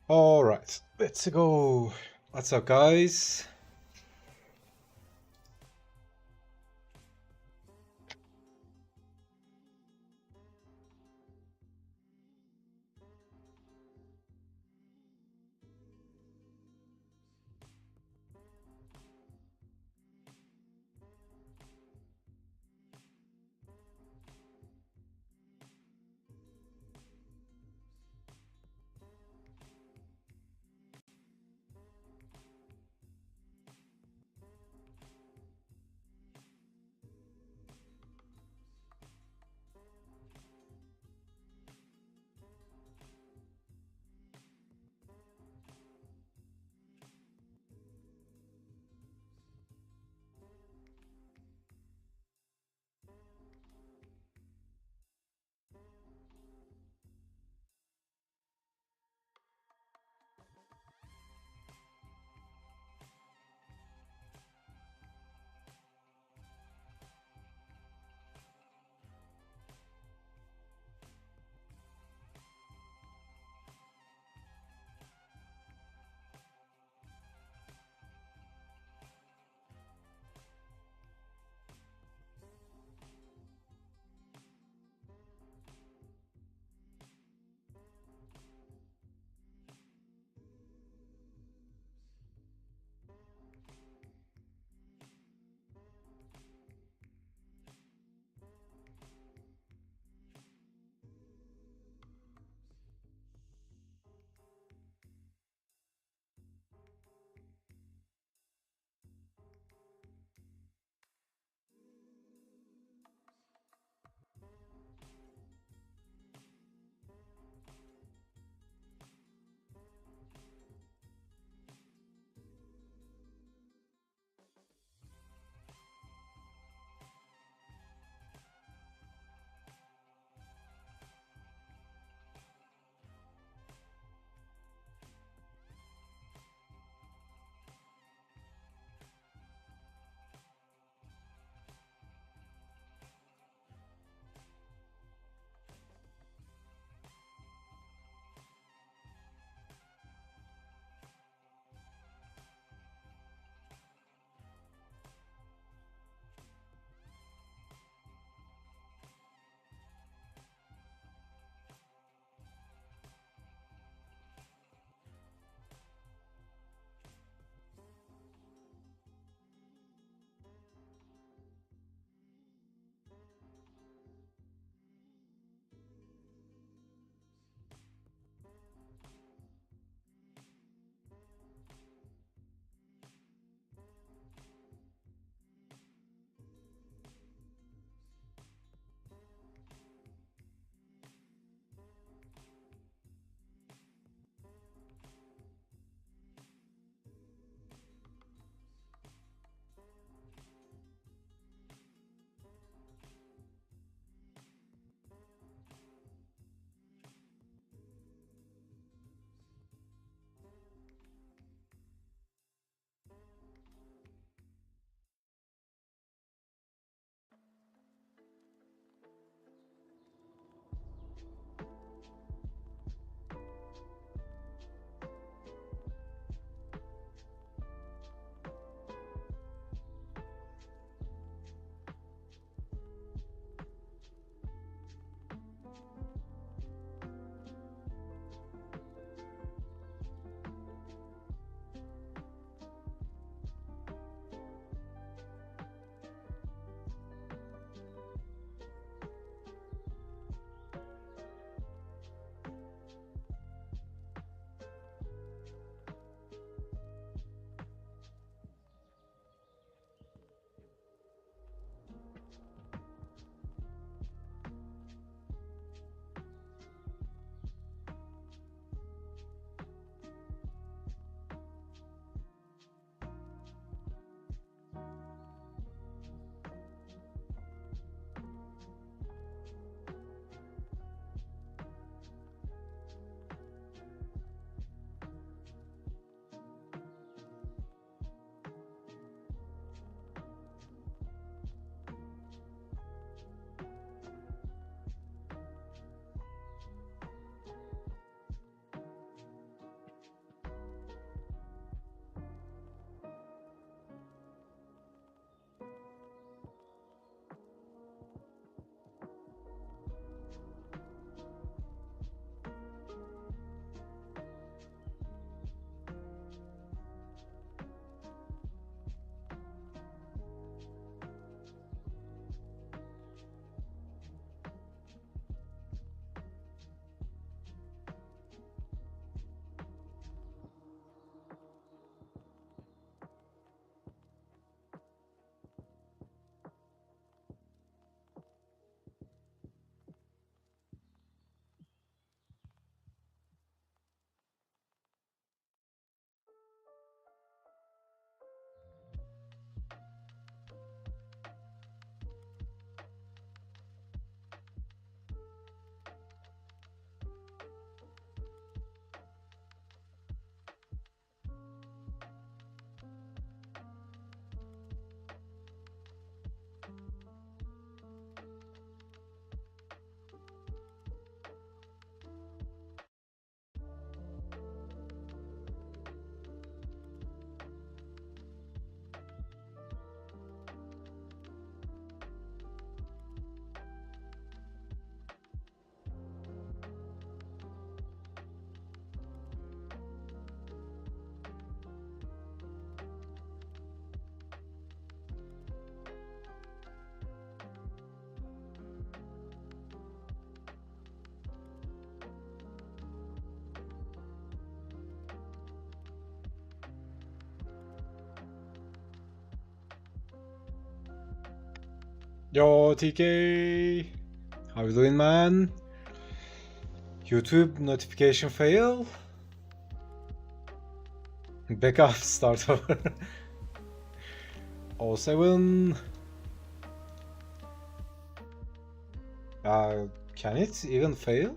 All right, let's go. What's up, guys? Yo, TK! How you doing, man? YouTube notification fail? Backup start over. 07. Can it even fail?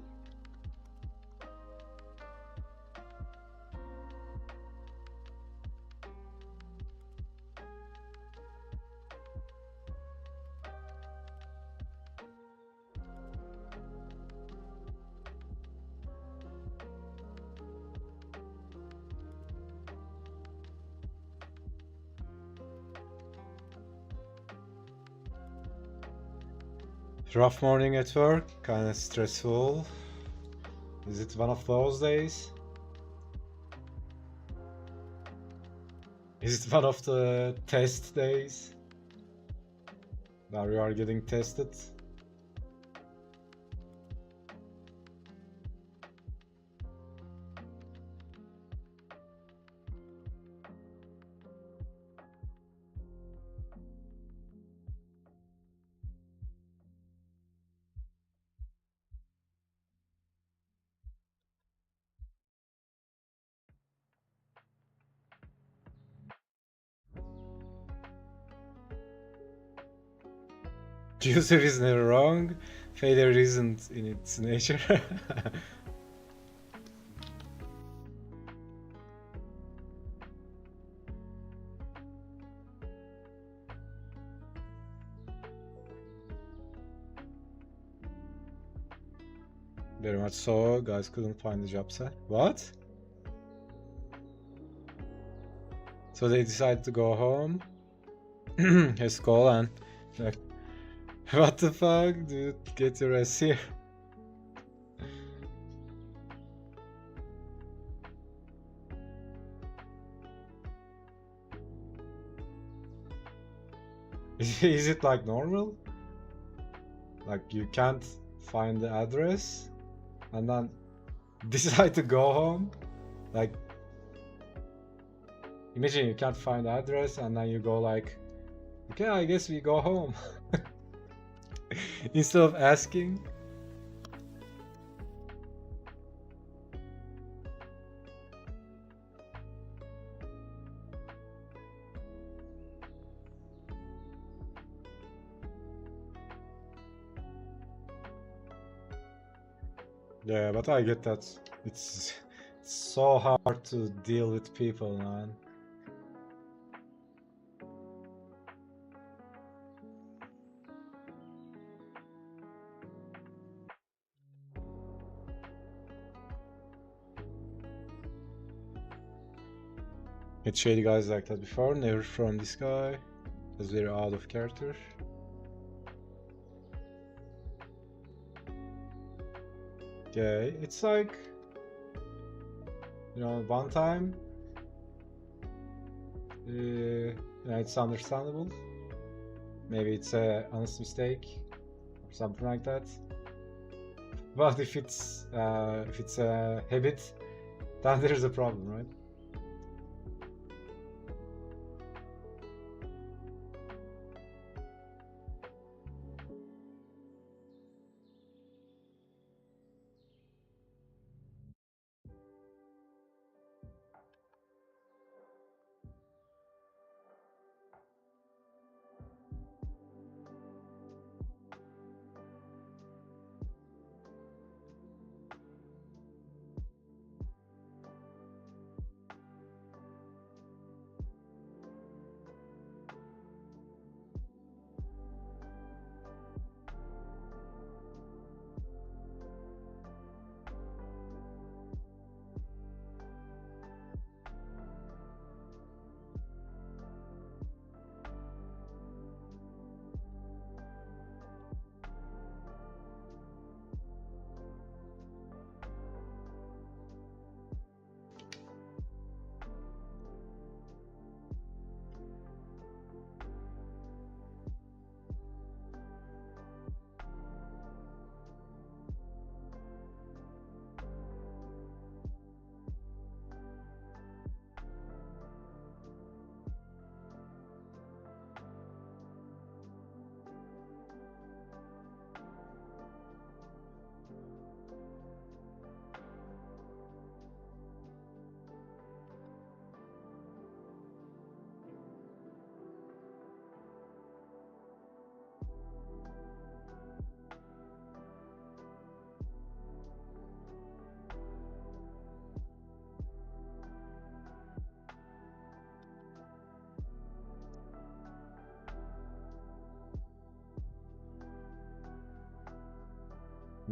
Rough morning at work, kinda stressful. Is it one of those days? Is it one of the test days? Where you are getting tested? Joseph is never wrong. Failure isn't in its nature. Very much so. Guys couldn't find the job site. What? So they decided to go home. Let's call and like, what the fuck, dude? Get your ass here. Is it like normal? Like you can't find the address and then decide to go home? Like, imagine you can't find the address and then you go like, okay, I guess we go home. Instead of asking. Yeah, but I get that. It's so hard to deal with people, man. Met shady guys like that before, never from this guy. Was very out of character. Okay, it's like, you know, one time, you know, it's understandable. Maybe it's a honest mistake or something like that. But if it's a habit, then there's a problem, right?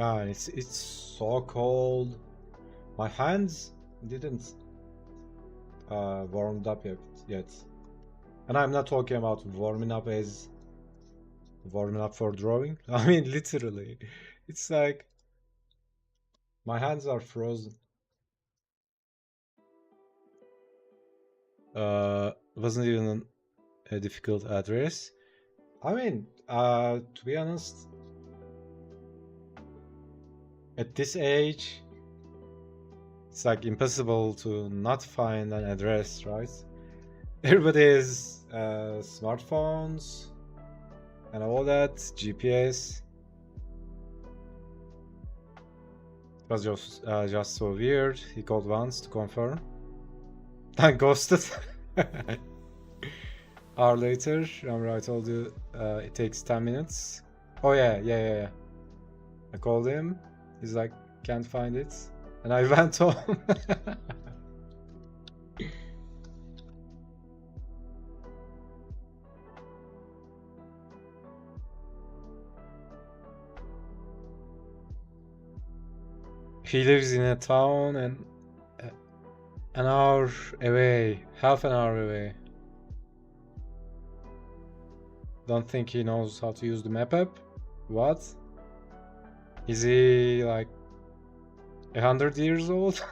Man, it's so cold. My hands didn't warmed up yet. And I'm not talking about warming up as warming up for drawing. I mean literally. It's like my hands are frozen. Wasn't even a difficult address. I mean, to be honest, at this age, it's like impossible to not find an address, right? Everybody has smartphones and all that, GPS. It was just so weird. He called once to confirm. I ghosted. Hour later, remember I told you it takes 10 minutes? Oh yeah. I called him. He's like, can't find it. And I went home. He lives in a town and an hour away, half an hour away. Don't think he knows how to use the map app? What? Is he like 100 years old?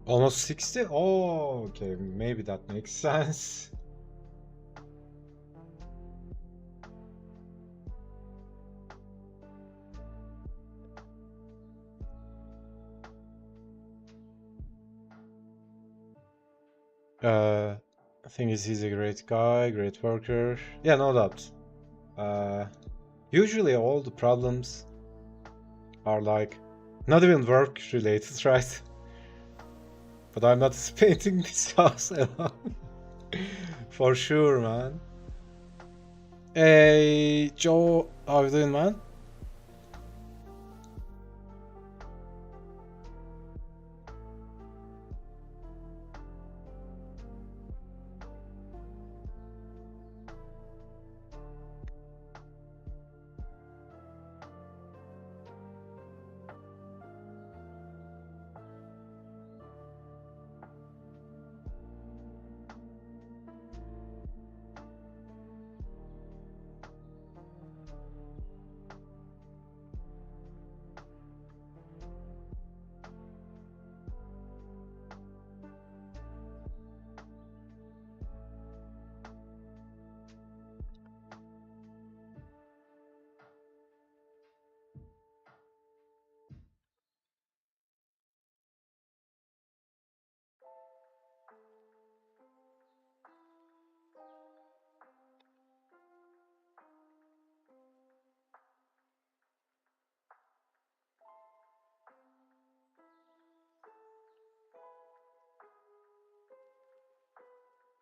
Almost 60? Oh, okay, maybe that makes sense. I think he's a great guy, great worker. Yeah, no doubt. Usually all the problems are like not even work related, right? But I'm not painting this house alone. For sure, man. Hey, Joe, how you doing, man?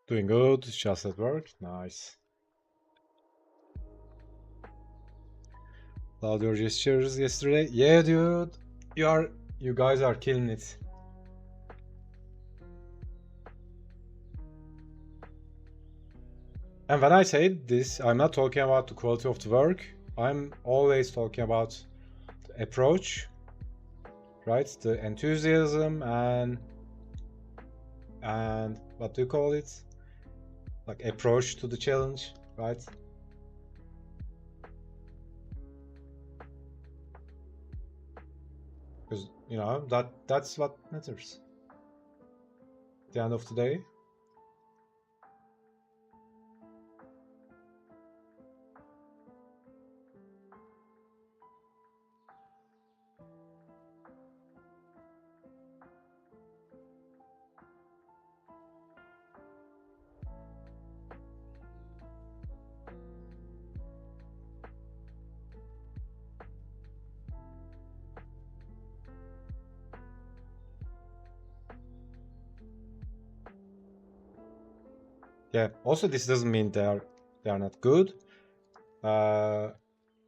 Doing good, just at work. Nice. Loved your gestures yesterday. Yeah, dude. You guys are killing it. And when I say this, I'm not talking about the quality of the work. I'm always talking about the approach, right? The enthusiasm and what do you call it? like approach to the challenge, right? Because you know that's what matters at the end of the day. Yeah. Also, this doesn't mean they are not good. You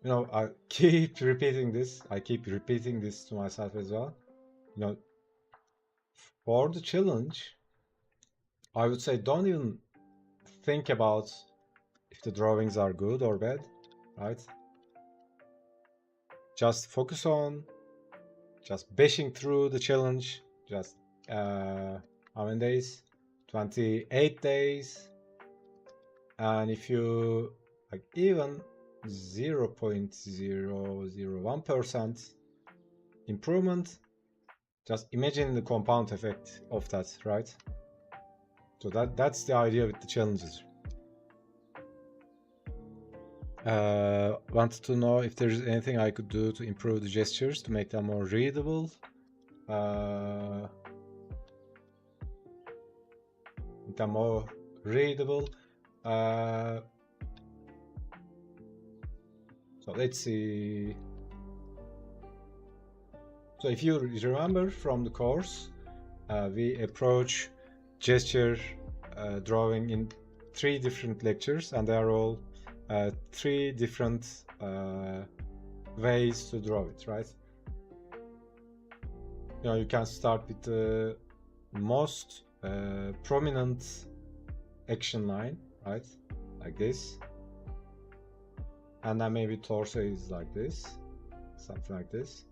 know, I keep repeating this. I keep repeating this to myself as well. You know, for the challenge, I would say don't even think about if the drawings are good or bad, right? Just focus on just bashing through the challenge. Just how many days? 28 days. And if you like even 0.001% improvement, just imagine the compound effect of that, right? So that's the idea with the challenges. Wanted to know if there's anything I could do to improve the gestures to make them more readable. Make them more readable. So let's see. So if you remember from the course, we approach gesture drawing in 3 different lectures, and they are all 3 different ways to draw it, right? You know, you can start with the most prominent action line, right? Like this. And then maybe torso is like this, something like this.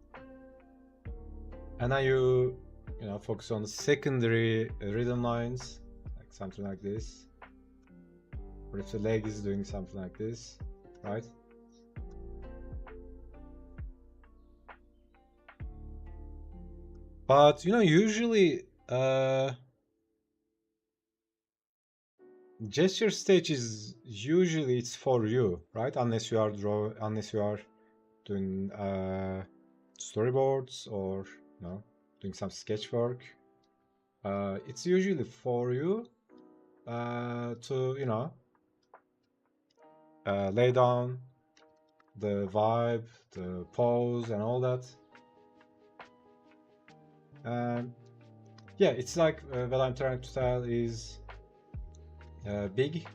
And then you know, focus on the secondary rhythm lines, like something like this. Or if the leg is doing something like this, right? But you know, usually gesture stage is usually it's for you, right? Unless you are doing storyboards or you know, doing some sketch work. It's usually for you to you know lay down the vibe, the pose, and all that. And yeah, it's like what I'm trying to tell is big,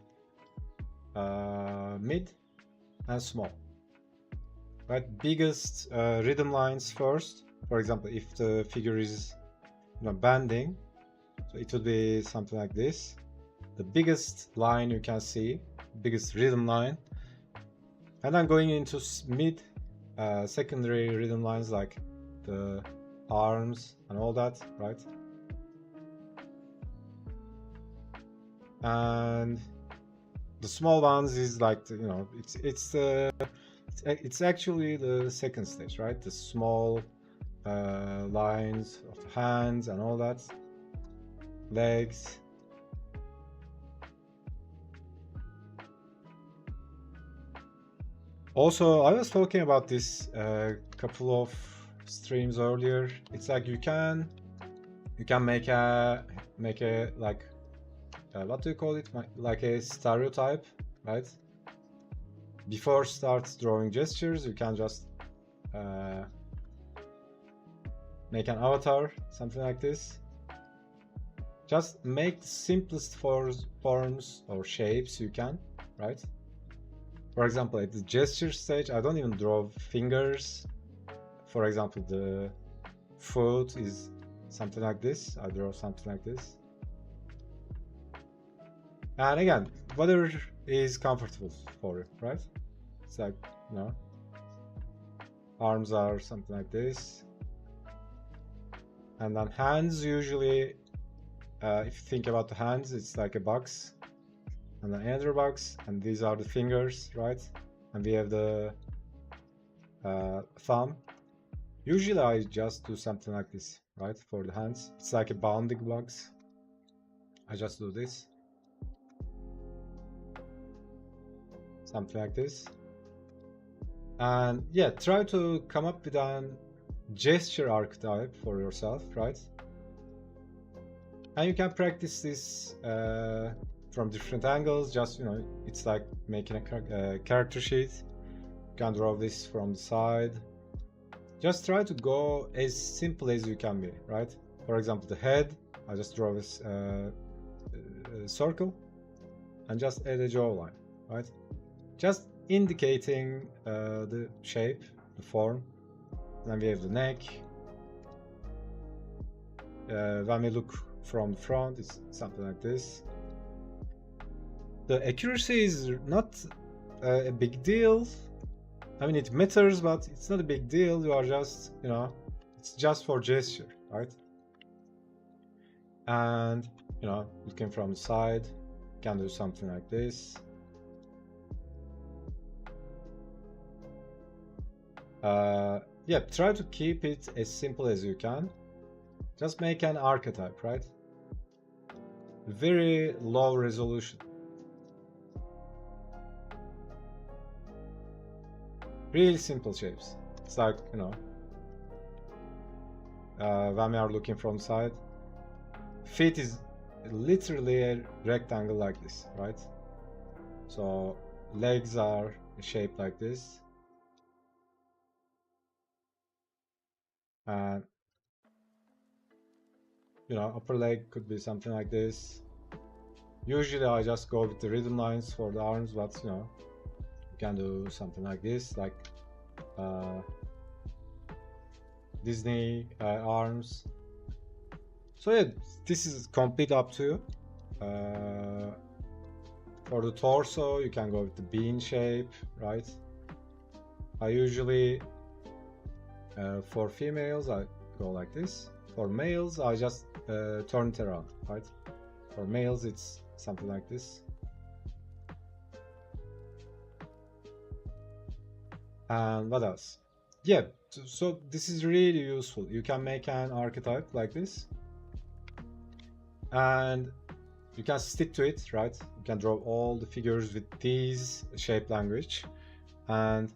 mid, and small. Right, biggest rhythm lines first. For example, if the figure is you know bending, so it would be something like this. The biggest line you can see, biggest rhythm line, and then going into mid, secondary rhythm lines like the arms and all that, right? And the small ones is like the, you know it's actually the second stage, right? The small lines of the hands and all that, legs. Also, I was talking about this a couple of streams earlier. It's like you can make a like what do you call it? Like a stereotype, right? Before start drawing gestures, you can just make an avatar, something like this. Just make the simplest forms or shapes you can, right? For example, at the gesture stage, I don't even draw fingers. For example, the foot is something like this. I draw something like this. And again, whatever is comfortable for you, right? It's like, you know, arms are something like this. And then hands, usually, if you think about the hands, it's like a box. and then another box, and these are the fingers, right? And we have the thumb. Usually I just do something like this, right? For the hands. It's like a bounding box. I just do this. Something like this. And yeah, try to come up with an gesture archetype for yourself, right? And you can practice this from different angles. Just, you know, it's like making a character sheet. You can draw this from the side. Just try to go as simple as you can be, right? For example, the head, I just draw this circle and just add a jawline, right? Just indicating the shape, the form. Then we have the neck. When we look from the front, it's something like this. The accuracy is not a big deal. I mean, it matters, but it's not a big deal. You are just, you know, it's just for gesture, right? And, you know, looking from the side, you can do something like this. Yeah, try to keep it as simple as you can. Just make an archetype, right? Very low resolution. Really simple shapes. It's like, you know, when we are looking from side, feet is literally a rectangle like this, right? So legs are shaped like this. And, you know, upper leg could be something like this. Usually I just go with the rhythm lines for the arms, but, you know, you can do something like this, like Disney arms. So yeah, this is complete up to you. For the torso, you can go with the bean shape, right? I usually, for females, I go like this. For males, I just turn it around, right? For males, it's something like this. And what else? Yeah, so this is really useful. You can make an archetype like this. And you can stick to it, right? You can draw all the figures with these shape language. And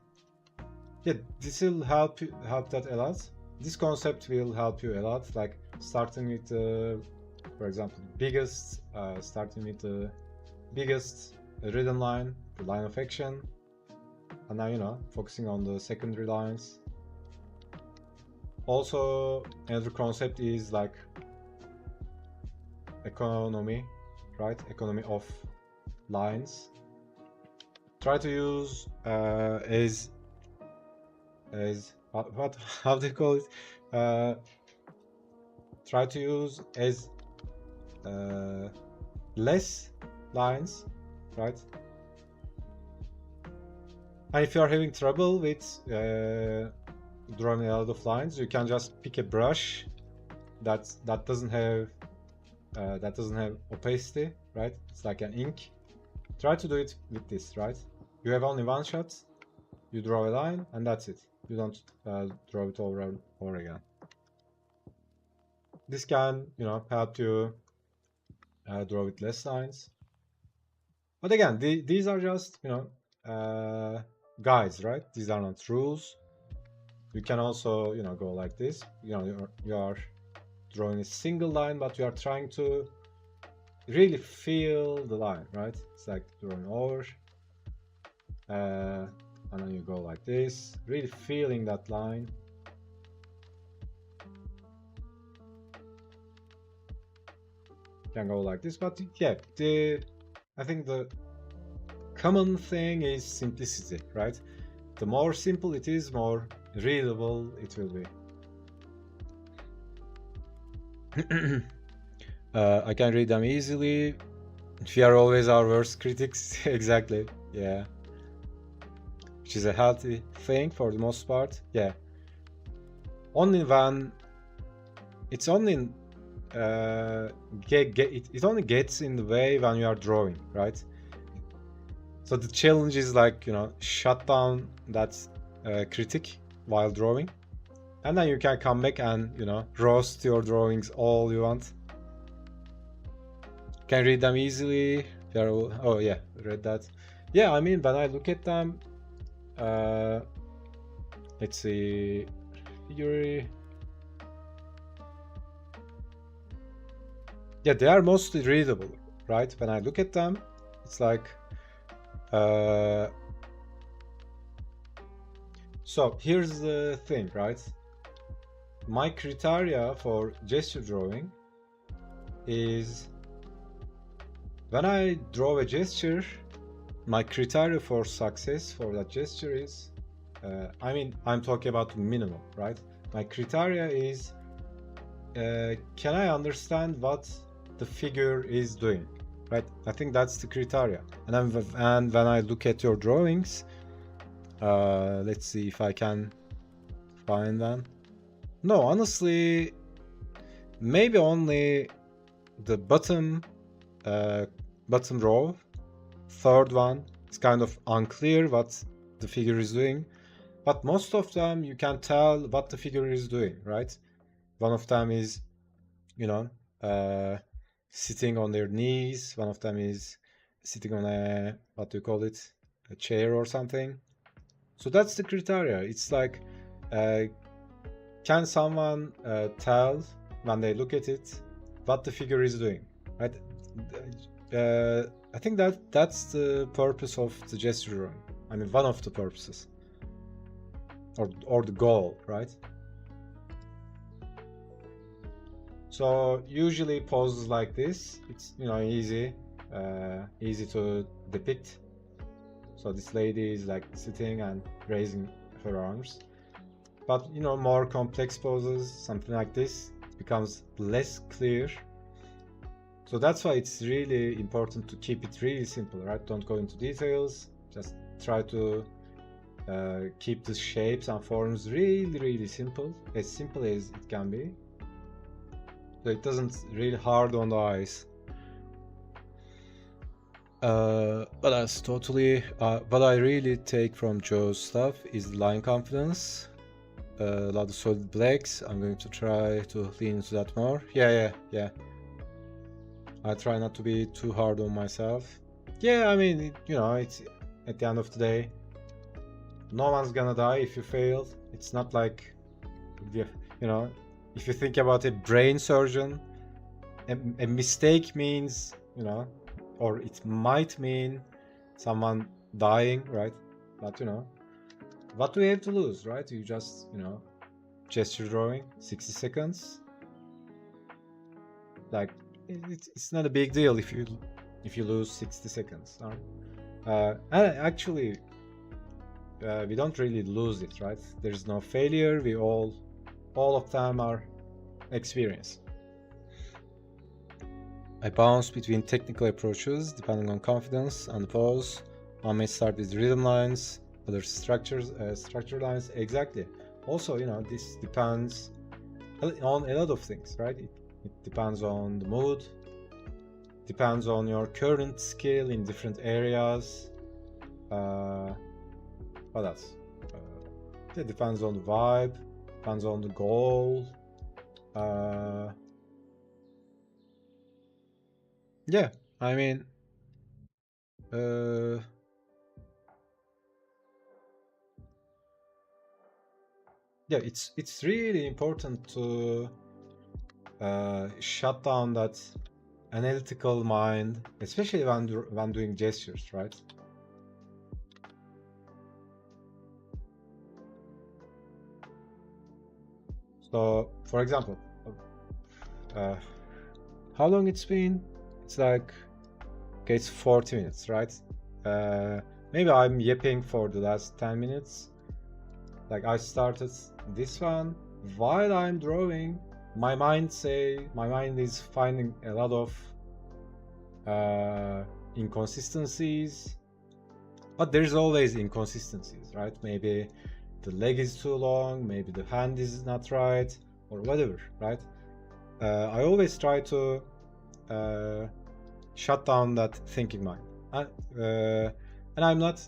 yeah, this will help that a lot. This concept will help you a lot, like starting with for example, starting with the biggest rhythm line, the line of action, and now, you know, focusing on the secondary lines. Also, another concept is like economy, right? Economy of lines. Try to use as what how do you call it? Try to use as less lines, right? And if you are having trouble with drawing a lot of lines, you can just pick a brush that doesn't have opacity, right? It's like an ink. Try to do it with this, right? You have only one shot. You draw a line, and that's it. You don't draw it over and over again. This can, you know, help you draw with less lines. But again, these are just, you know, guides, right? These are not rules. You can also, you know, go like this. You know, you are drawing a single line, but you are trying to really feel the line, right? It's like drawing over, and then you go like this, really feeling that line. You can go like this, but yeah, I think the common thing is simplicity, right? The more simple it is, more readable it will be. I can read them easily. We are always our worst critics. Exactly, yeah. Which is a healthy thing for the most part. Yeah. Only when it's only it only gets in the way when you are drawing, right? So the challenge is like, you know, shut down that critic while drawing, and then you can come back and, you know, roast your drawings all you want. Can read them easily. Oh yeah, read that. Yeah, I mean, when I look at them, let's see, Figuary. Yeah, they are mostly readable, right? When I look at them, it's like, so here's the thing, right? My criteria for gesture drawing is, when I draw a gesture, my criteria for success for that gesture is, I mean, I'm talking about minimum, right? My criteria is, can I understand what the figure is doing, right? I think that's the criteria. And when I look at your drawings, let's see if I can find them. No, honestly, maybe only the bottom row, third one, it's kind of unclear what the figure is doing, but most of them you can tell what the figure is doing, right? One of them is, you know, sitting on their knees. One of them is sitting on a, what do you call it, a chair or something. So that's the criteria. It's like, can someone tell when they look at it what the figure is doing, right? I think that's the purpose of the gesture drawing. I mean, one of the purposes, or the goal, right? So usually poses like this, it's, you know, easy to depict. So this lady is like sitting and raising her arms. But, you know, more complex poses, something like this, it becomes less clear. So that's why it's really important to keep it really simple, right? Don't go into details, just try to keep the shapes and forms really simple as it can be. So it doesn't really hard on the eyes. But that's totally, what I really take from Joe's stuff is line confidence. A lot of solid blacks. I'm going to try to lean into that more. Yeah. I try not to be too hard on myself. Yeah, I mean, you know, it's at the end of the day, no one's gonna die if you fail. It's not like, you know, if you think about a brain surgeon, a mistake means, you know, or it might mean someone dying, right? But, you know, what do you have to lose, right? You just, you know, gesture drawing, 60 seconds. Like, it's not a big deal if you lose 60 seconds. And actually, we don't really lose it, right? There's no failure. We all of them are experience. I bounce between technical approaches depending on confidence and pose. One may start with rhythm lines, other structure lines. Exactly. Also, you know, this depends on a lot of things, right? It depends on the mood, depends on your current skill in different areas. What else? It depends on the vibe, depends on the goal. Yeah, I mean, yeah, it's really important to shut down that analytical mind, especially when doing gestures, right? So, for example, how long it's been? It's like, okay, it's 40 minutes, right? Maybe I'm yapping for the last 10 minutes. Like, I started this one while I'm drawing. My mind is finding a lot of inconsistencies, but there's always inconsistencies, right? Maybe the leg is too long, maybe the hand is not right, or whatever, right? I always try to shut down that thinking mind, and And I'm not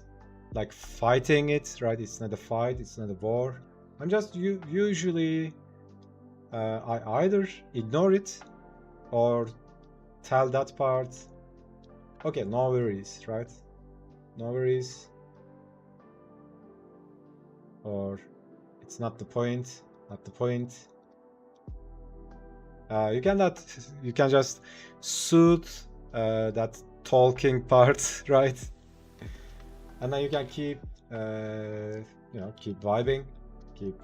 like fighting it, right? It's not a fight, it's not a war. I'm just usually I either ignore it or tell that part, okay, no worries, right? No worries, or it's not the point, not the point. You can just soothe that talking part, right? And then you can keep, keep vibing, keep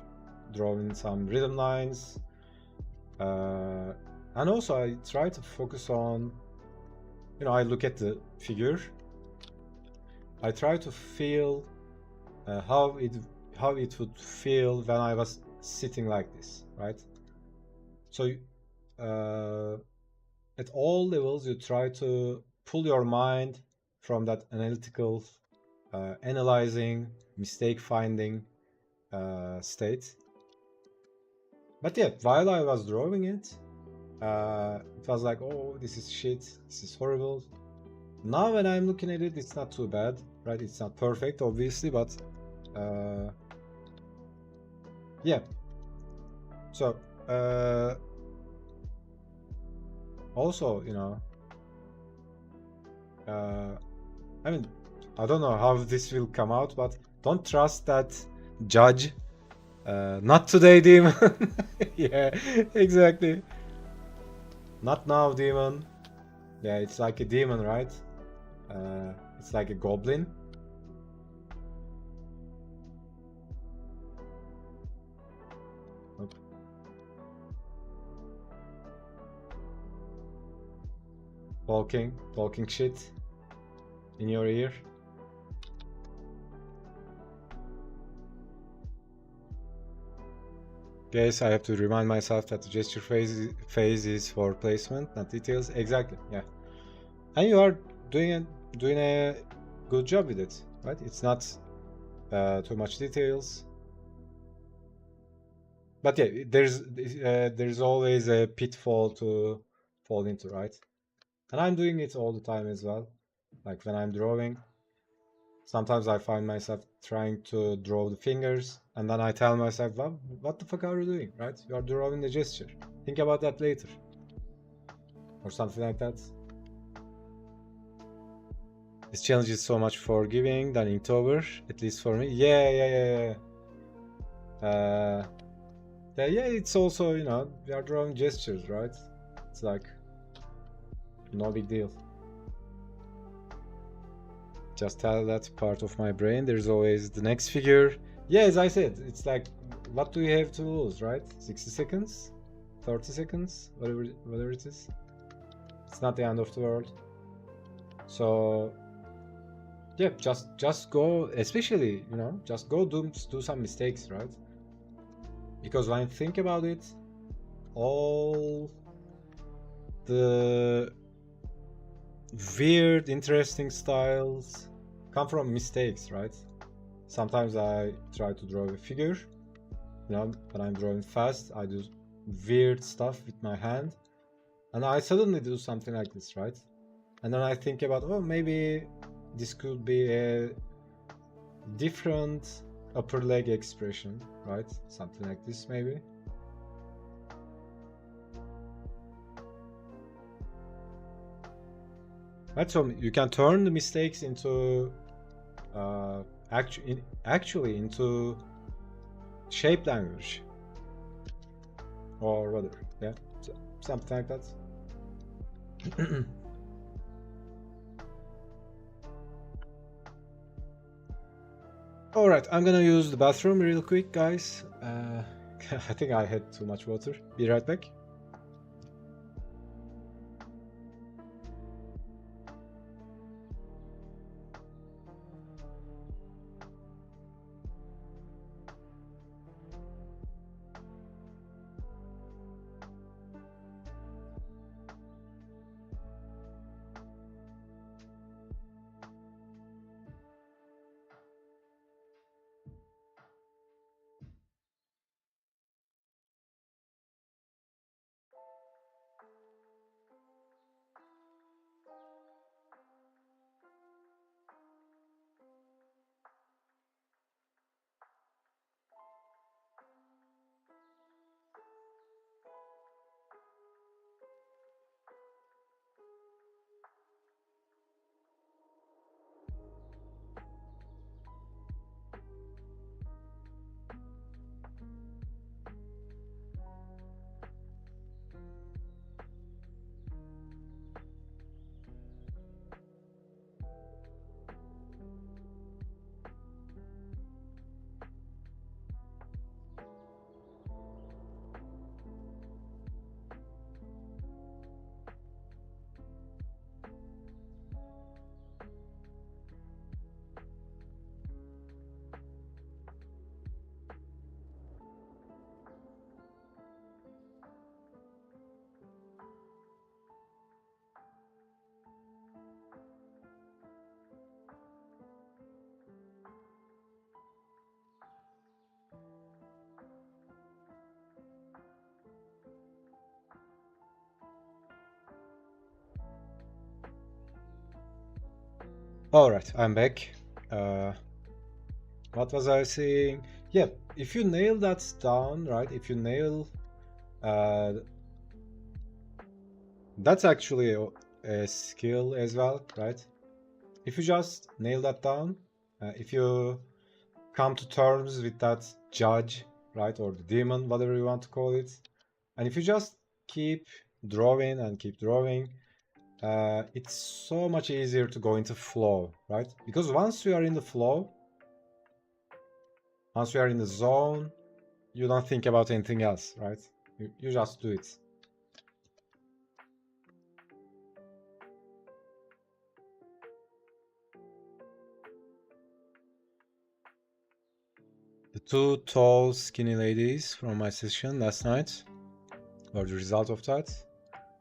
drawing some rhythm lines. And also I try to focus on, I look at the figure. I try to feel how it would feel when I was sitting like this, right? So at all levels, you try to pull your mind from that analytical, analyzing, mistake finding state. But yeah, while I was drawing it, it was like, oh, this is shit, this is horrible. Now when I'm looking at it, it's not too bad, right? It's not perfect, obviously, but yeah. So also, I mean, I don't know how this will come out, but don't trust that judge. Not today, demon. Yeah, exactly. Not now, demon. Yeah, it's like a demon, right? It's like a goblin. Nope. Talking shit in your ear. Guys, I have to remind myself that the gesture phase is for placement, not details. Exactly, yeah. And you are doing a good job with it, right? It's not too much details. But yeah, there's always a pitfall to fall into, right? And I'm doing it all the time as well. Like when I'm drawing, sometimes I find myself trying to draw the fingers, and then I tell myself, well, what the fuck are you doing, right? You are drawing the gesture. Think about that later. Or something like that. This challenge is so much forgiving than Inktober, at least for me. Yeah. Yeah, it's also, we are drawing gestures, right? It's like, no big deal. Just tell that part of my brain. There's always the next figure. Yeah, as I said, it's like, what do you have to lose, right? 60 seconds? 30 seconds? Whatever it is. It's not the end of the world. So, yeah, just go, especially, just go do some mistakes, right? Because when I think about it, all the weird, interesting styles come from mistakes, right? Sometimes I try to draw a figure, when I'm drawing fast, I do weird stuff with my hand, and I suddenly do something like this, right? And then I think about, oh, maybe this could be a different upper leg expression, right? Something like this, maybe. Right, so you can turn the mistakes into actually into shape language or whatever, yeah, so, something like that. All right, I'm gonna use the bathroom real quick, guys. I think I had too much water. Be right back. Alright, I'm back. What was I saying? Yeah, if you nail that down, right? If you nail, uh, that's actually a skill as well, right? If you just nail that down, if you come to terms with that judge, right, or the demon, whatever you want to call it, and if you just keep drawing and keep drawing, it's so much easier to go into flow, right? Because once you are in the flow, once you are in the zone, you don't think about anything else, right? You just do it. The two tall, skinny ladies from my session last night were the result of that.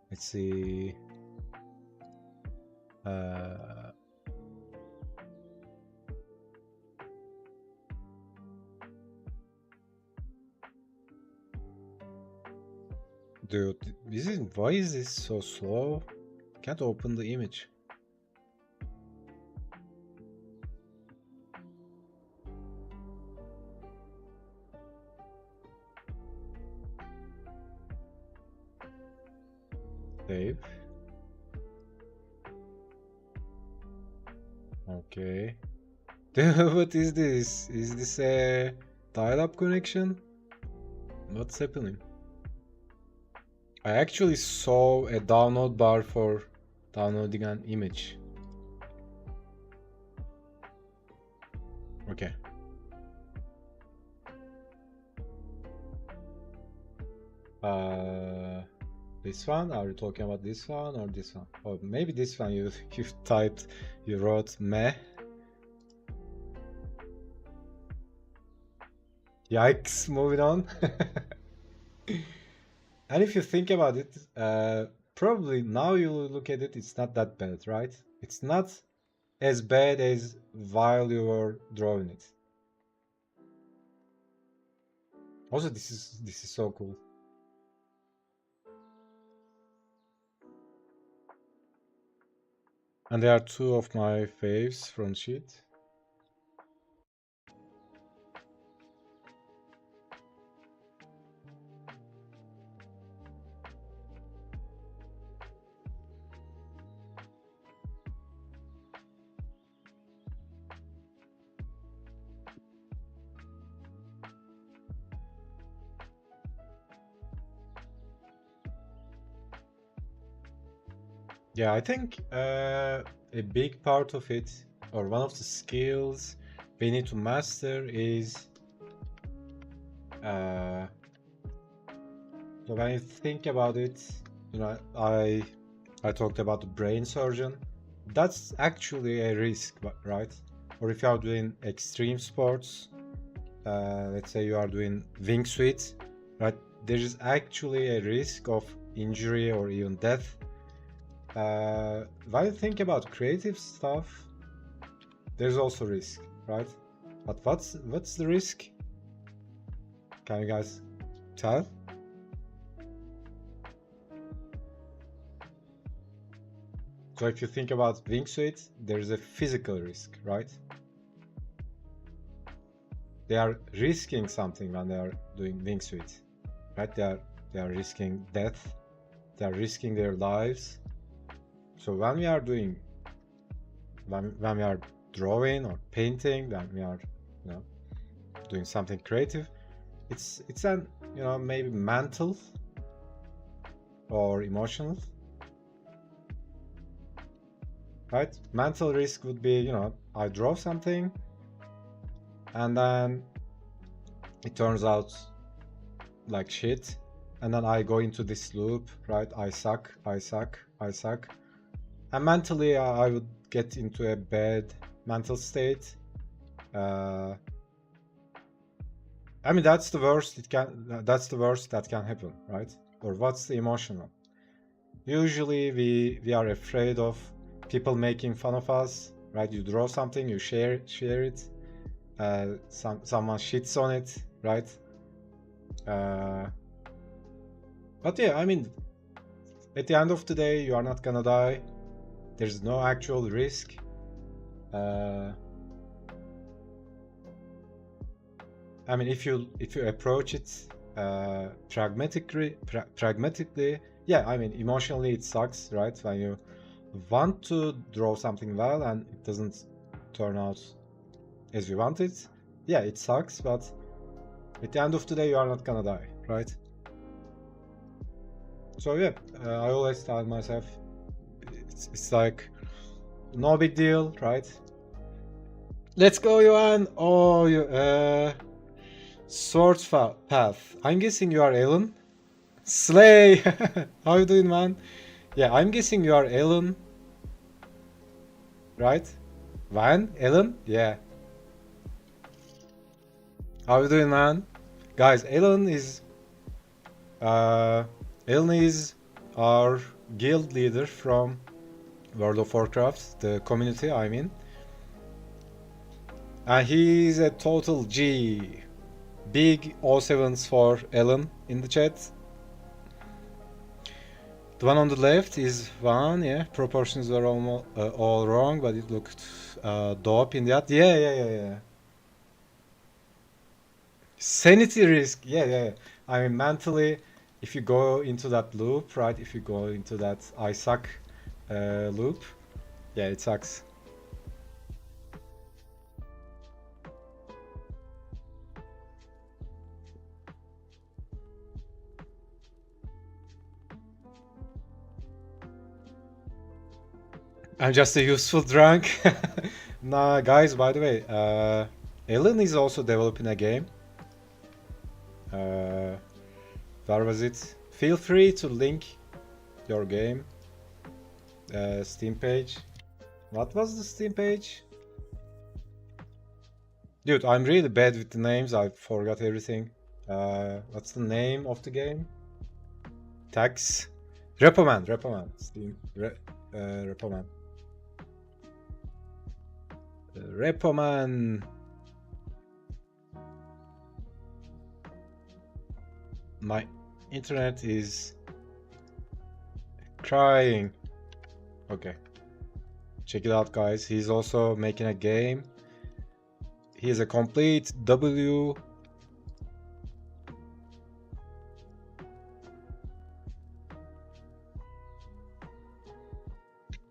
Let's see. Dude, why is this so slow? Can't open the image. Save. Okay. What is this? Is this a dial-up connection? What's happening? I actually saw a download bar for downloading an image. Okay. This one? Are you talking about this one or this one? Oh, maybe this one. You typed, you wrote meh. Yikes! Moving on. And if you think about it, probably now you look at it, it's not that bad, right? It's not as bad as while you were drawing it. Also, this is so cool. And there are two of my faves from sheet. Yeah, I think a big part of it, or one of the skills we need to master is so when you think about it, you know, I talked about the brain surgeon. That's actually a risk, right? Or if you are doing extreme sports, let's say you are doing wingsuit, right? There is actually a risk of injury or even death. When you think about creative stuff, there's also risk, right? But what's the risk? Can you guys tell? So if you think about wingsuit, there's a physical risk, right? They are risking something when they are doing wingsuit, right? They are risking death. They are risking their lives. So when we are doing, when we are drawing or painting, when we are, you know, doing something creative, it's an, you know, maybe mental or emotional, right? Mental risk would be, you know, I draw something and then it turns out like shit, and then I go into this loop, right? I suck, and mentally I would get into a bad mental state. I mean, that's the worst that can happen, right? Or what's the emotional? Usually we are afraid of people making fun of us, right? You draw something, you share it, someone shits on it, right? But yeah, I mean, at the end of the day, you are not gonna die. There's no actual risk. Uh, I mean, if you approach it pragmatically, yeah. I mean, emotionally it sucks, right? When you want to draw something well and it doesn't turn out as you want it, yeah, it sucks. But at the end of the day, you are not gonna die, right? So yeah, I always tell myself it's like no big deal, right? Let's go, Johan. Oh, you sword path. I'm guessing you are Alan. Slay. How you doing, man? Yeah, I'm guessing you are Alan, right? Van? Alan? Yeah. How you doing, man? Guys, uh Alan is our guild leader from World of Warcraft, the community, I mean. And he's a total G. Big O7s for Alan in the chat. The one on the left is one, yeah. Proportions were almost all wrong, but it looked dope in that. Yeah. Sanity risk, yeah. I mean, mentally, if you go into that loop, right? If you go into that I suck loop, yeah, it sucks. I'm just a useful drunk. Nah, guys, by the way, Ellen is also developing a game. Where was it? Feel free to link your game Steam page. What was the Steam page? Dude, I'm really bad with the names. I forgot everything. What's the name of the game? Tax. Repoman. Steam. Repoman. Repoman. My internet is crying. Okay. Check it out, guys. He's also making a game. He's a complete W.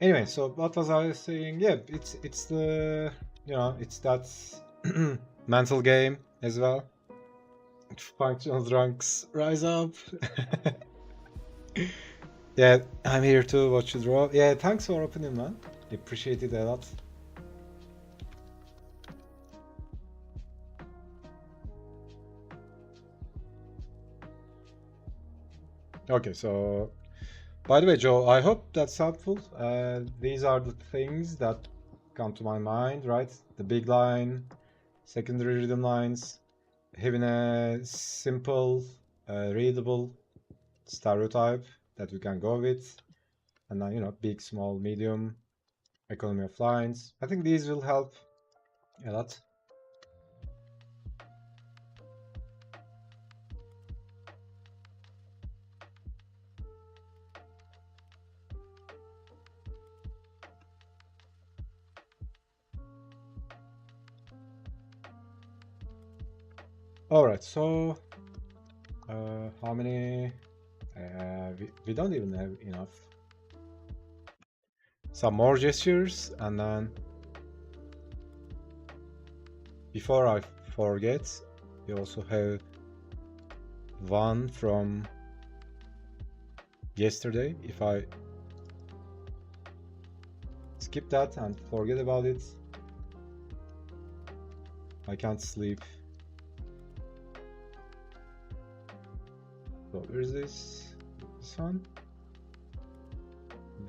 Anyway, so what was I saying? Yeah, it's the it's that mental game as well. Functional drunks rise up. Yeah, I'm here to watch you draw. Yeah, thanks for opening, man. Appreciate it a lot. Okay, so by the way, Joe, I hope that's helpful. These are the things that come to my mind, right? The big line, secondary rhythm lines, having a simple, readable stereotype that we can go with, and then big, small, medium, economy of lines. I think these will help a lot. All right, so how many? We don't even have enough. Some more gestures, and then before I forget, we also have one from yesterday. If I skip that and forget about it, I can't sleep. So where is this? This one?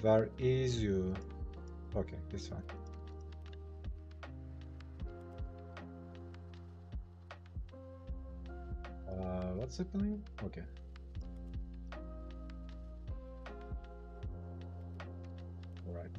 Where is you? Okay, this one. What's happening? Okay. All right.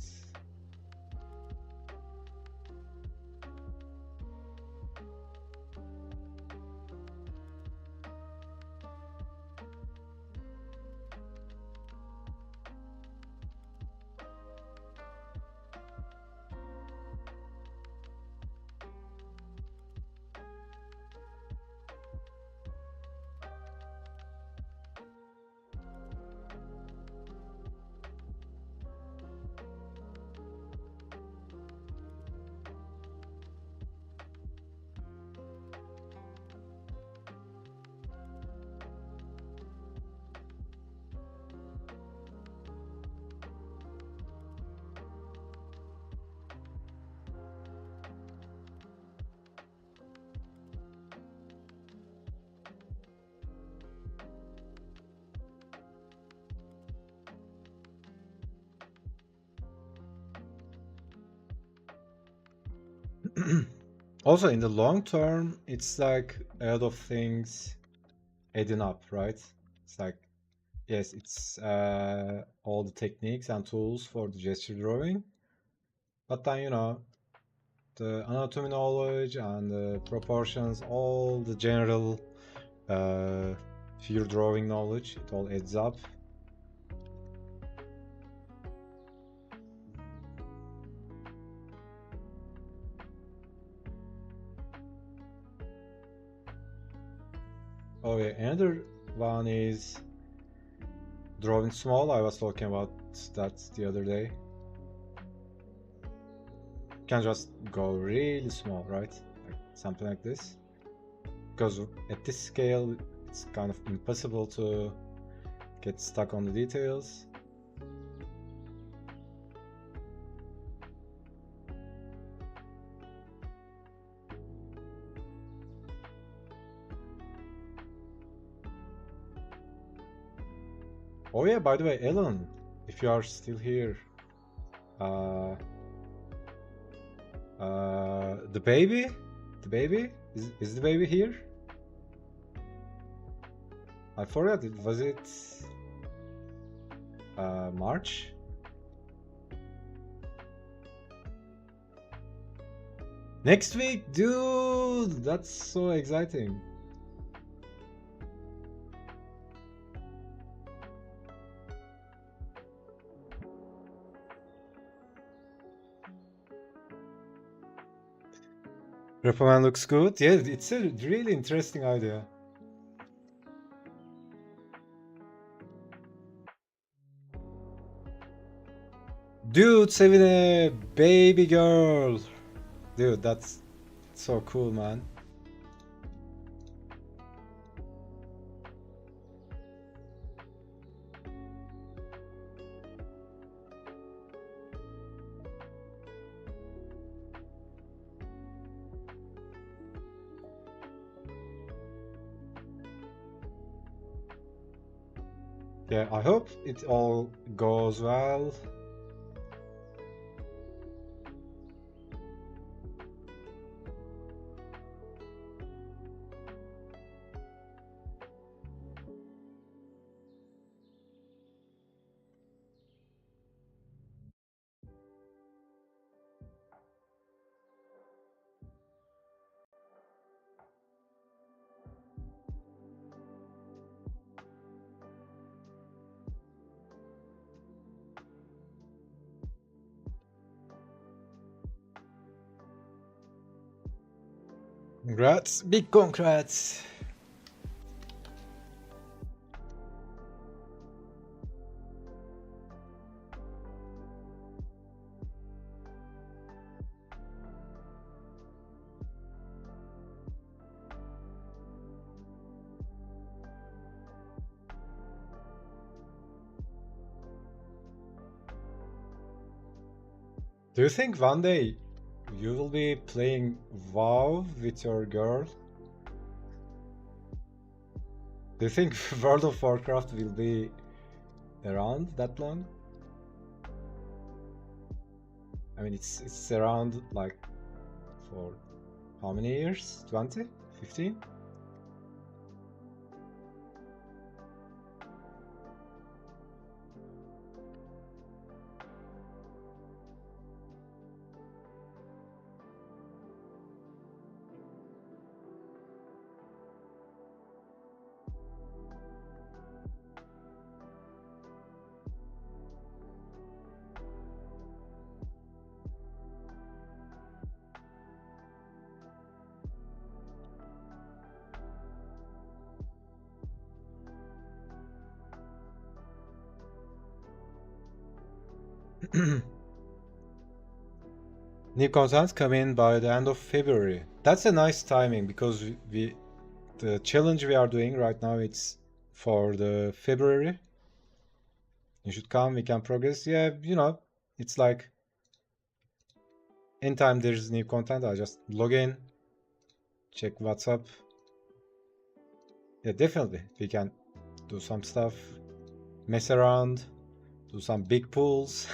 Also, in the long term, it's like a lot of things adding up, right? It's like, yes, it's all the techniques and tools for the gesture drawing, but then, you know, the anatomy knowledge and the proportions, all the general figure drawing knowledge, it all adds up. Oh yeah, another one is drawing small. I was talking about that the other day. You can just go really small, right? Like something like this. Because at this scale, it's kind of impossible to get stuck on the details. Oh yeah, by the way, Ellen, if you are still here, the baby, is the baby here? I forgot it. Was it March? Next week, dude, that's so exciting. Repaman looks good. Yeah, it's a really interesting idea. Dude, saving a baby girl. Dude, that's so cool, man. Yeah, I hope it all goes well. Congrats, big congrats. Do you think one day you will be playing WoW with your girl? Do you think World of Warcraft will be around that long? I mean, it's around like for how many years? 20? 15? New content coming by the end of February. That's a nice timing because the challenge we are doing right now, it's for the February. You should come, we can progress. Yeah, you know, it's like anytime there's new content, I just log in, check what's up. Yeah, definitely we can do some stuff, mess around, do some big pulls.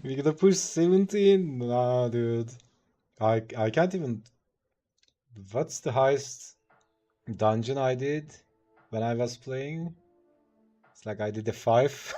We gonna push 17? Nah, dude. I can't even. What's the highest dungeon I did when I was playing? It's like I did a 5.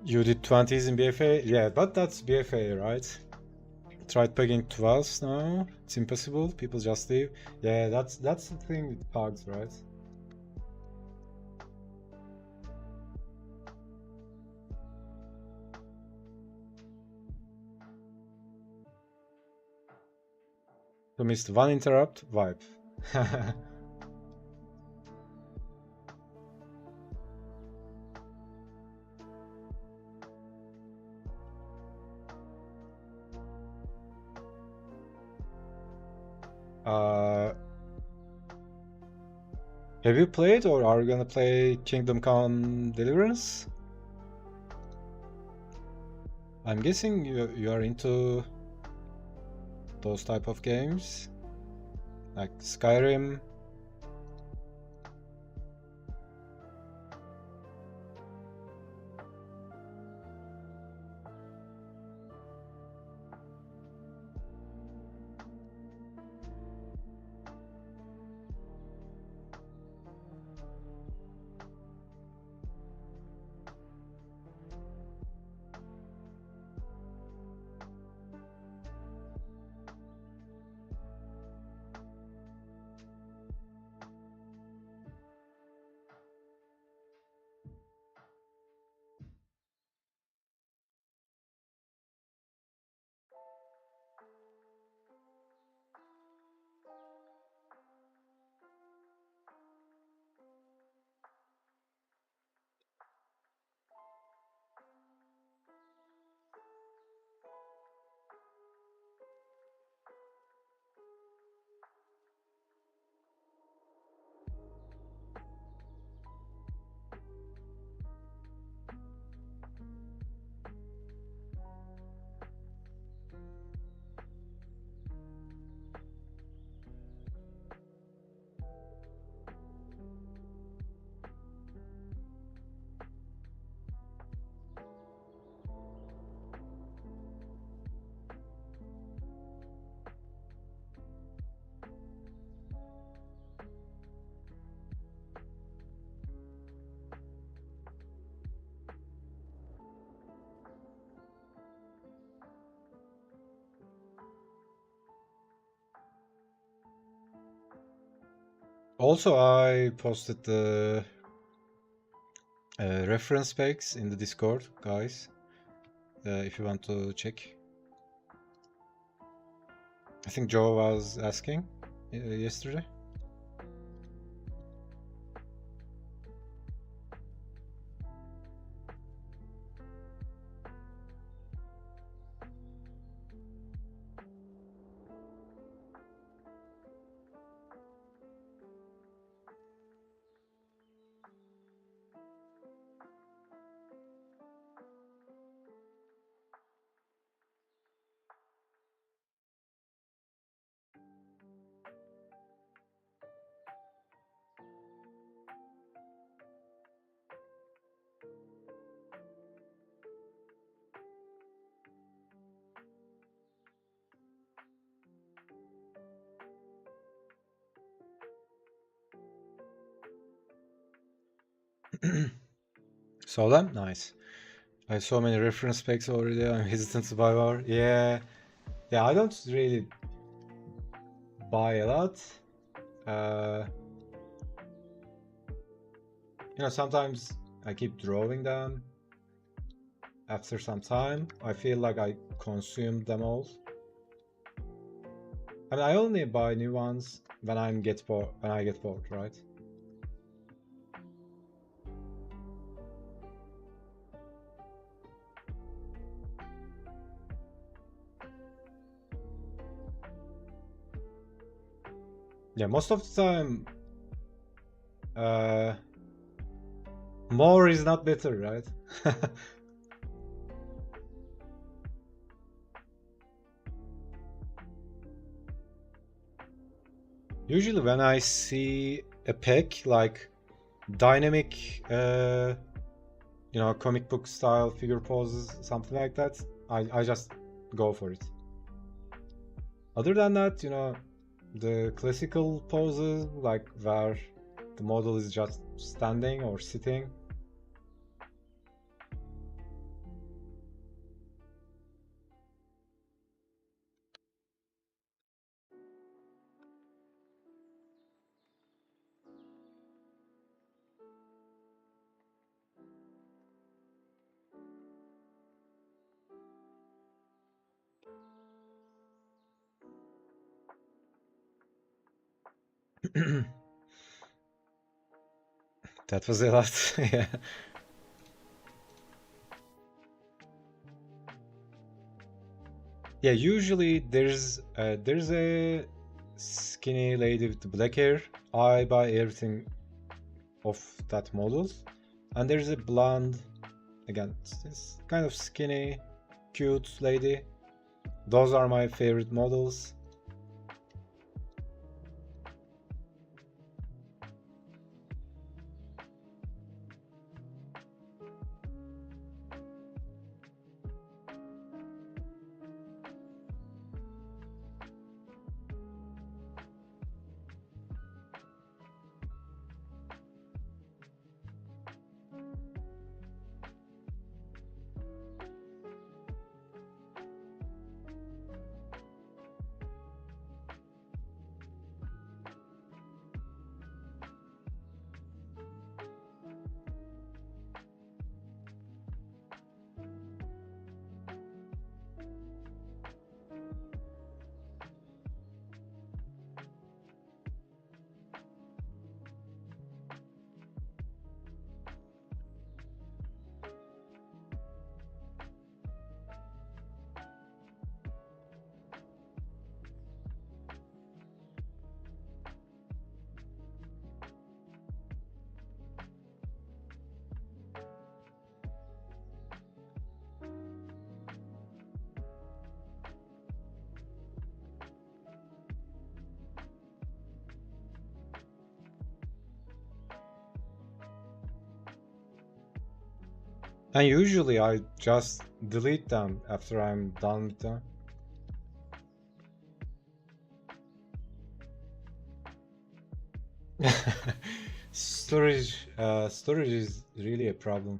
You did 20s in BFA? Yeah, but that's BFA, right? Tried pegging 12s now. It's impossible. People just leave. Yeah, that's the thing with pugs, right? You missed one interrupt, wipe. uh, have you played or are you gonna play Kingdom Come Deliverance? I'm guessing you are into those type of games, like Skyrim. Also, I posted the reference specs in the Discord, guys, if you want to check. I think Joe was asking yesterday. Saw them? Nice. I have so many reference specs already. I'm hesitant to buy more. Yeah. Yeah, I don't really buy a lot. Uh, sometimes I keep drawing them. after some time. I feel like I consumed them all. I mean, I only buy new ones when I get bored, right? Yeah, most of the time, more is not better, right? Usually when I see a pack like dynamic, comic book style figure poses, something like that, I just go for it. Other than that, the classical poses, like where the model is just standing or sitting. That was a lot. Yeah. Yeah, usually there's a skinny lady with black hair. I buy everything of that model. And there's a blonde, again, this kind of skinny, cute lady. Those are my favorite models. And usually I just delete them after I'm done with them. Storage is really a problem.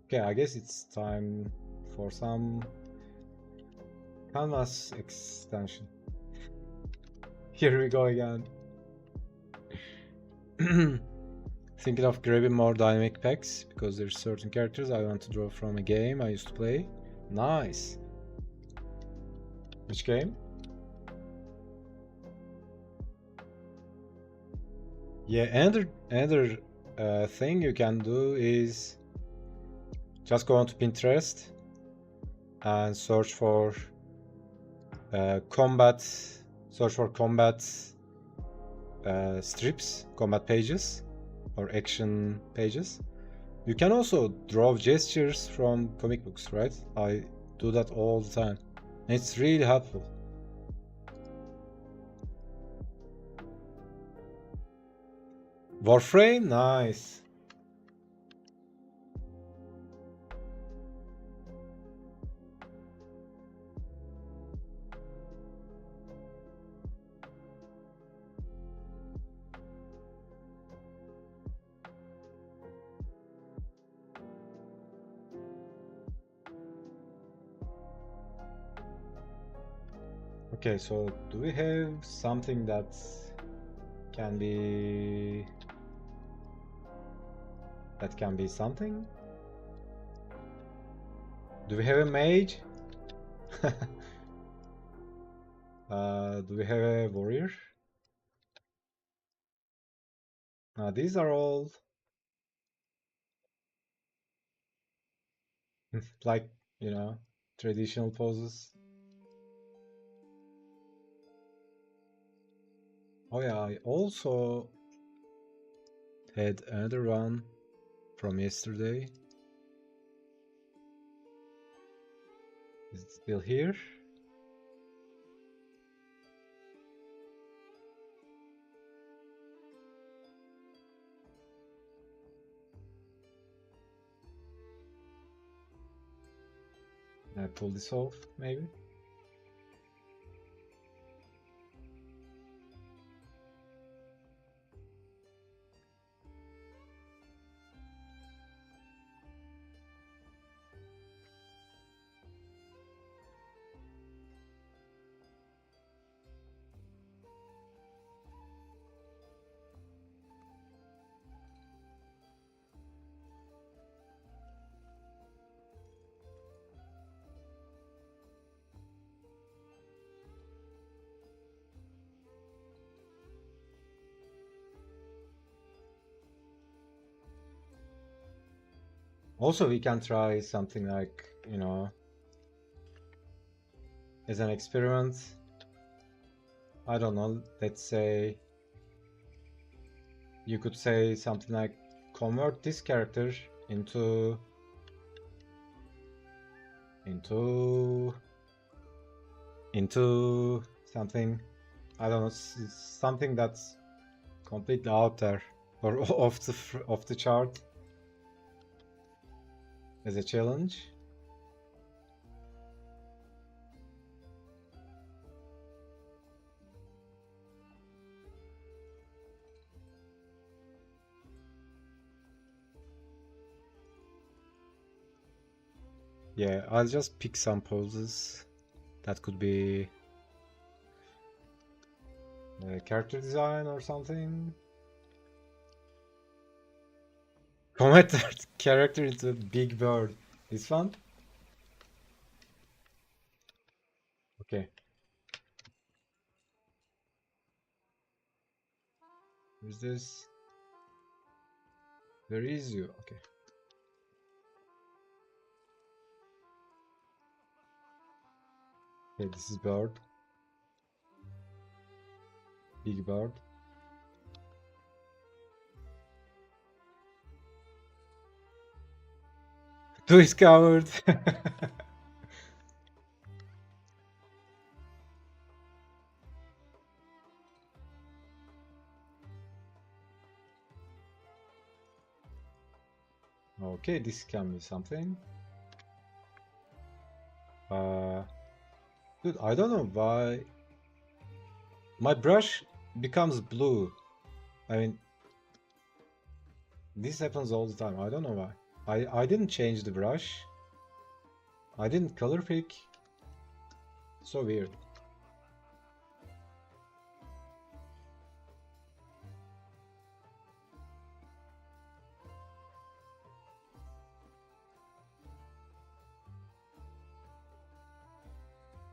Okay, I guess it's time for some canvas extension. Here we go again. Thinking of grabbing more dynamic packs because there's certain characters I want to draw from a game I used to play. Nice. Which game? Yeah, another thing you can do is just go onto Pinterest and search for combat strips, combat pages, or action pages. You can also draw gestures from comic books, right? I do that all the time. It's really helpful. Warframe, nice. Okay, so do we have something that can be That can be something. Do we have a mage? Do we have a warrior? These are all like, you know, traditional poses. Oh yeah, I also had another one from yesterday. Is it still here? Can I pull this off, maybe? Also, we can try something like, you know, as an experiment. I don't know, let's say you could say something like convert this character into something, I don't know, something that's completely out there or off the chart as a challenge. Yeah, I'll just pick some poses that could be character design or something. Convert that character into a big bird. This one? Okay. Where's this? Where is you? Okay. Okay, this is bird. Big bird. Two is covered. Okay, this can be something. Dude, I don't know why my brush becomes blue. I mean, this happens all the time. I don't know why. I didn't change the brush. I didn't color pick. So weird.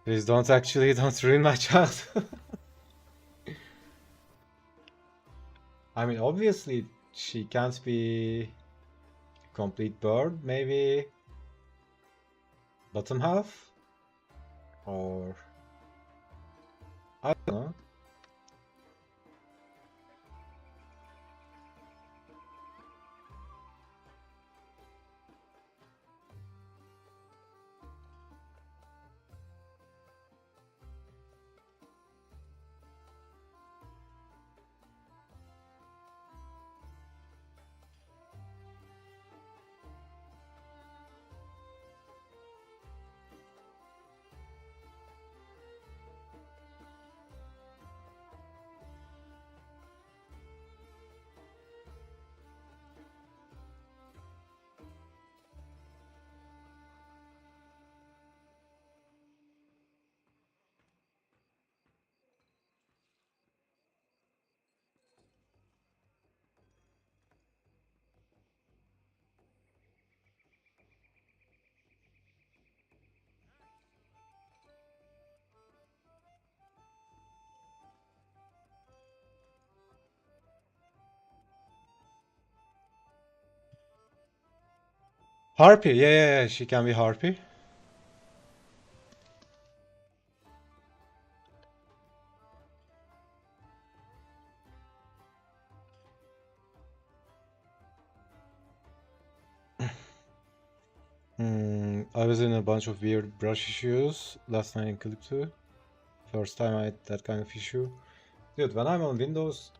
Please don't ruin my childhood. I mean, obviously she can't be a complete bird. Maybe bottom half, or I don't know. Harpy, yeah, yeah, yeah, she can be Harpy. I was in a bunch of weird brush issues last night in Clip 2. First time I had that kind of issue. Dude, when I'm on Windows,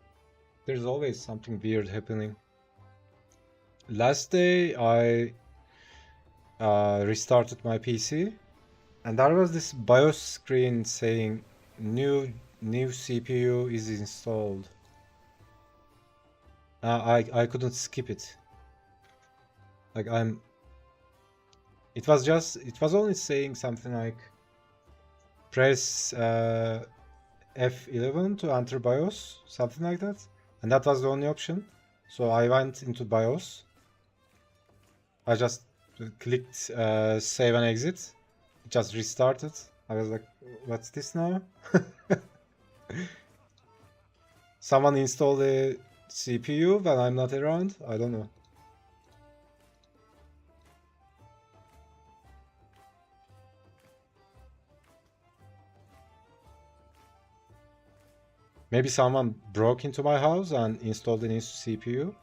there's always something weird happening. Last day, I restarted my PC, and there was this BIOS screen saying new CPU is installed. I couldn't skip it. Like it was only saying something like press F11 to enter BIOS, something like that, and that was the only option. So I went into BIOS. I just clicked save and exit. It just restarted. I was like, what's this now? Someone installed a CPU when I'm not around? I don't know. Maybe someone broke into my house and installed a new CPU.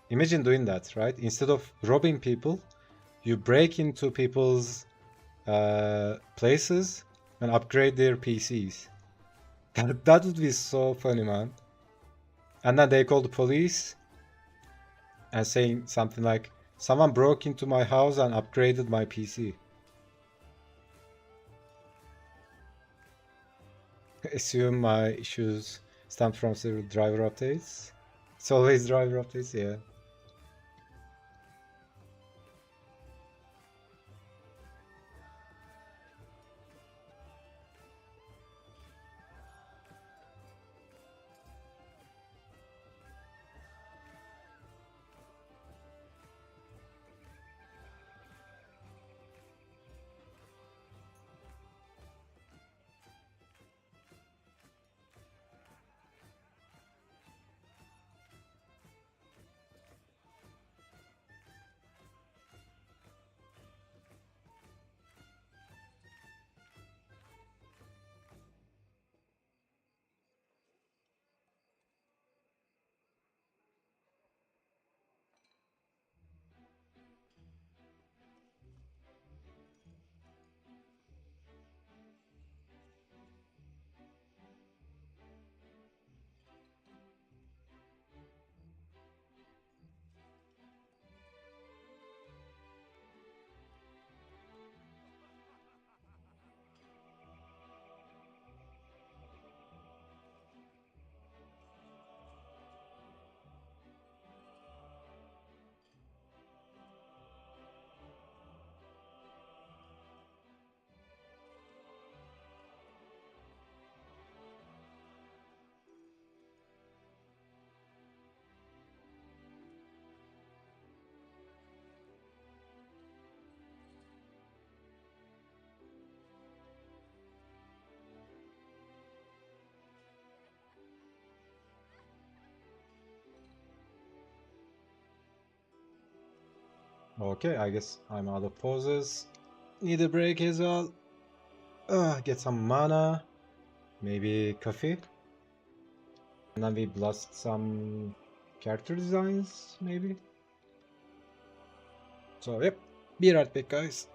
Imagine doing that, right? Instead of robbing people, you break into people's places and upgrade their PCs. That would be so funny, man. And then they call the police and saying something like, someone broke into my house and upgraded my PC. Assume my issues stem from several driver updates. It's always driver updates, yeah. Okay, I guess I'm out of poses. Need a break as well. Get some mana. Maybe coffee. And then we blast some character designs, maybe. So, yep. Be right back, guys.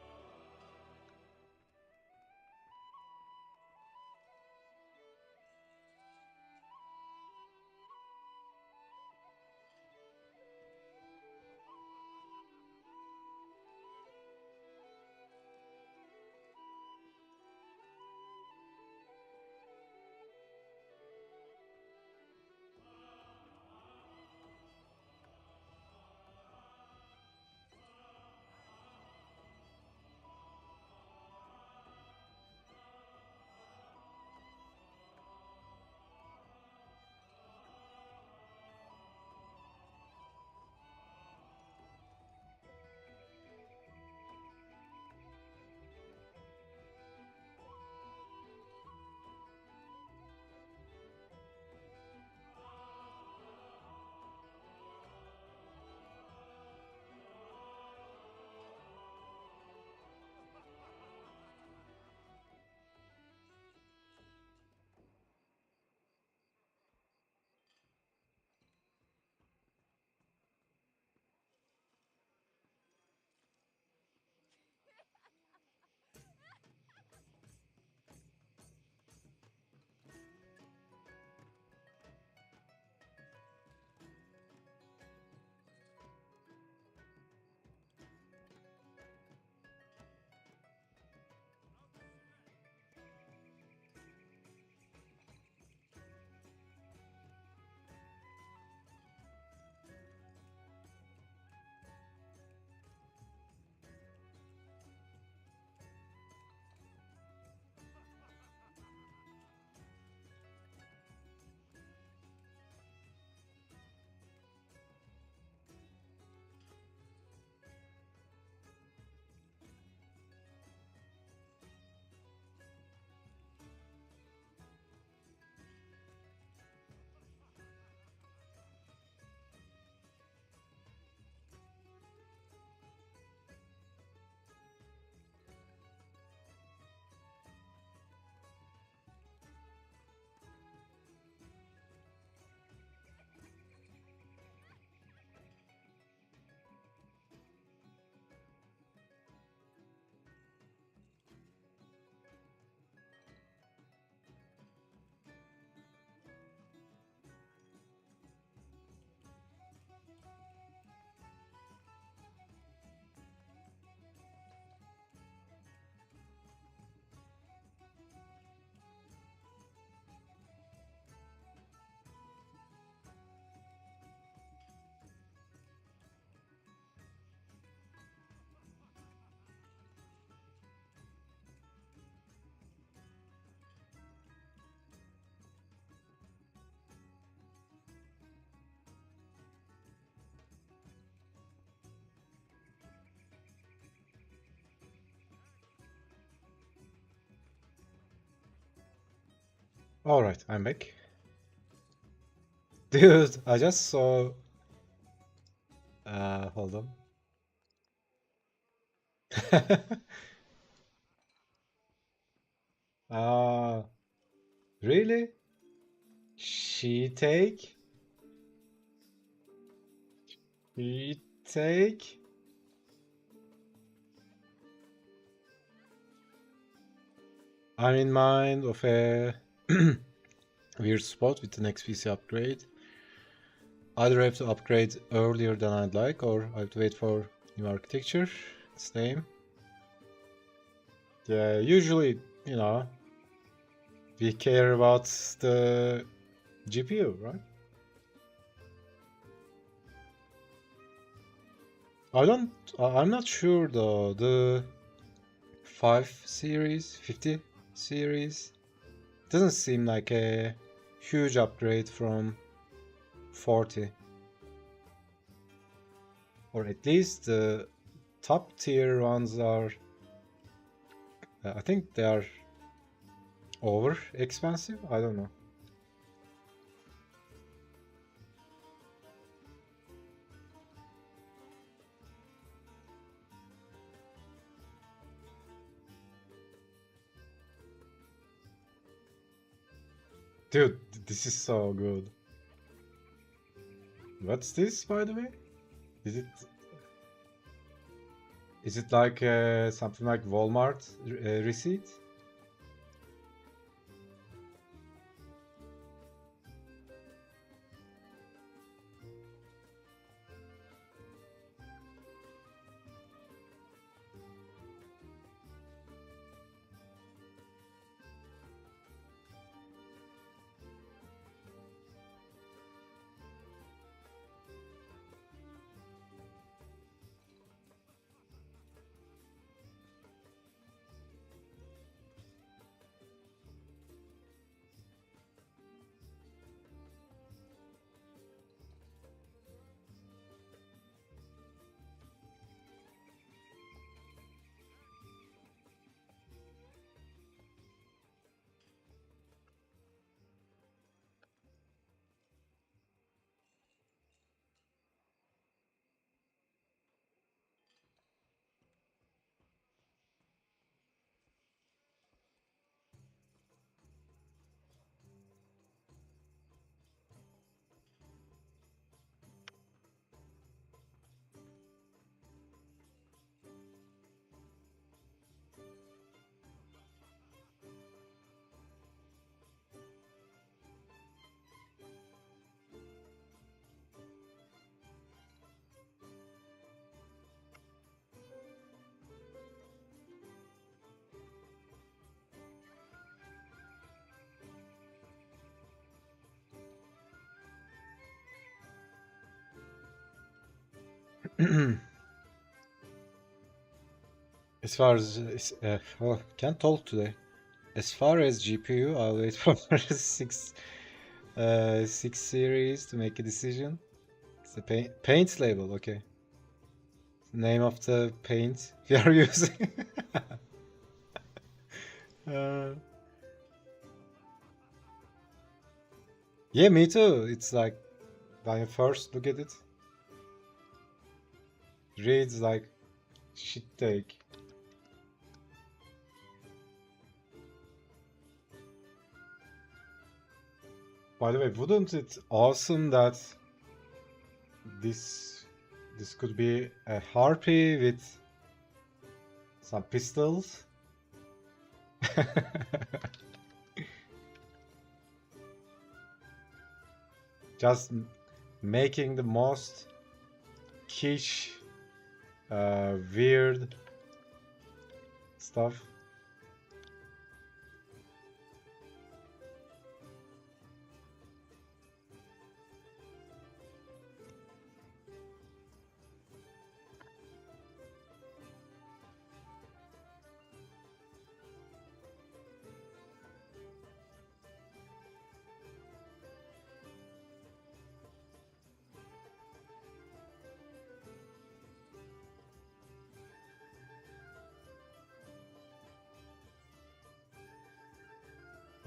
Alright, I'm back. Dude, I just saw... hold on. uh, really? She take? She take? I'm in mind of a weird spot with the next PC upgrade. Either I have to upgrade earlier than I'd like, or I have to wait for new architecture. Same. Yeah, usually, you know, we care about the GPU, right? I'm not sure though. The 5 series, 50 series doesn't seem like a huge upgrade from 40. Or at least the top tier ones are, I think they are over expensive. I don't know. Dude, this is so good. What's this, by the way? Is it like something like Walmart receipt? As far as oh, can't talk today. As far as GPU, I'll wait for 6 series to make a decision. It's the paint label, okay. Name of the paint we are using. uh, yeah, me too. It's like when you first look at it, reads like shit take. By the way, wouldn't it awesome that this could be a harpy with some pistols? Just making the most quiche, weird stuff.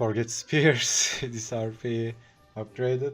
Forget spears. This RP upgraded.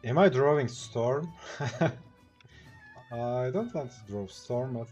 Am I drawing Storm? I don't want to draw Storm, but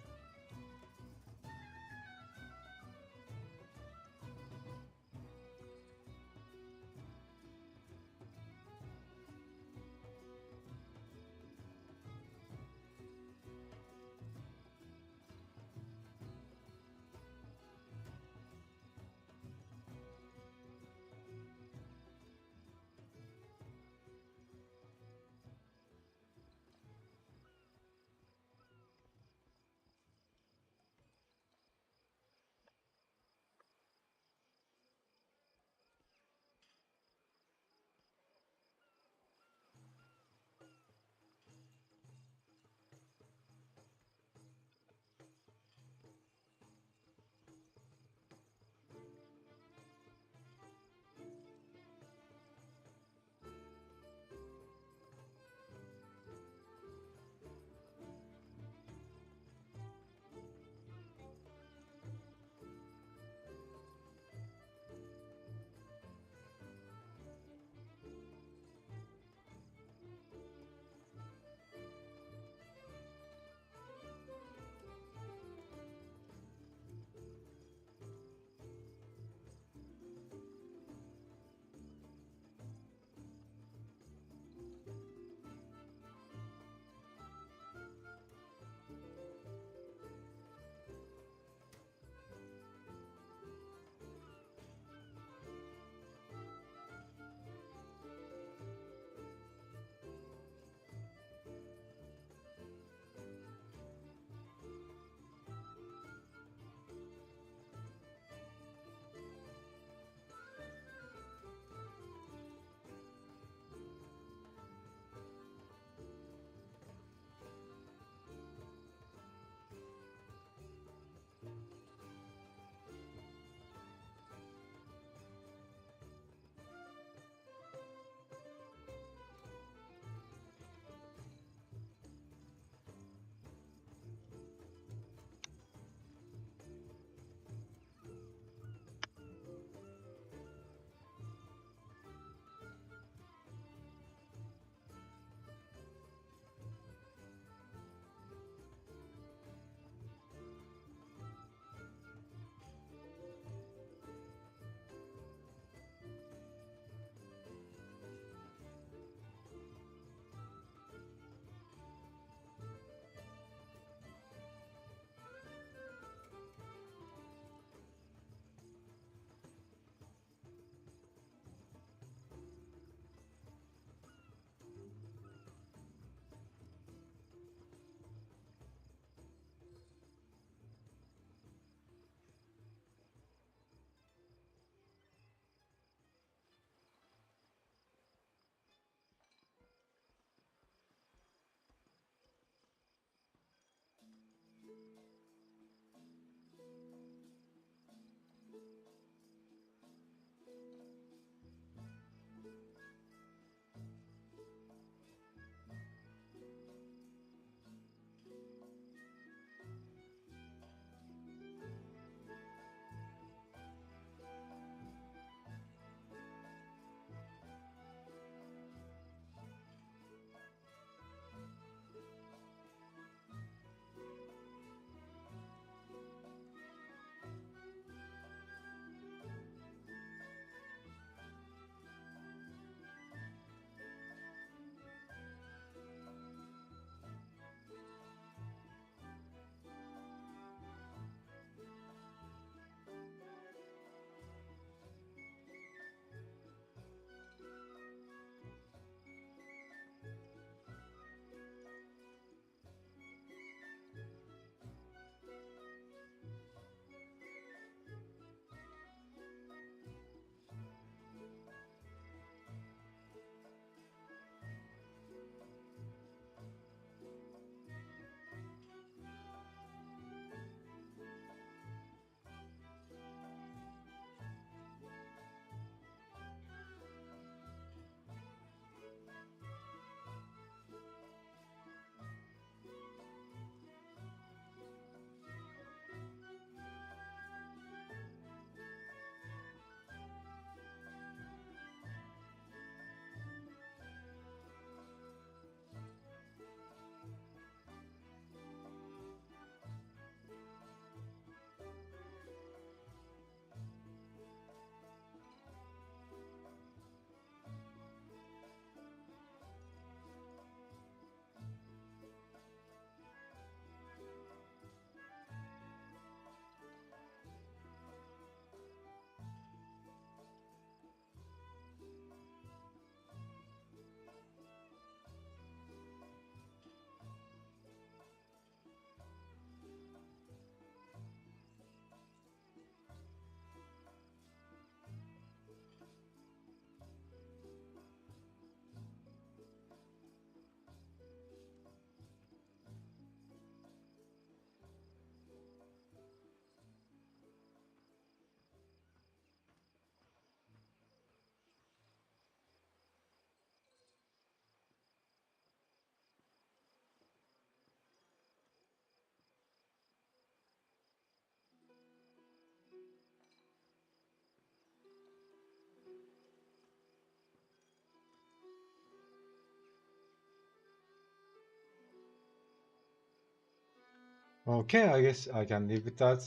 Okay, I guess I can live with that.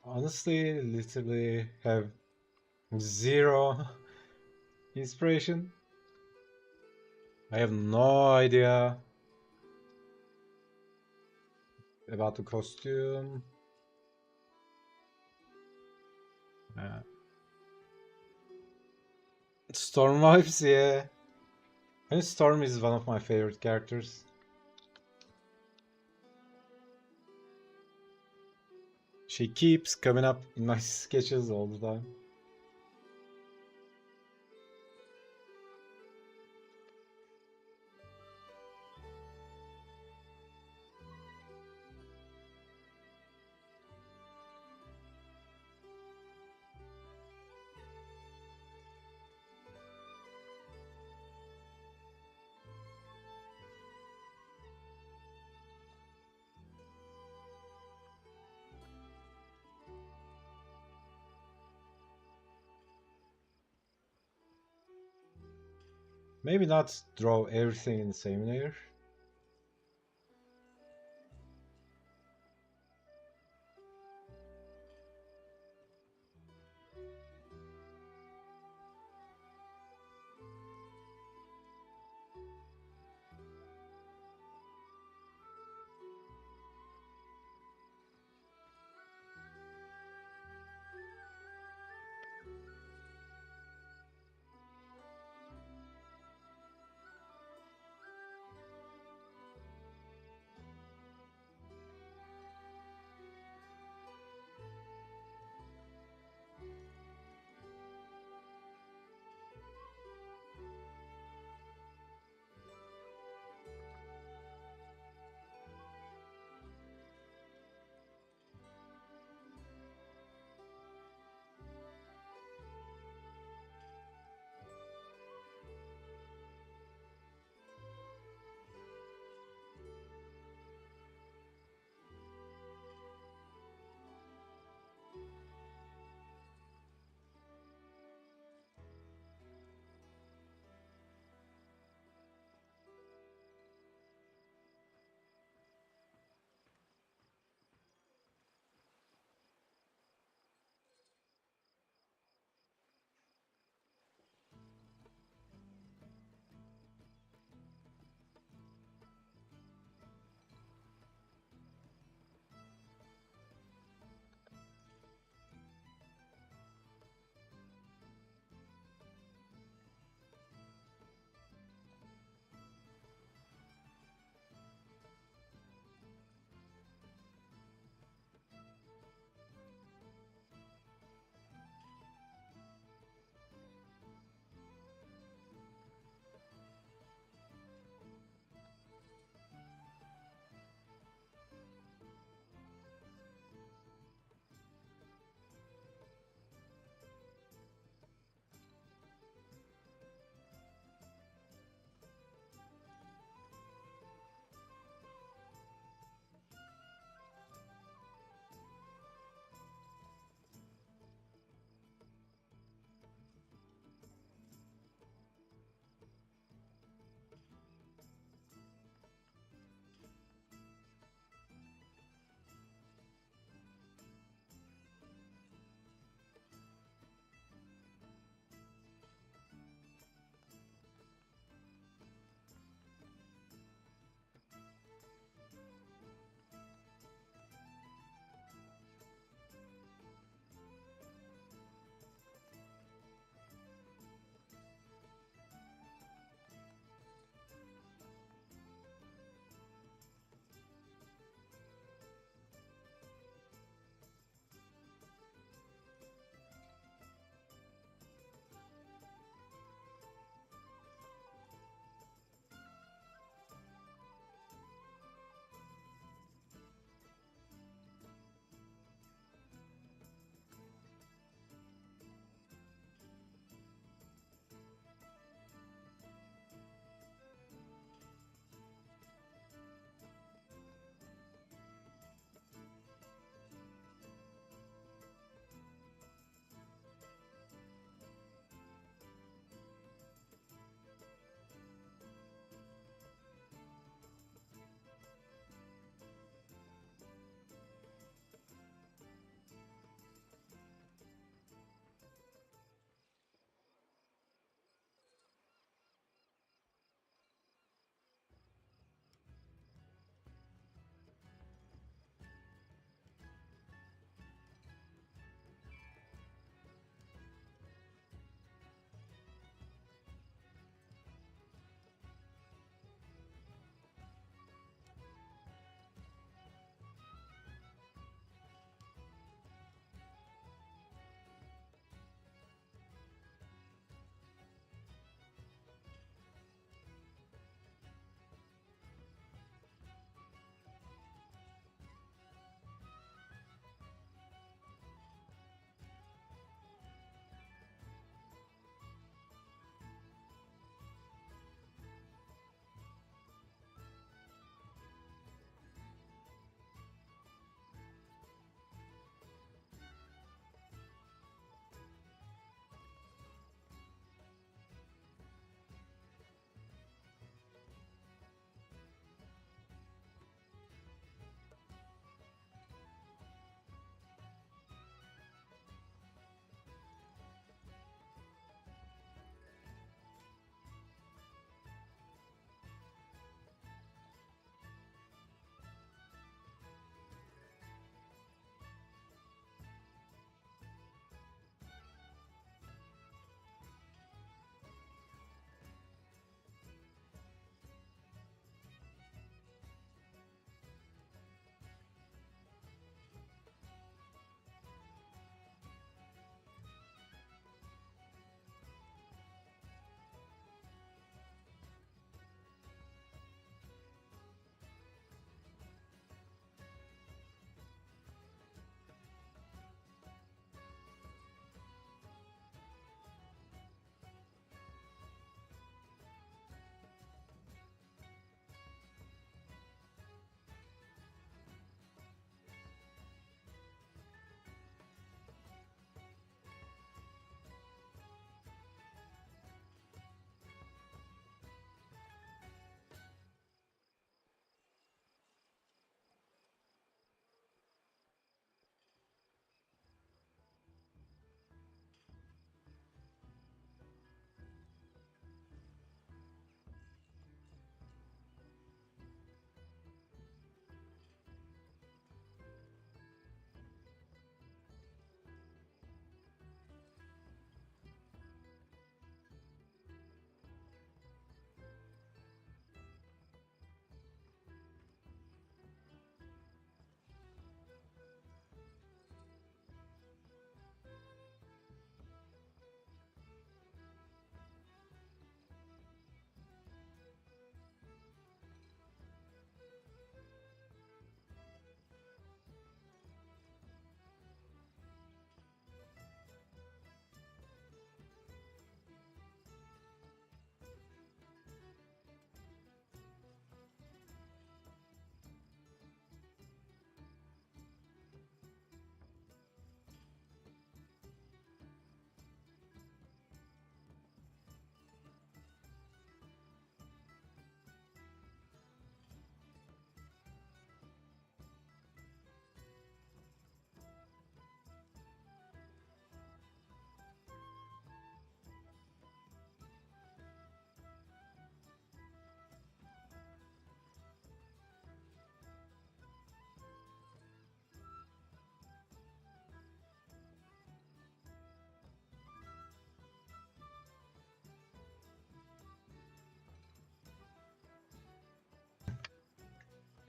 Honestly, literally have zero inspiration. I have no idea about the costume. Uh, Storm vibes, yeah. I think Storm is one of my favorite characters. She keeps coming up in my sketches all the time. Maybe not draw everything in the same layer.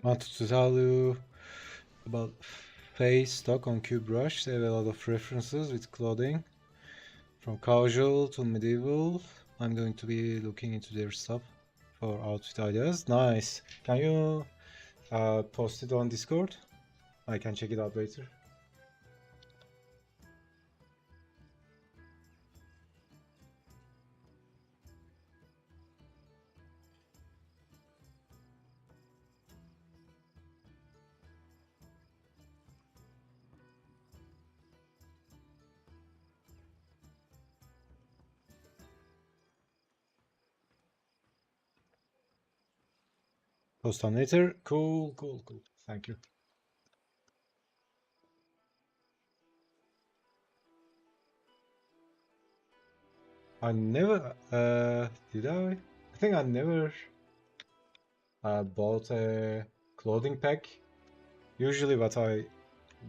wanted to tell you about Face stock on QBrush. They have a lot of references with clothing, from casual to medieval. I'm going to be looking into their stuff for outfit ideas. Nice. Can you post it on Discord? I can check it out later. Post on later. Cool. Thank you. I never, did I? I think I never bought a clothing pack. Usually what I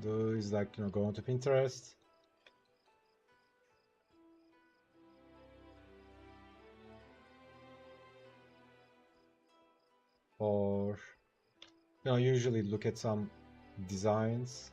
do is like, go onto Pinterest. Or, usually look at some designs.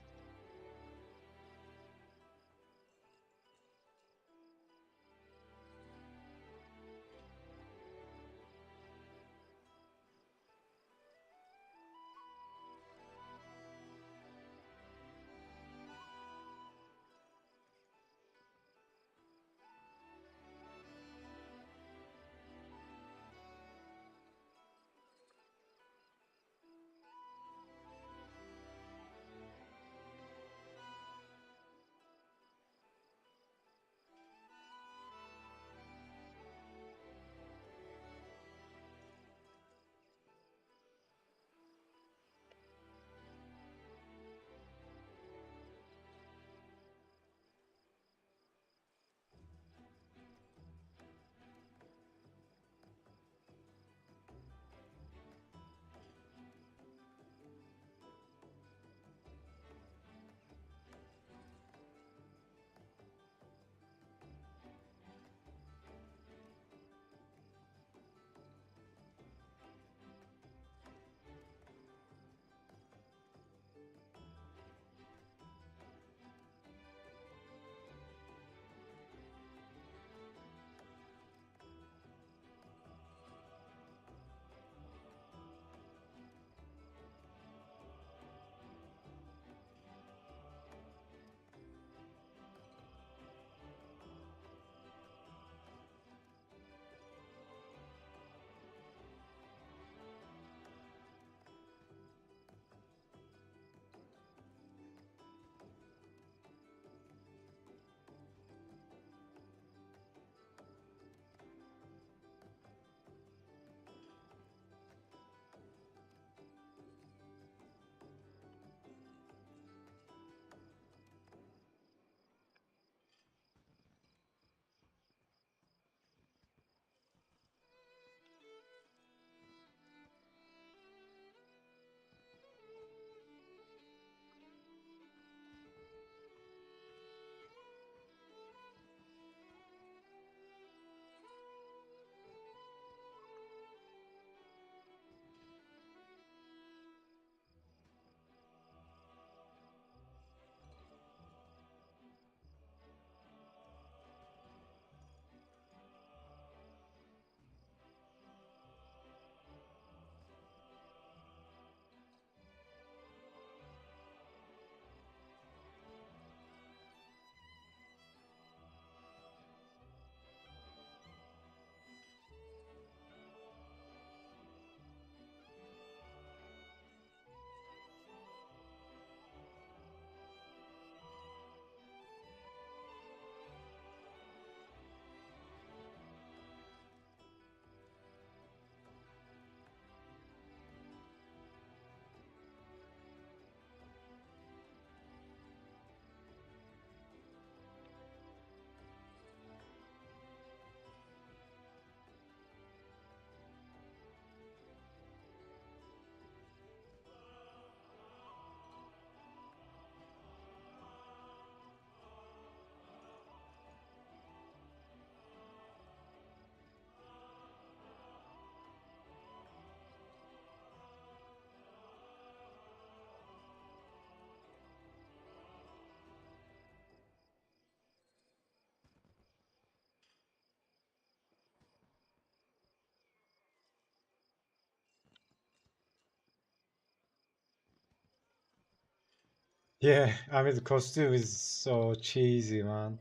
Yeah, I mean the costume is so cheesy, man.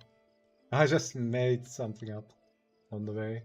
I just made something up on the way.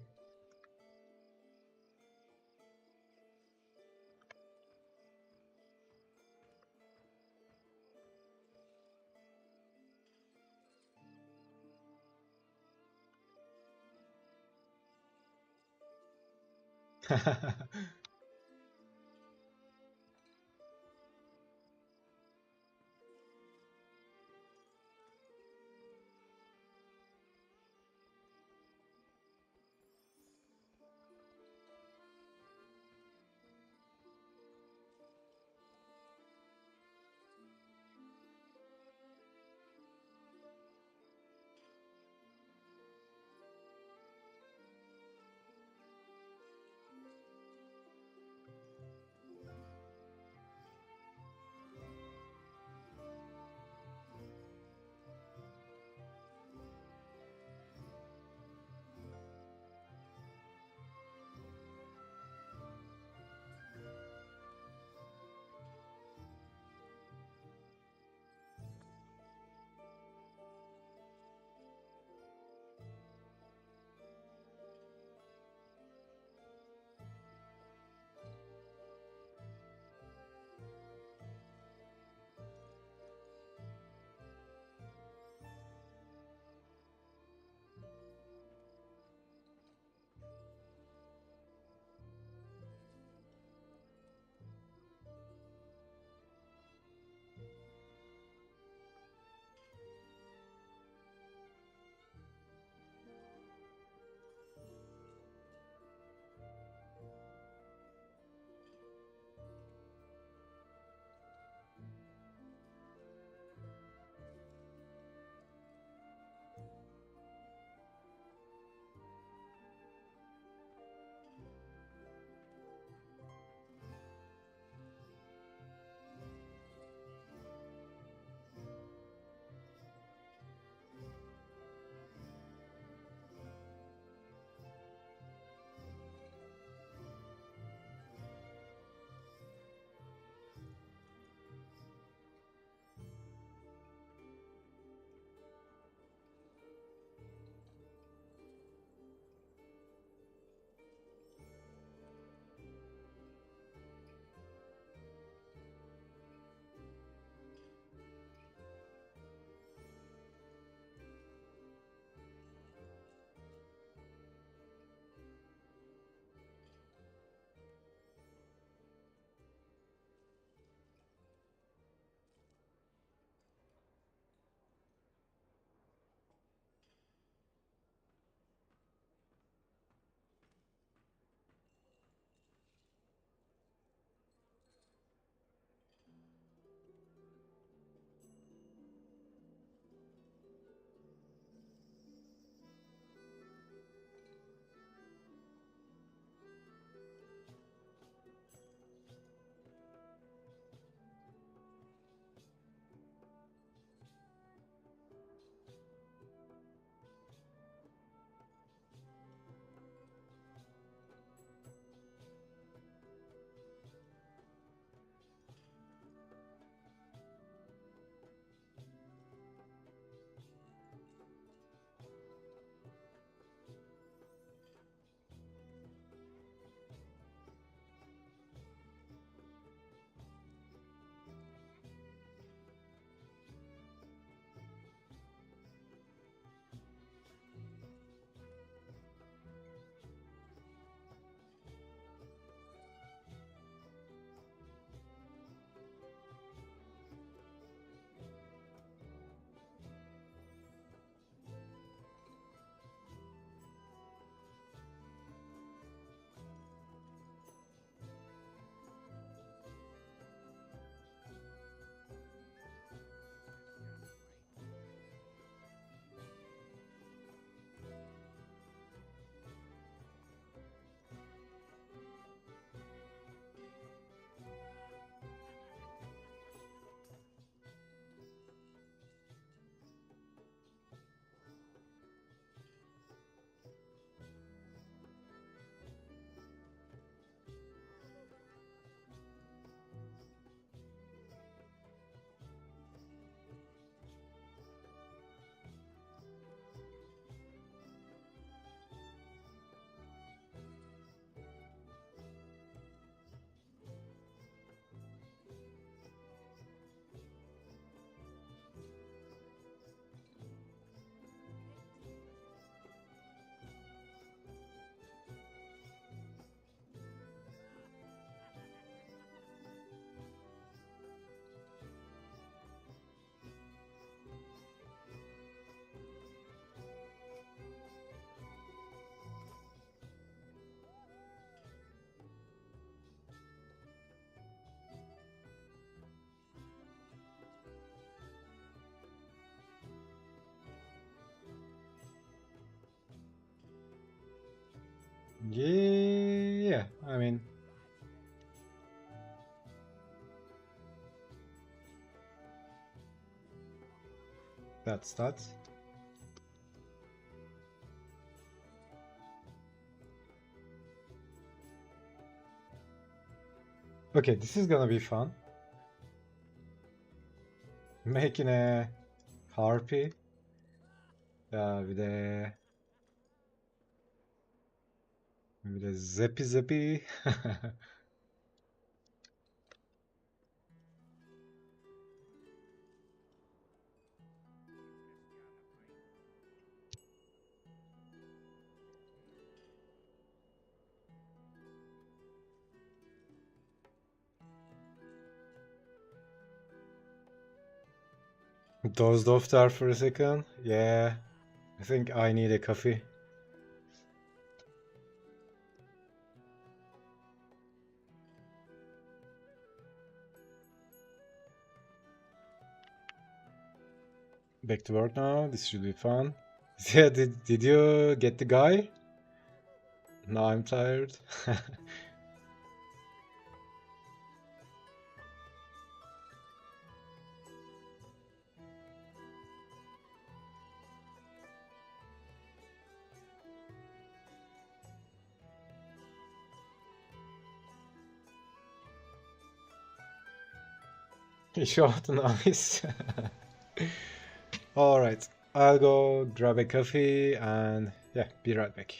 Yeah, I mean, that's that. Okay, this is gonna be fun. Making a harpy with a zippy zippy. Dozed off there for a second. Yeah, I think I need a coffee. Back to work now. This should be fun. Yeah, did you get the guy? No, I'm tired. Short and nice. Alright, I'll go grab a coffee and yeah, be right back.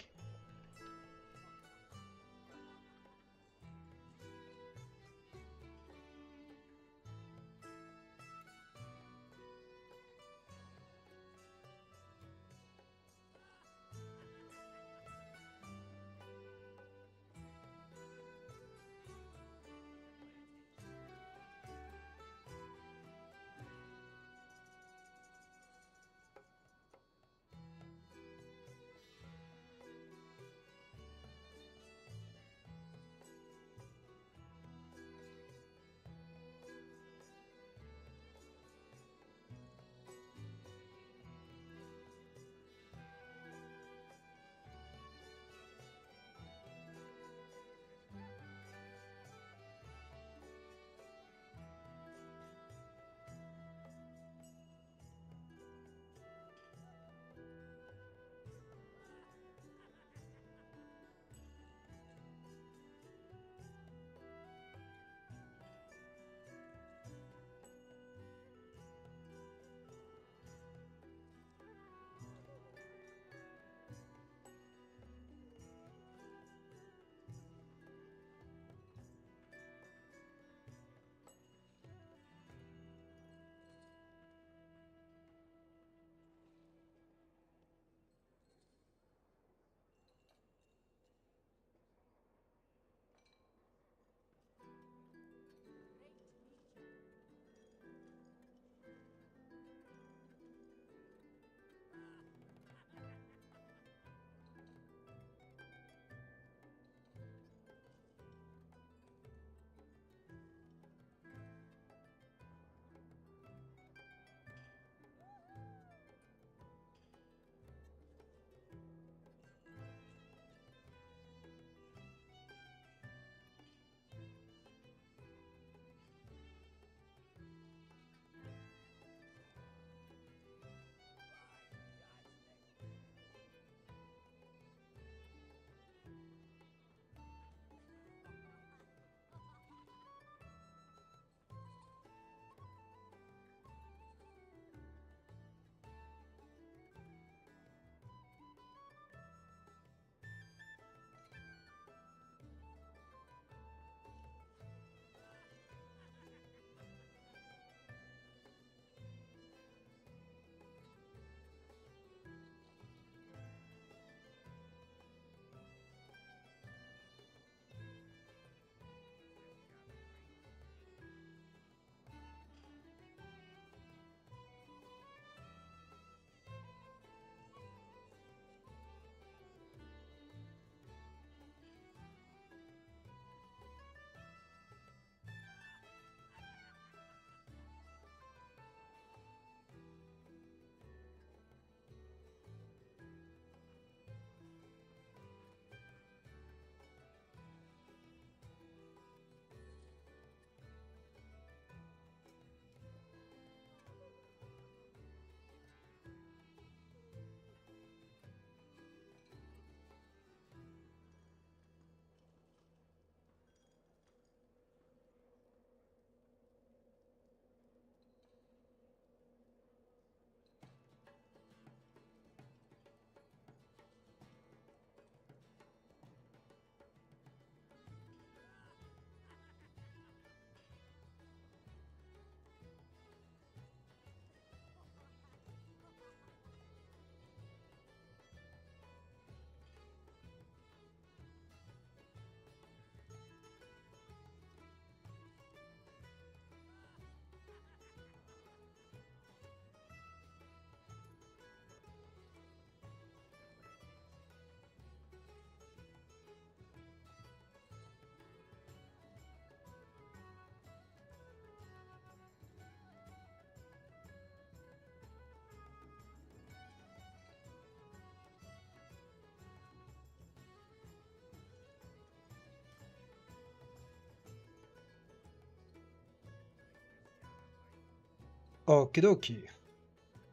Okie dokie.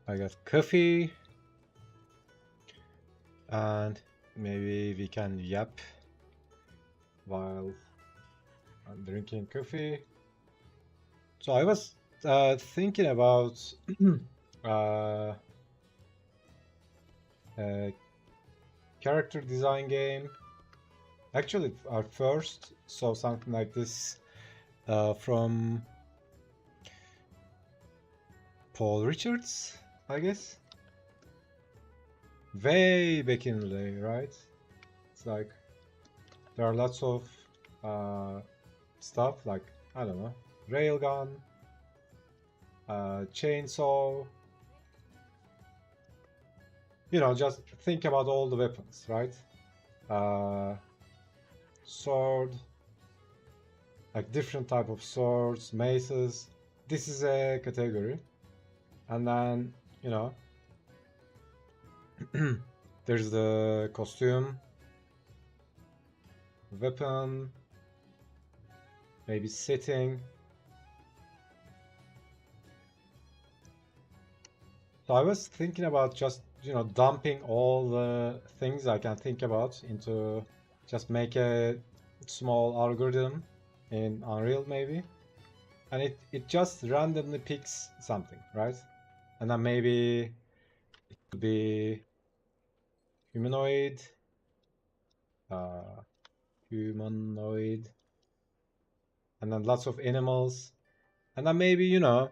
I got coffee. And maybe we can yap while I'm drinking coffee. So I was thinking about uh, a character design game. Actually, I first saw something like this from Paul Richards, I guess. Way back in the day, right? It's like there are lots of stuff like, I don't know, railgun, chainsaw. You know, just think about all the weapons, right? Sword, like different type of swords, maces. This is a category. And then, you know, there's the costume, weapon, maybe setting. So I was thinking about just, you know, dumping all the things I can think about into just make a small algorithm in Unreal maybe. And it just randomly picks something, right? And then maybe it could be humanoid, humanoid, and then lots of animals. And then maybe, you know,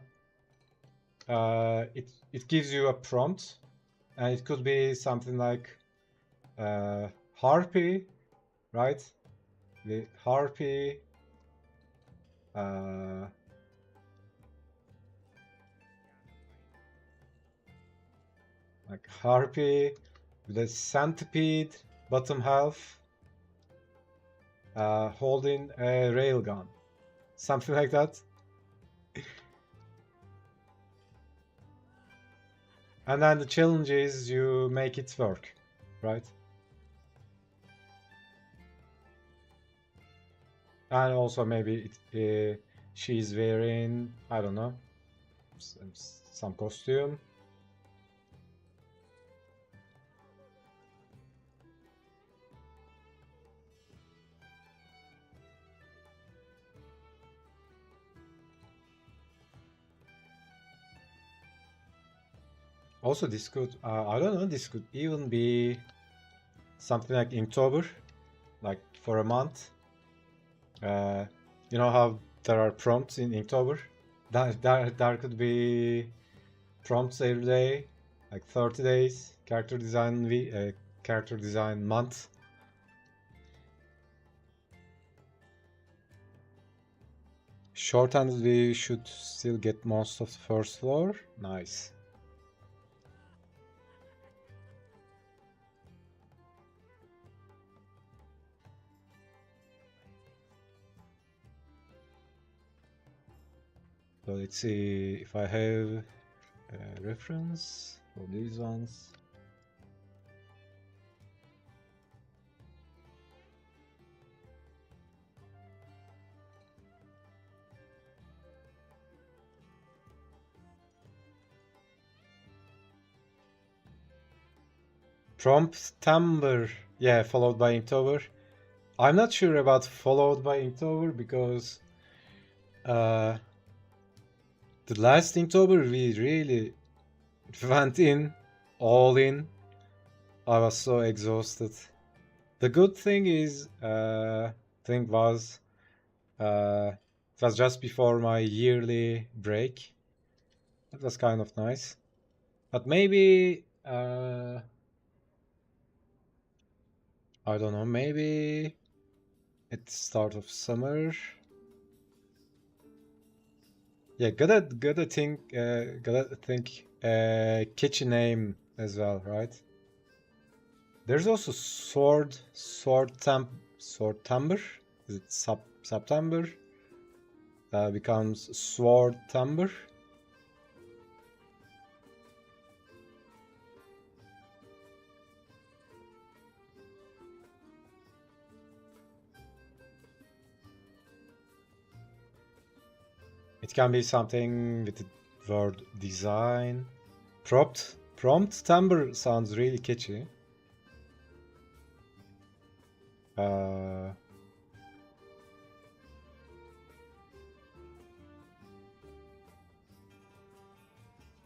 it gives you a prompt, and it could be something like harpy, right? The harpy, like harpy with a centipede bottom half, holding a railgun, something like that. And then the challenge is you make it work, right? And also maybe she's wearing, I don't know, some costume. Also, this could, I don't know, this could even be something like Inktober, like for a month. You know how there are prompts in Inktober? There could be prompts every day, like 30 days, character design month. Shorthanded, we should still get most of the first floor. Nice. So let's see if I have a reference for these ones. Prompt Timber, yeah, followed by Inktober. I'm not sure about followed by Inktober because the last Inktober we really went in, all in. I was so exhausted. The good thing is, it was just before my yearly break. That was kind of nice. But maybe, I don't know, maybe at the start of summer. Yeah, gotta think kitchen name as well, right? There's also Swordtember. Is it September? Becomes Swordtember. It can be something with Word design. Prompt timbre sounds really catchy. Yeah,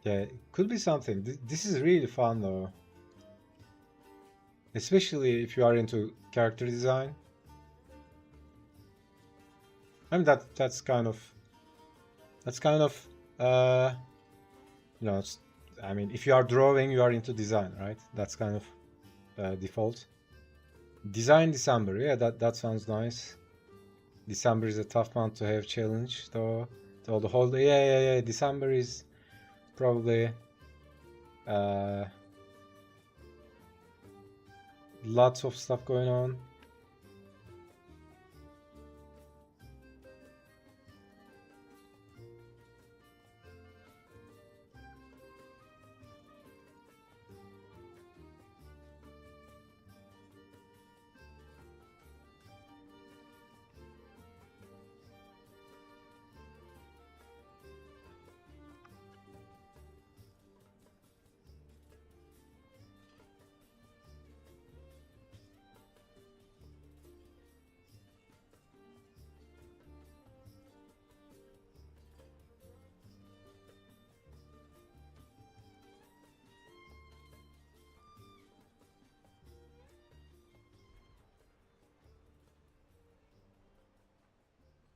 it could be something. This is really fun though. Especially if you are into character design. I mean that's kind of you know, I mean if you are drawing you are into design, right? That's kind of default. Design December, yeah, that sounds nice. December is a tough month to have challenge though. So the whole yeah. December is probably lots of stuff going on.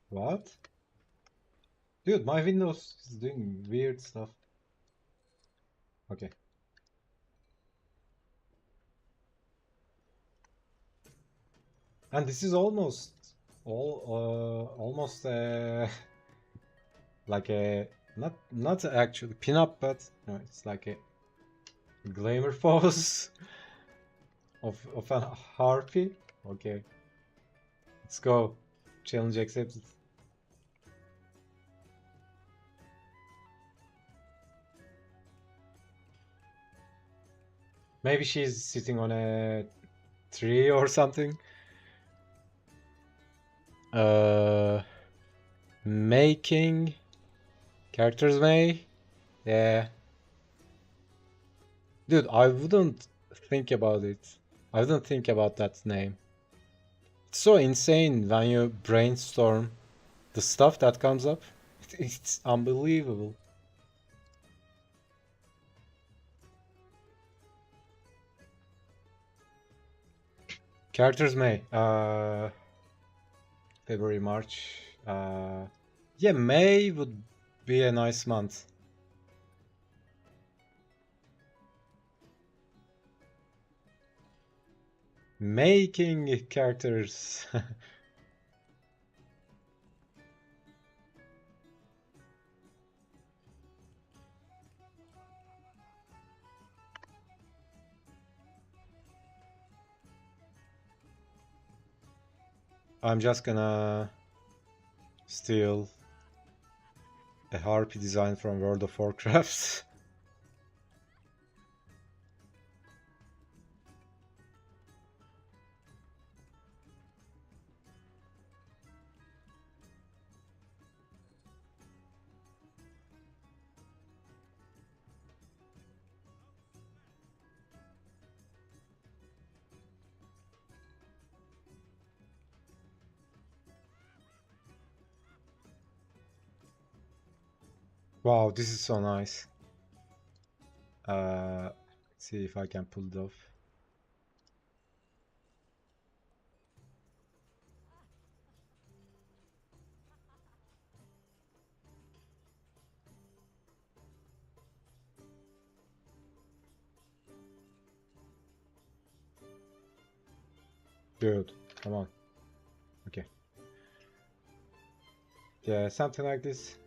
What? Dude, my Windows is doing weird stuff. Okay. And this is almost like a not actually pin-up, but no, it's like a glamour pose of a harpy. Okay, let's go. Challenge accepted. Maybe she's sitting on a tree or something. Making characters may. Yeah. Dude, I wouldn't think about it. I wouldn't think about that name. It's so insane when you brainstorm the stuff that comes up. It's unbelievable. Characters May. February, March. Yeah, May would be a nice month. Making characters. I'm just gonna steal a harpy design from World of Warcraft. Wow, this is so nice. Let's see if I can pull it off. Dude, come on. Okay. Yeah, something like this.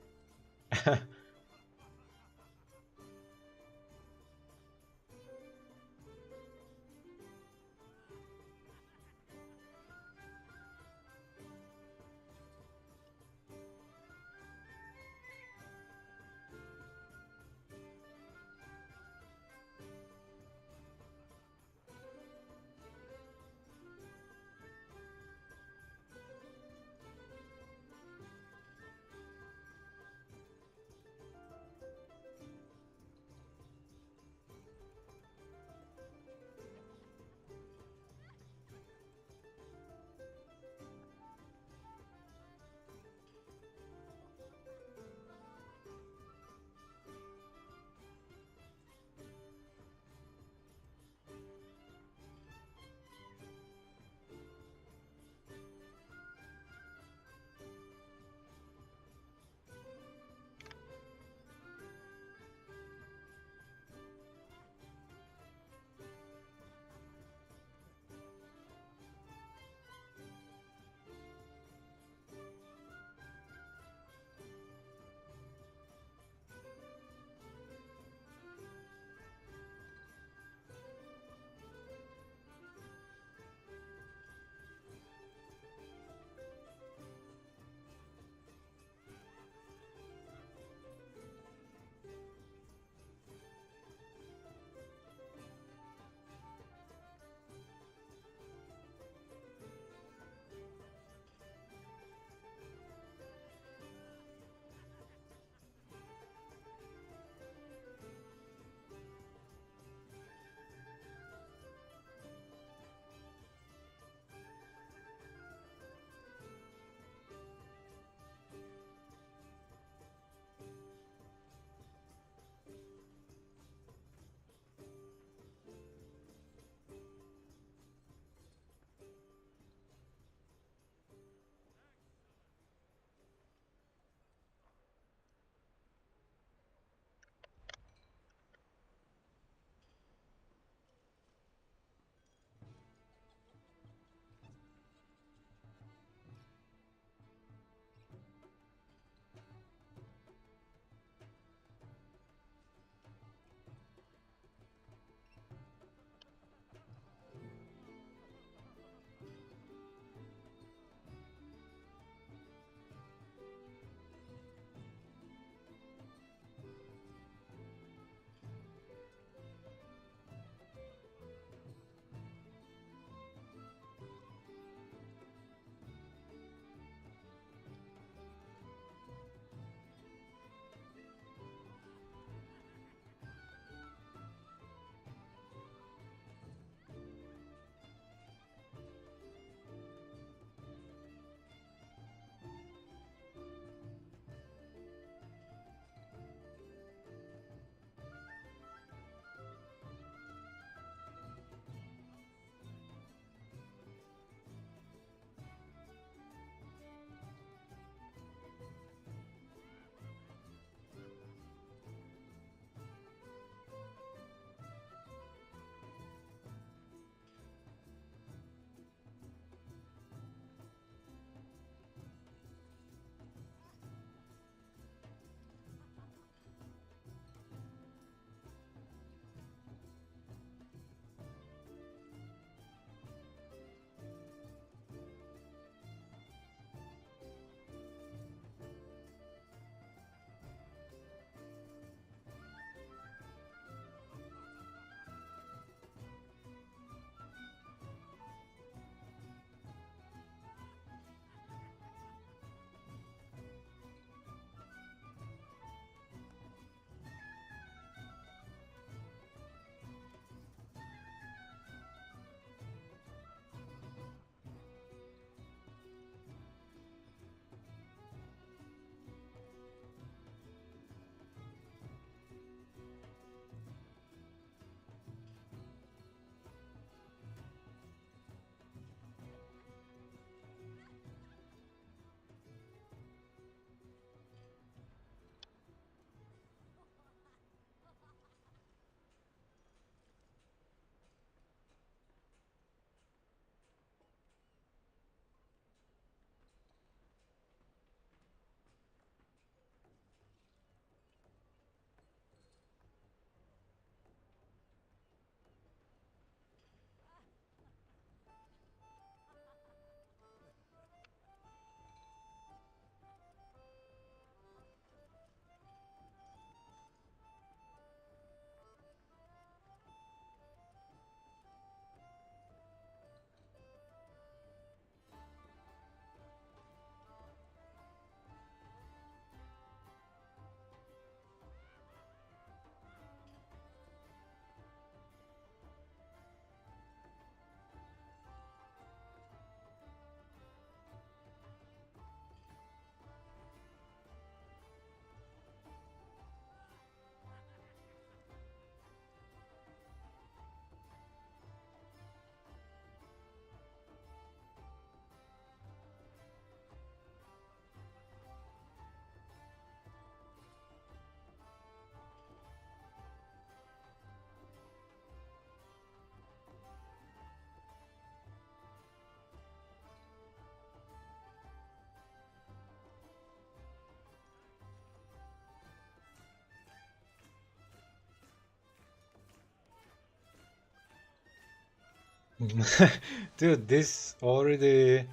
Dude, this already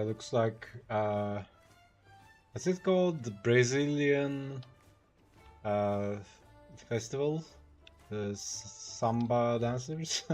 looks like what's it called? The Brazilian uh, festival? The samba dancers?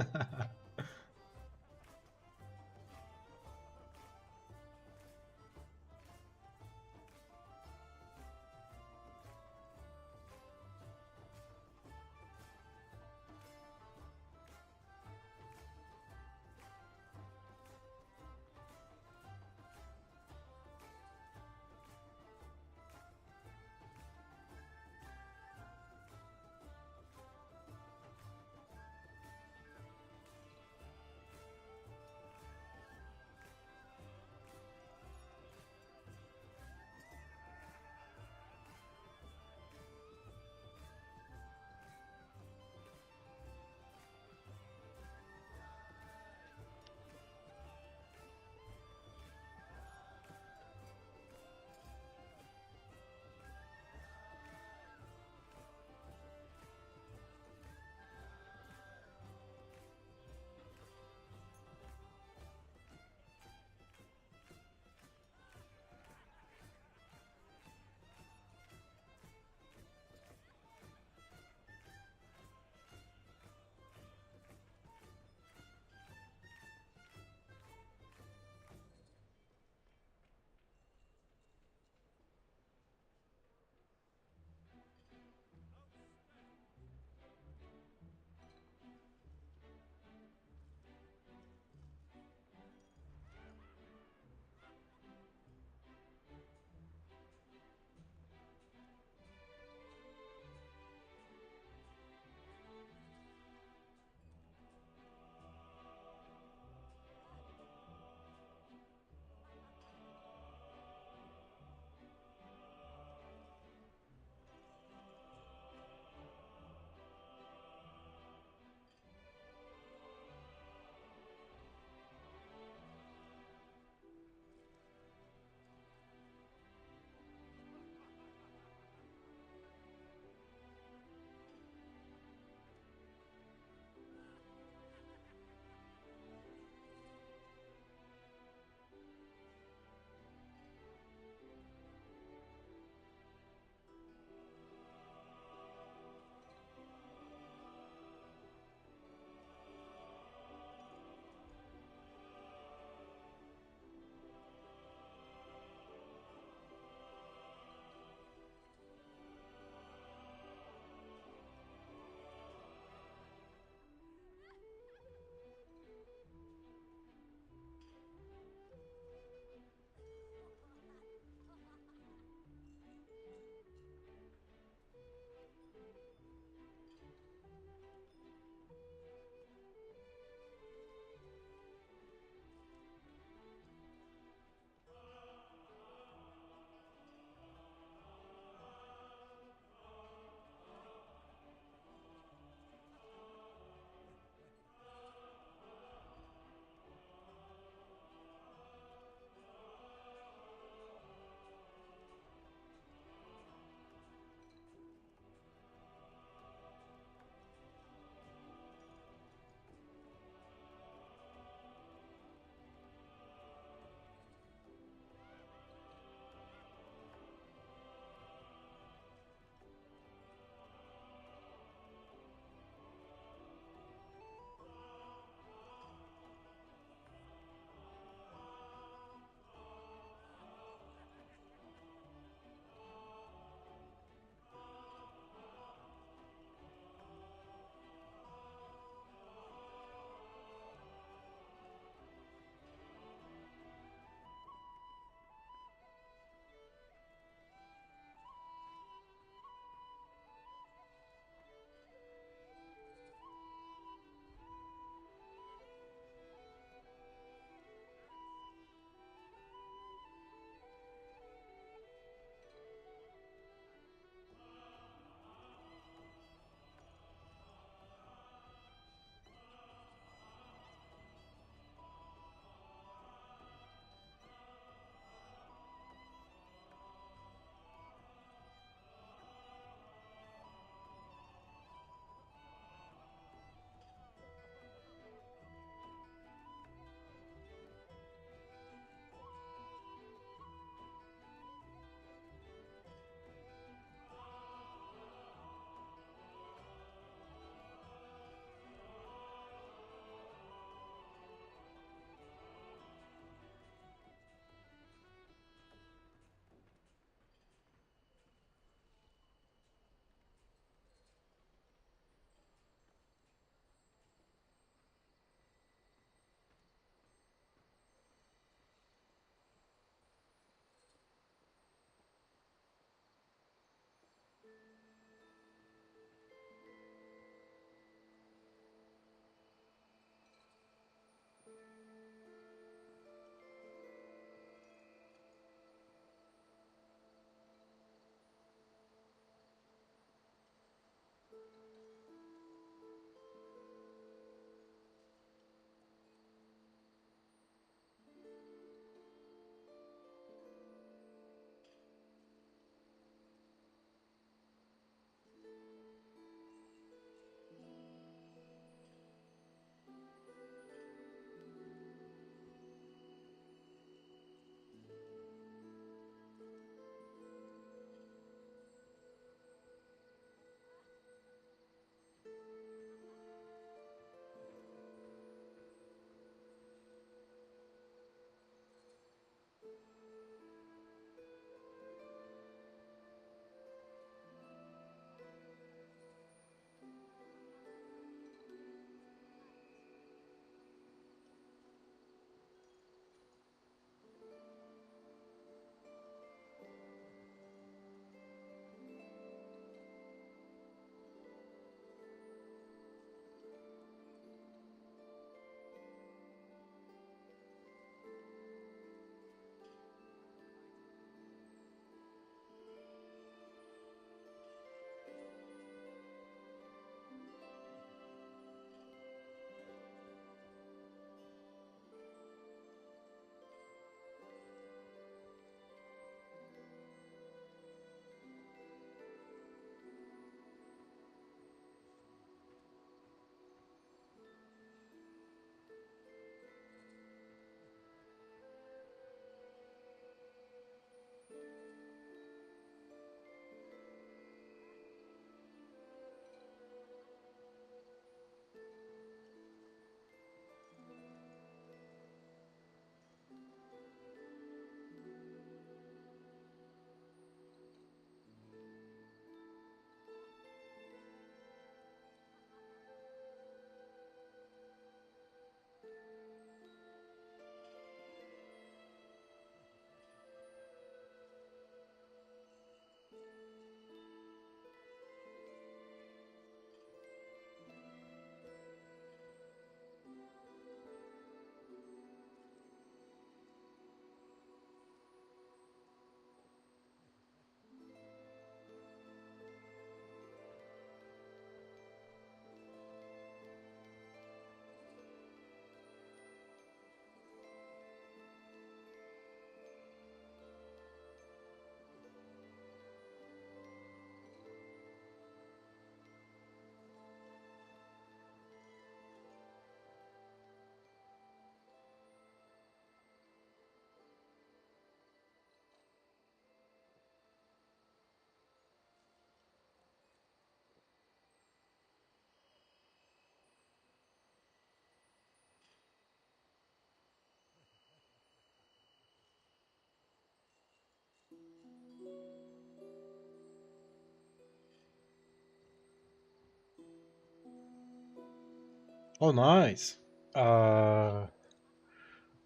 Oh, nice. Uh,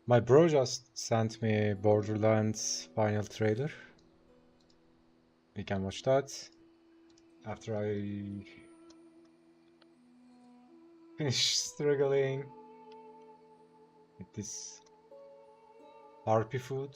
my bro just sent me Borderlands final trailer. We can watch that after I finish struggling with this harpy food.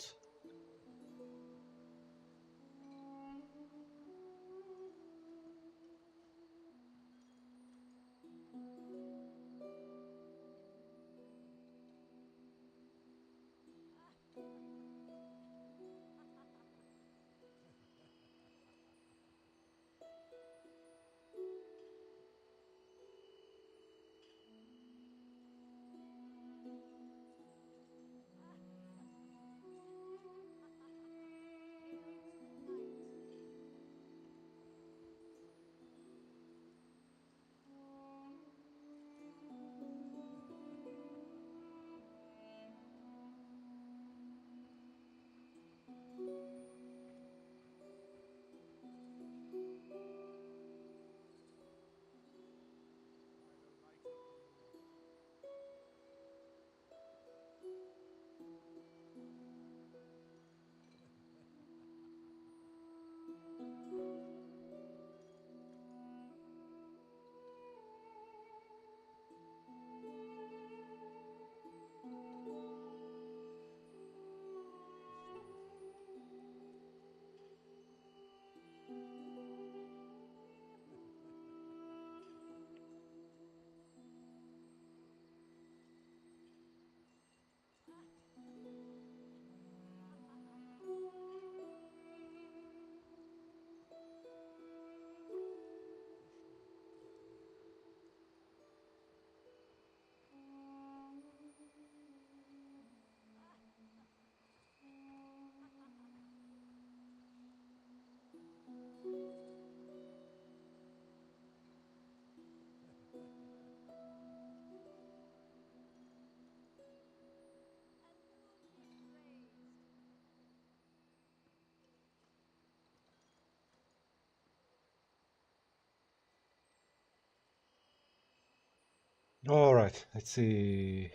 All right, let's see.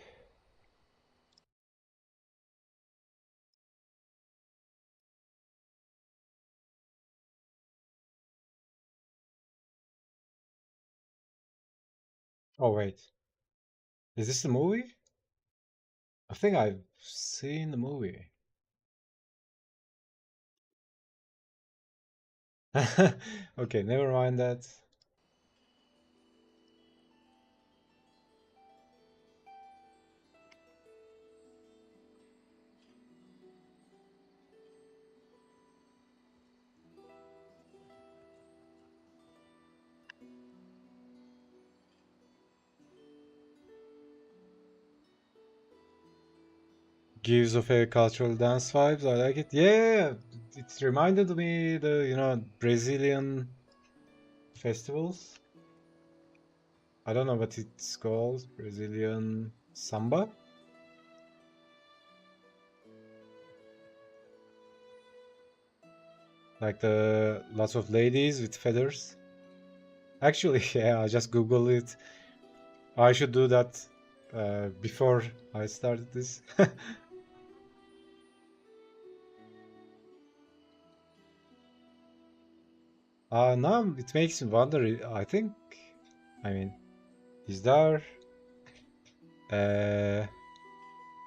Oh wait, is this the movie? I think I've seen the movie. Okay, never mind that. Gives off a cultural dance vibes. I like it. Yeah, it reminded me the Brazilian festivals. I don't know what it's called. Brazilian samba, like the lots of ladies with feathers. Actually, yeah, I just googled it. I should do that before I started this. Now it makes me wonder. I think, I mean, is there a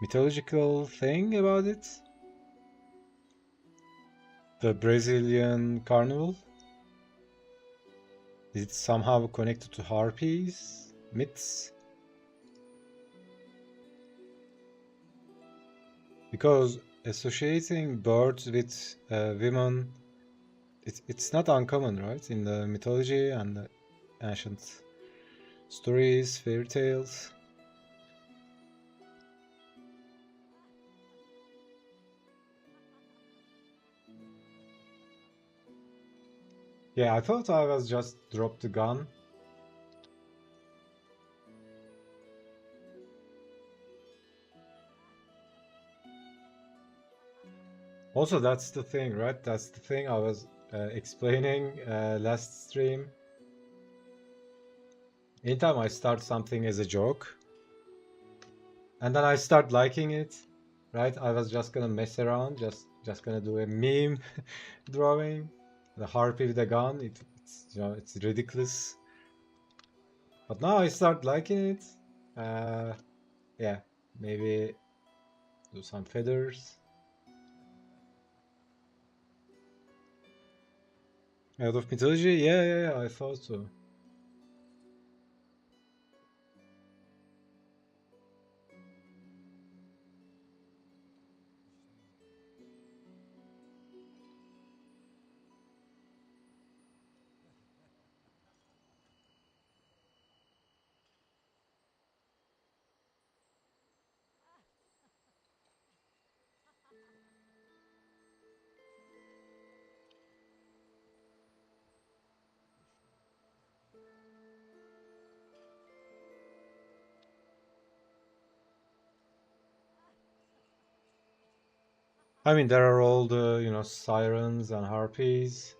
mythological thing about it? The Brazilian carnival? Is it somehow connected to harpies? Myths? Because associating birds with women, it's not uncommon, right? In the mythology and the ancient stories, fairy tales. Yeah, I thought I was just dropped the gun. Also, that's the thing, right? That's the thing I was explaining last stream. anytime I start something as a joke, and then I start liking it, right? I was just gonna mess around, just gonna do a meme drawing, the harpy with a gun. It's it's ridiculous. But now I start liking it. Yeah, maybe do some feathers. Out of mythology? Yeah, I thought so. I mean, there are all the, sirens and harpies.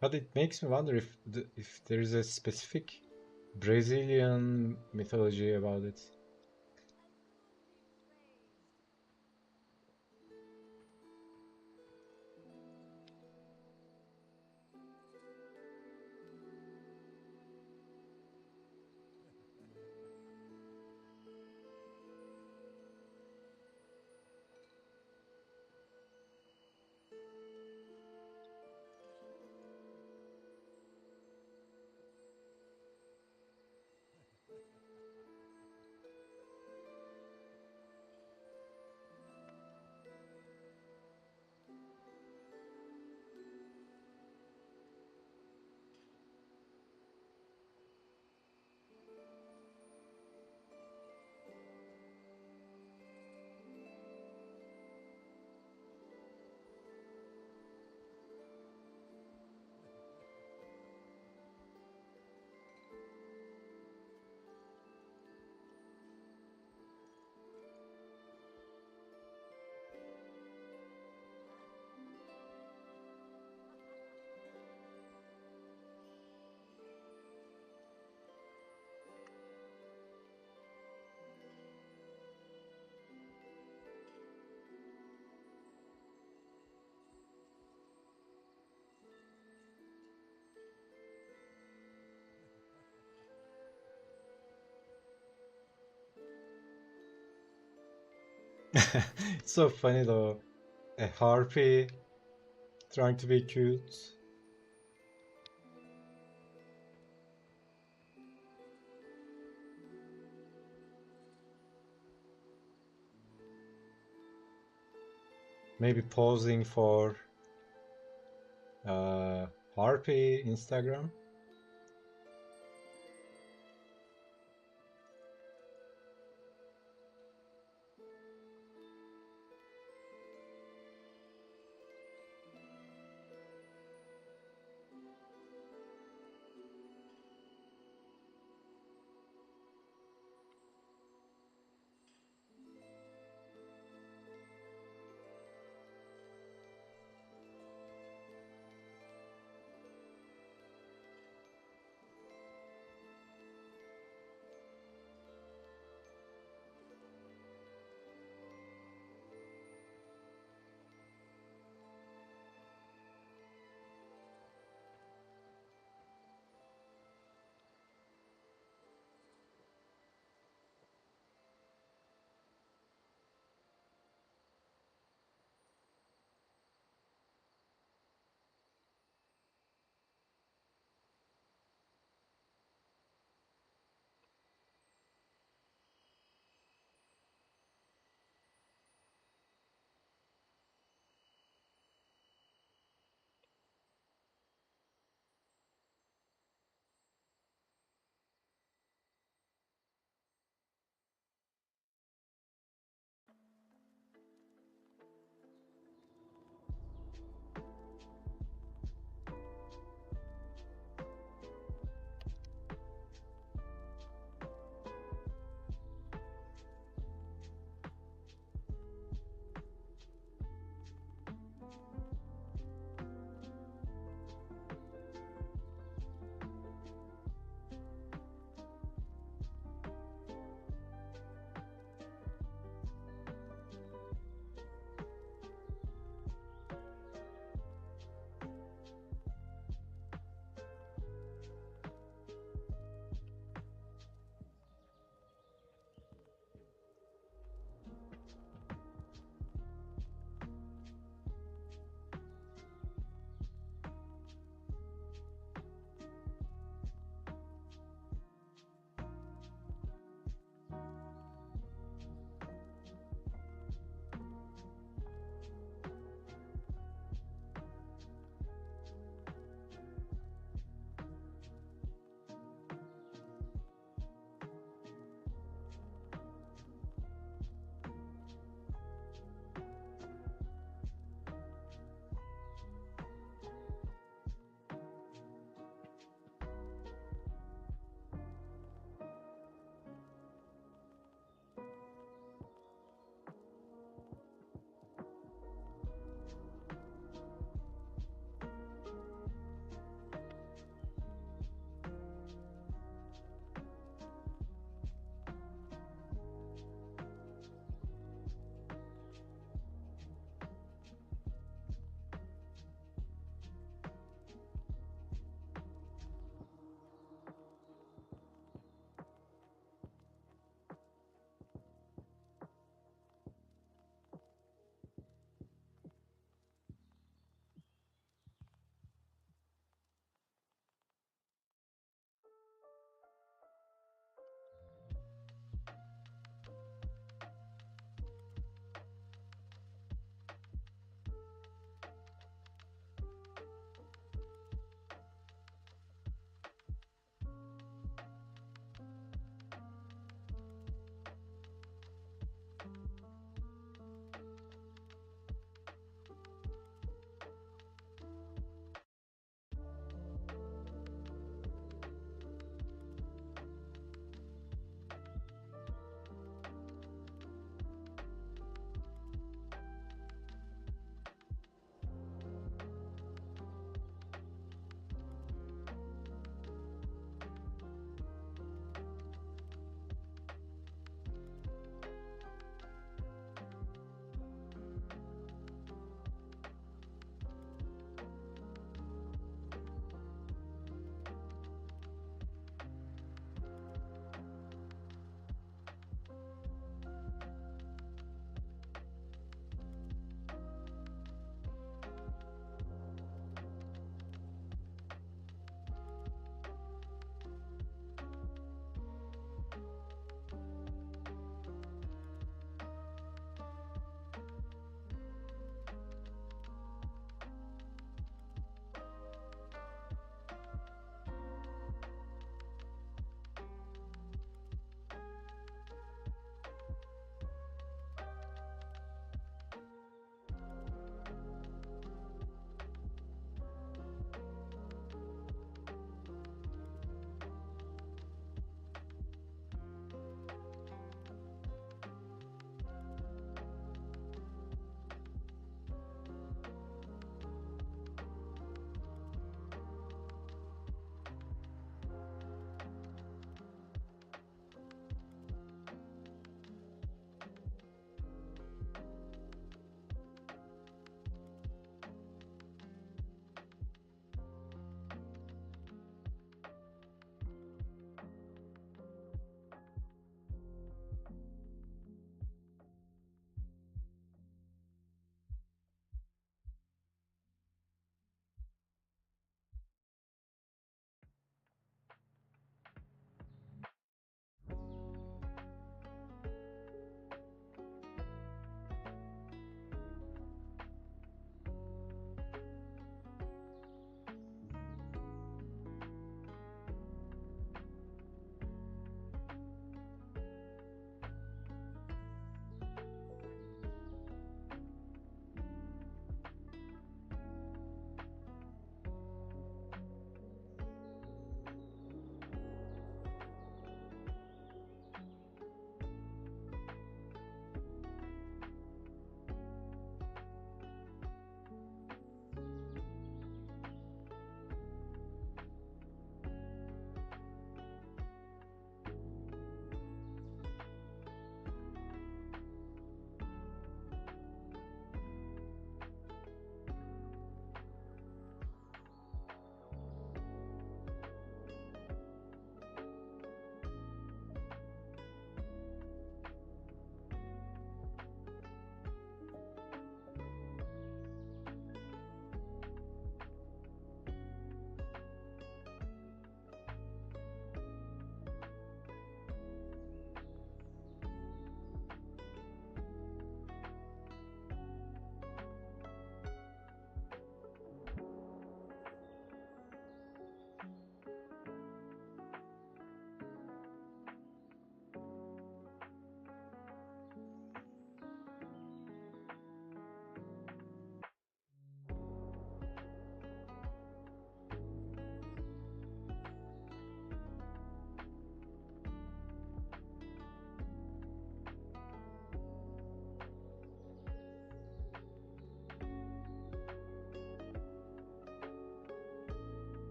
But it makes me wonder if there is a specific Brazilian mythology about it. It's so funny though. A harpy trying to be cute. Maybe posing for harpy Instagram.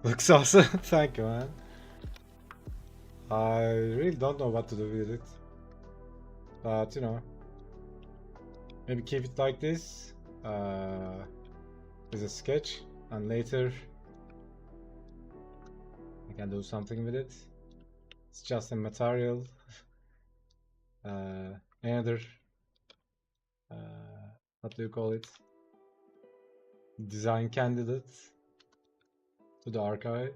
Looks awesome. Thank you, man. I really don't know what to do with it. But, you know, maybe keep it like this. As a sketch. And later, I can do something with it. It's just a material. Another, what do you call it? Design candidate to the archive.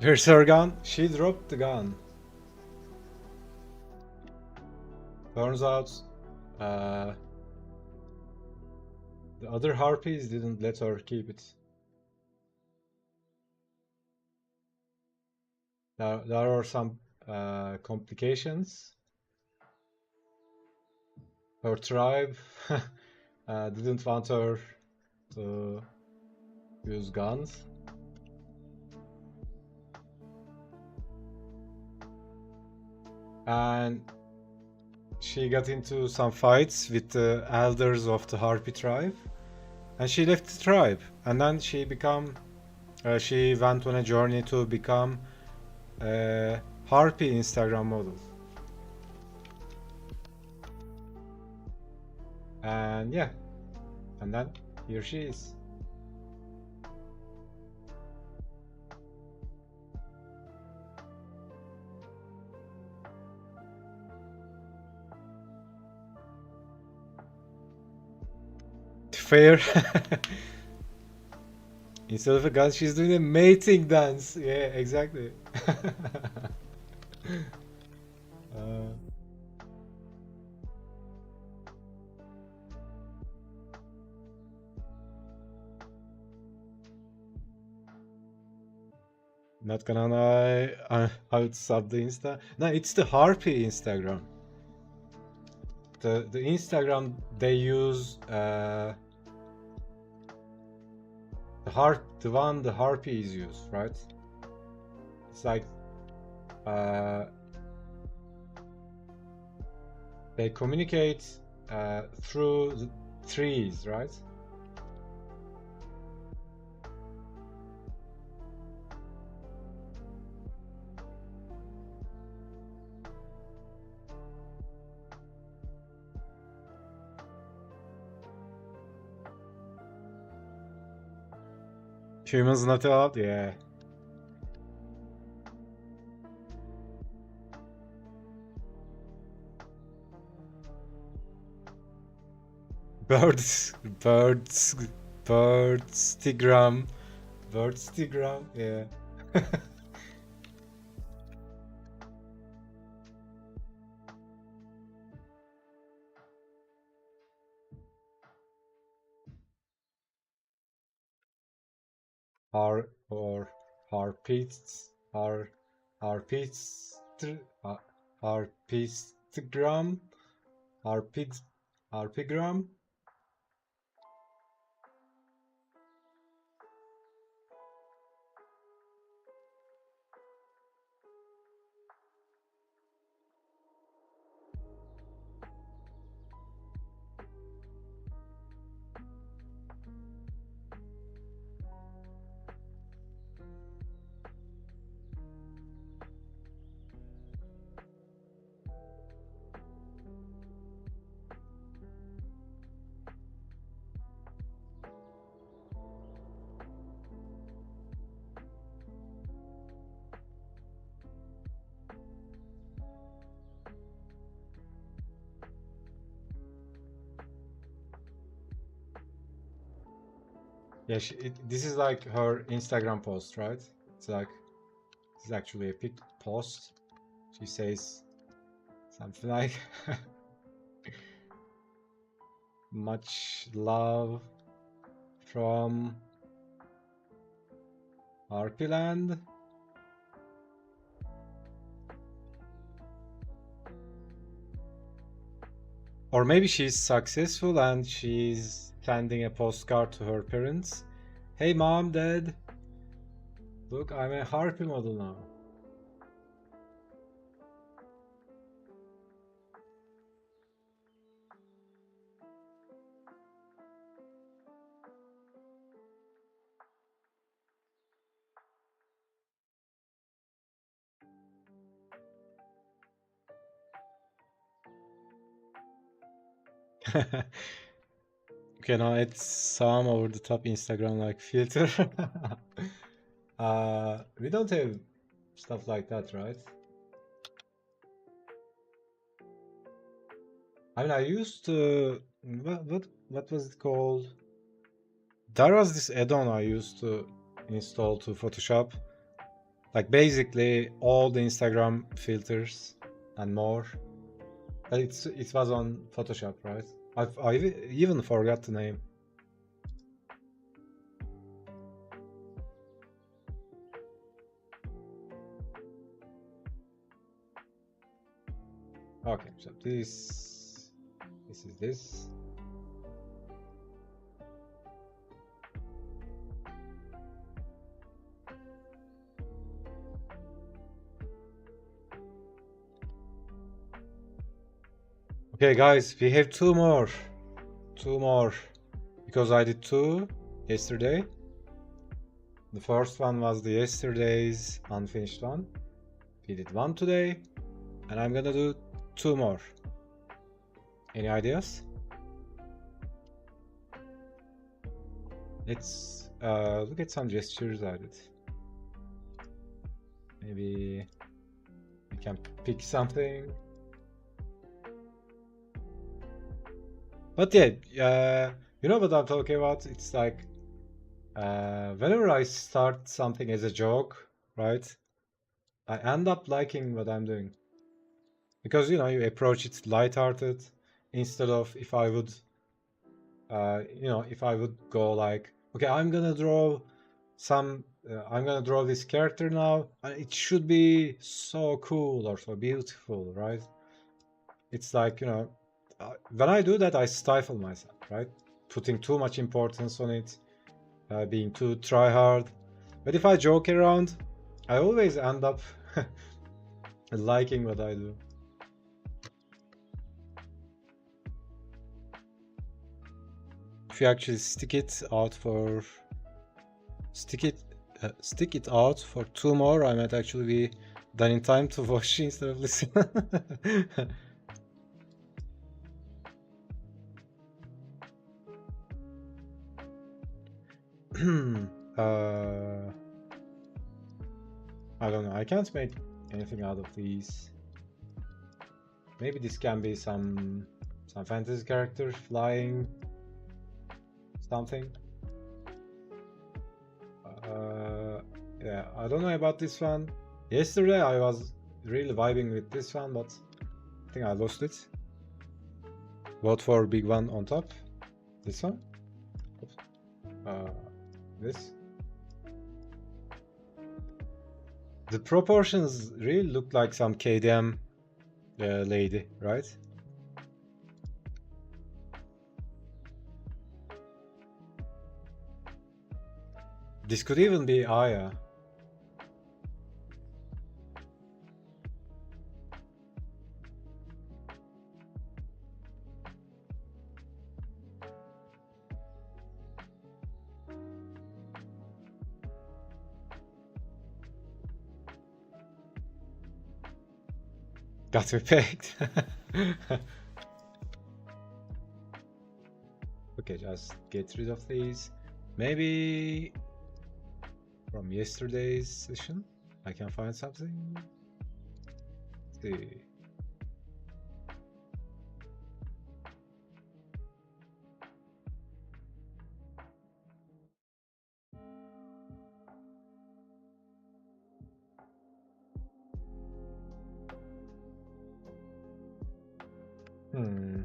Where's her gun? She dropped the gun. Turns out, the other harpies didn't let her keep it. There are some complications. Her tribe didn't want her to use guns. And she got into some fights with the elders of the Harpy tribe, and she left the tribe. And then she went on a journey to become a Harpy Instagram model. And yeah, and then here she is. Fair. Instead of a gun, she's doing a mating dance. Yeah, exactly. Not gonna lie, I'll sub the Insta. No, it's the Harpy Instagram. The Instagram they use, the one the Harpies use, right? It's like they communicate through the trees, right? Humans not allowed, yeah. Birds, birdstigram, yeah. Or harpists, harpists, harpistagram, harpigram. Yeah, this is like her Instagram post, right? It's like, it's actually a pic post. She says something like, much love from Harpyland. Or maybe she's successful and she's sending a postcard to her parents. Hey mom, dad, look, I'm a harpy model now. Okay, now it's some over the top Instagram like filter. We don't have stuff like that, right? I mean, I used to, what was it called? There was this add-on I used to install to Photoshop, like basically all the Instagram filters and more. But it was on Photoshop, right? I even forgot the name. Okay, so this is this. Okay, guys, we have two more, because I did two yesterday. The first one was the yesterday's unfinished one. We did one today, and I'm gonna do two more. Any ideas? Let's look at some gestures I did. Maybe we can pick something. But yeah, you know what I'm talking about? It's like whenever I start something as a joke, right? I end up liking what I'm doing. Because, you know, you approach it lighthearted instead of if I would, you know, if I would go like, okay, I'm gonna draw this character now, and it should be so cool or so beautiful, right? It's like, you know, when I do that, I stifle myself, right? Putting too much importance on it, being too try hard. But if I joke around, I always end up liking what I do. If you actually stick it out for two more, I might actually be done in time to watch instead of listen. uh, I don't know. I can't make anything out of these. Maybe this can be some fantasy character flying something. Yeah, I don't know about this one. Yesterday I was really vibing with this one, but I think I lost it. Vote for big one on top. This one. This. The proportions really look like some KDM lady, right? This could even be Aya. Got me pegged. Okay, just get rid of these. Maybe from yesterday's session I can find something. Let's see. Hmm.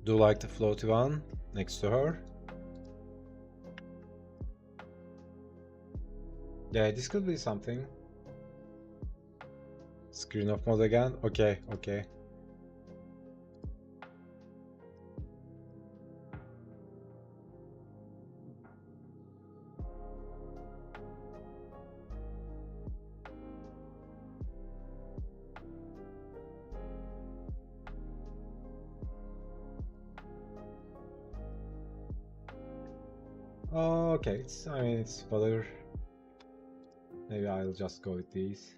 Do like the floaty one next to her. Yeah, this could be something. Screen off mode again. Okay, okay. Okay, I mean, it's whatever. Maybe I'll just go with these.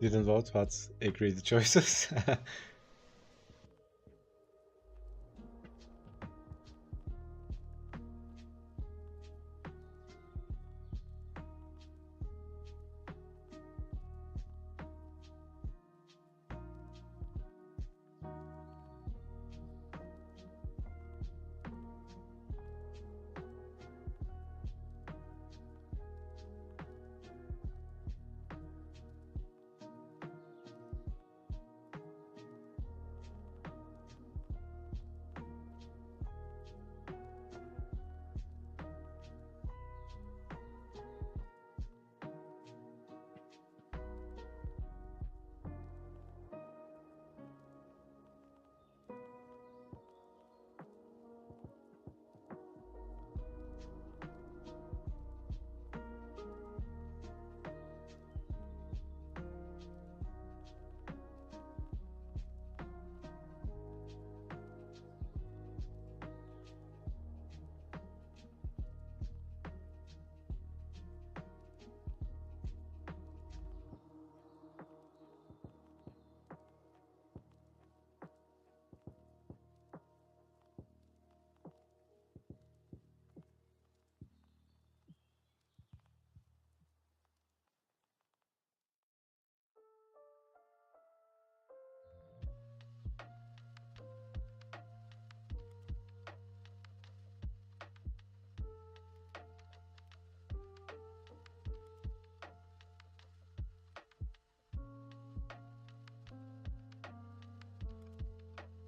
Didn't vote, but agreed the choices.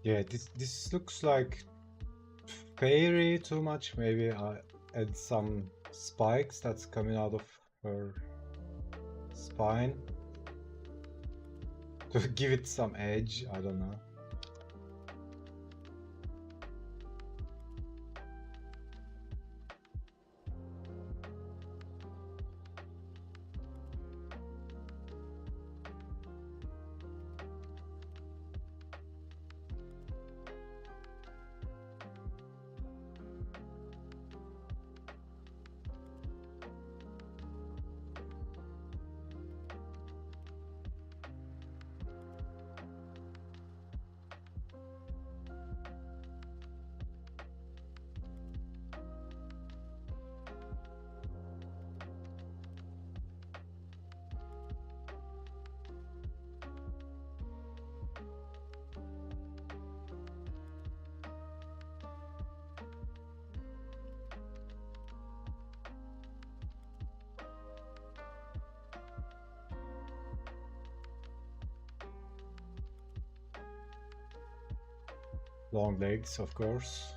Yeah, this looks like fairy too much. Maybe I add some spikes that's coming out of her spine to give it some edge. I don't know. long legs, of course.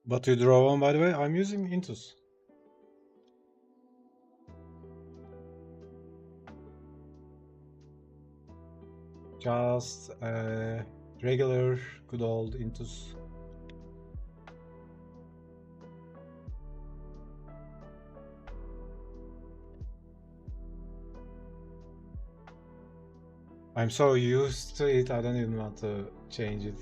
What you draw on, by the way? I'm using Intus. Just regular, good old Intus. I'm so used to it, I don't even want to change it.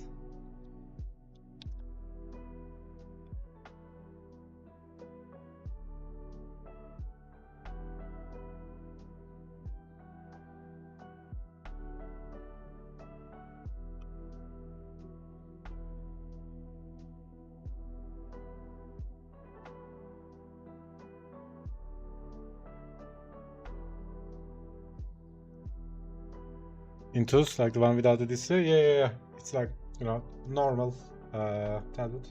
Intus, like the one without the display? Yeah, yeah, yeah. It's like, you know, normal tablet.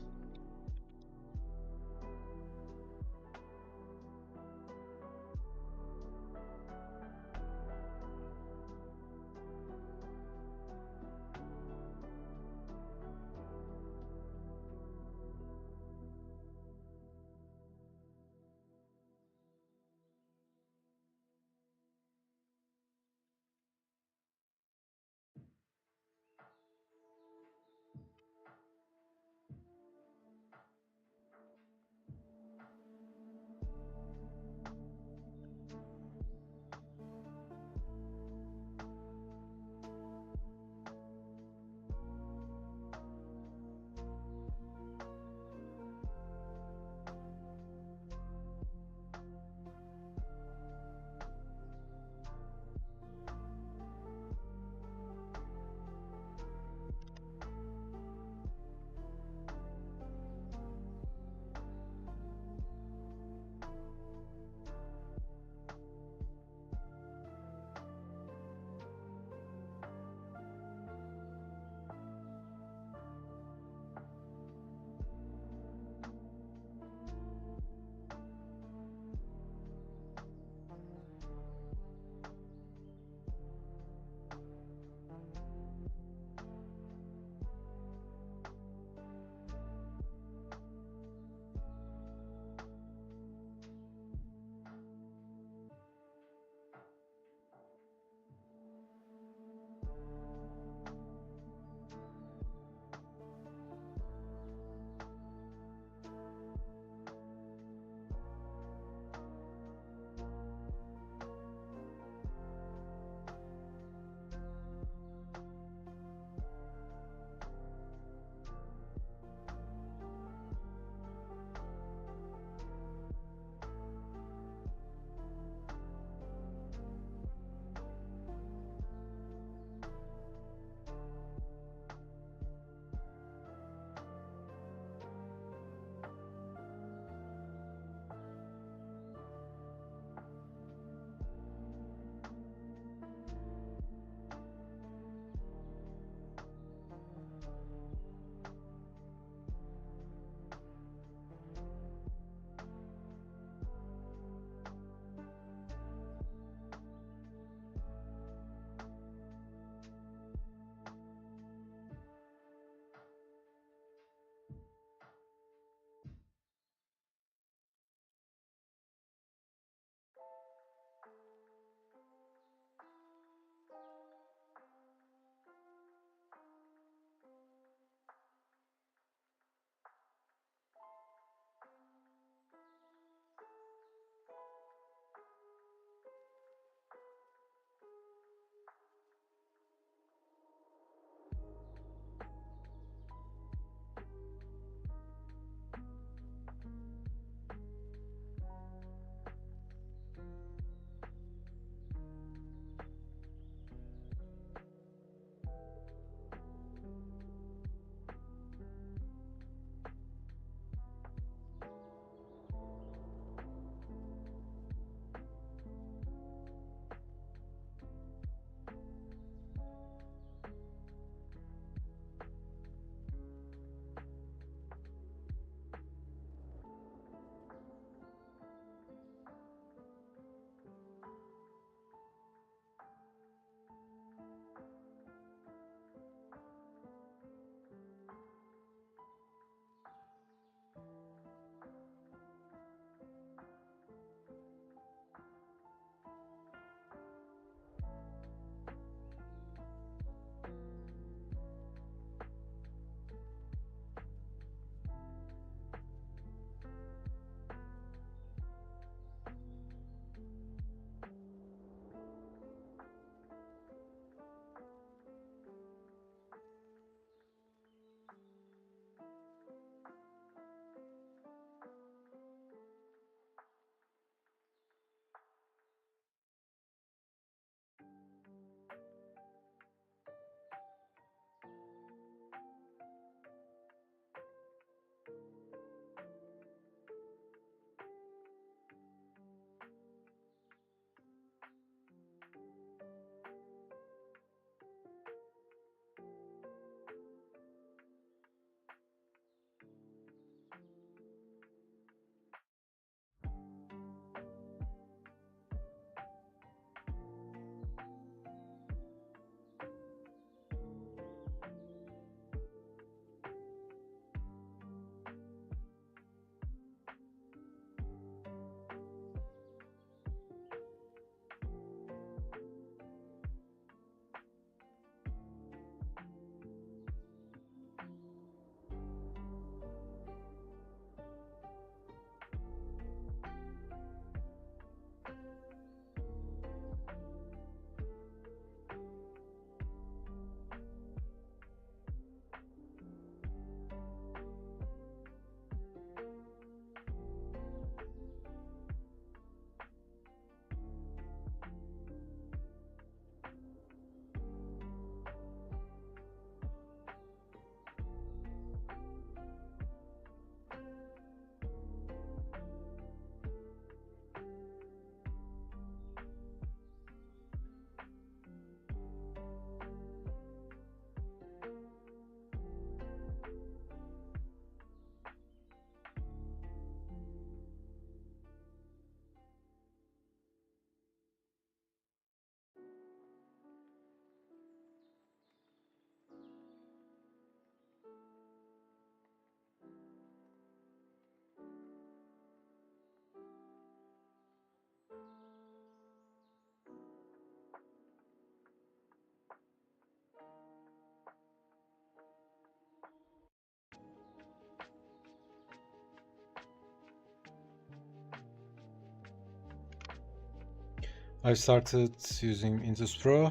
I started using Intus Pro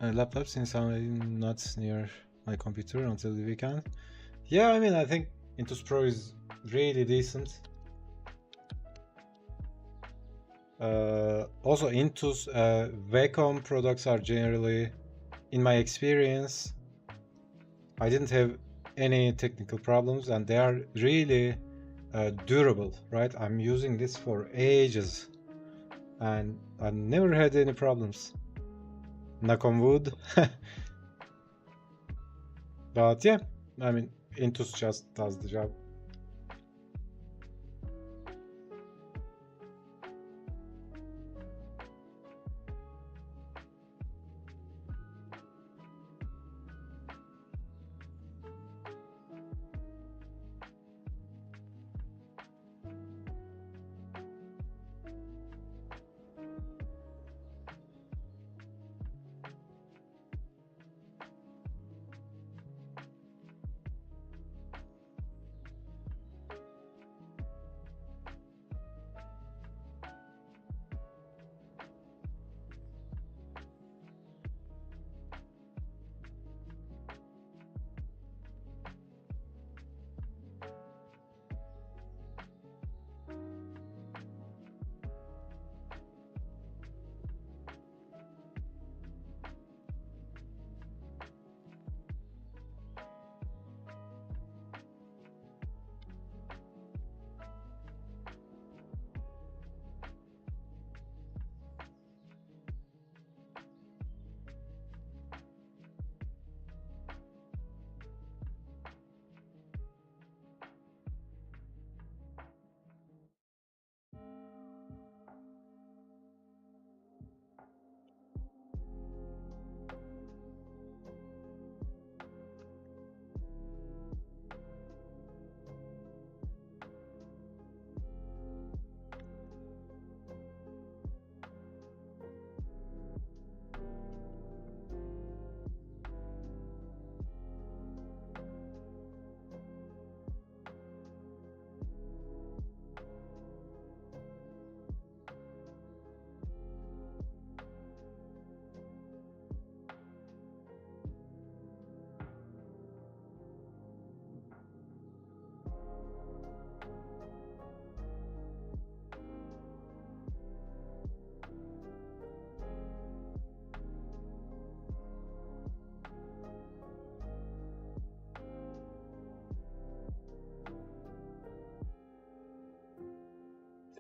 laptop since I'm not near my computer until the weekend. Yeah, I mean, I think Intus Pro is really decent. Also, Intus Wacom products are generally, in my experience, I didn't have any technical problems, and they are really durable, right? I'm using this for ages, and I never had any problems. Knock on wood. But yeah, I mean, Intus just does the job.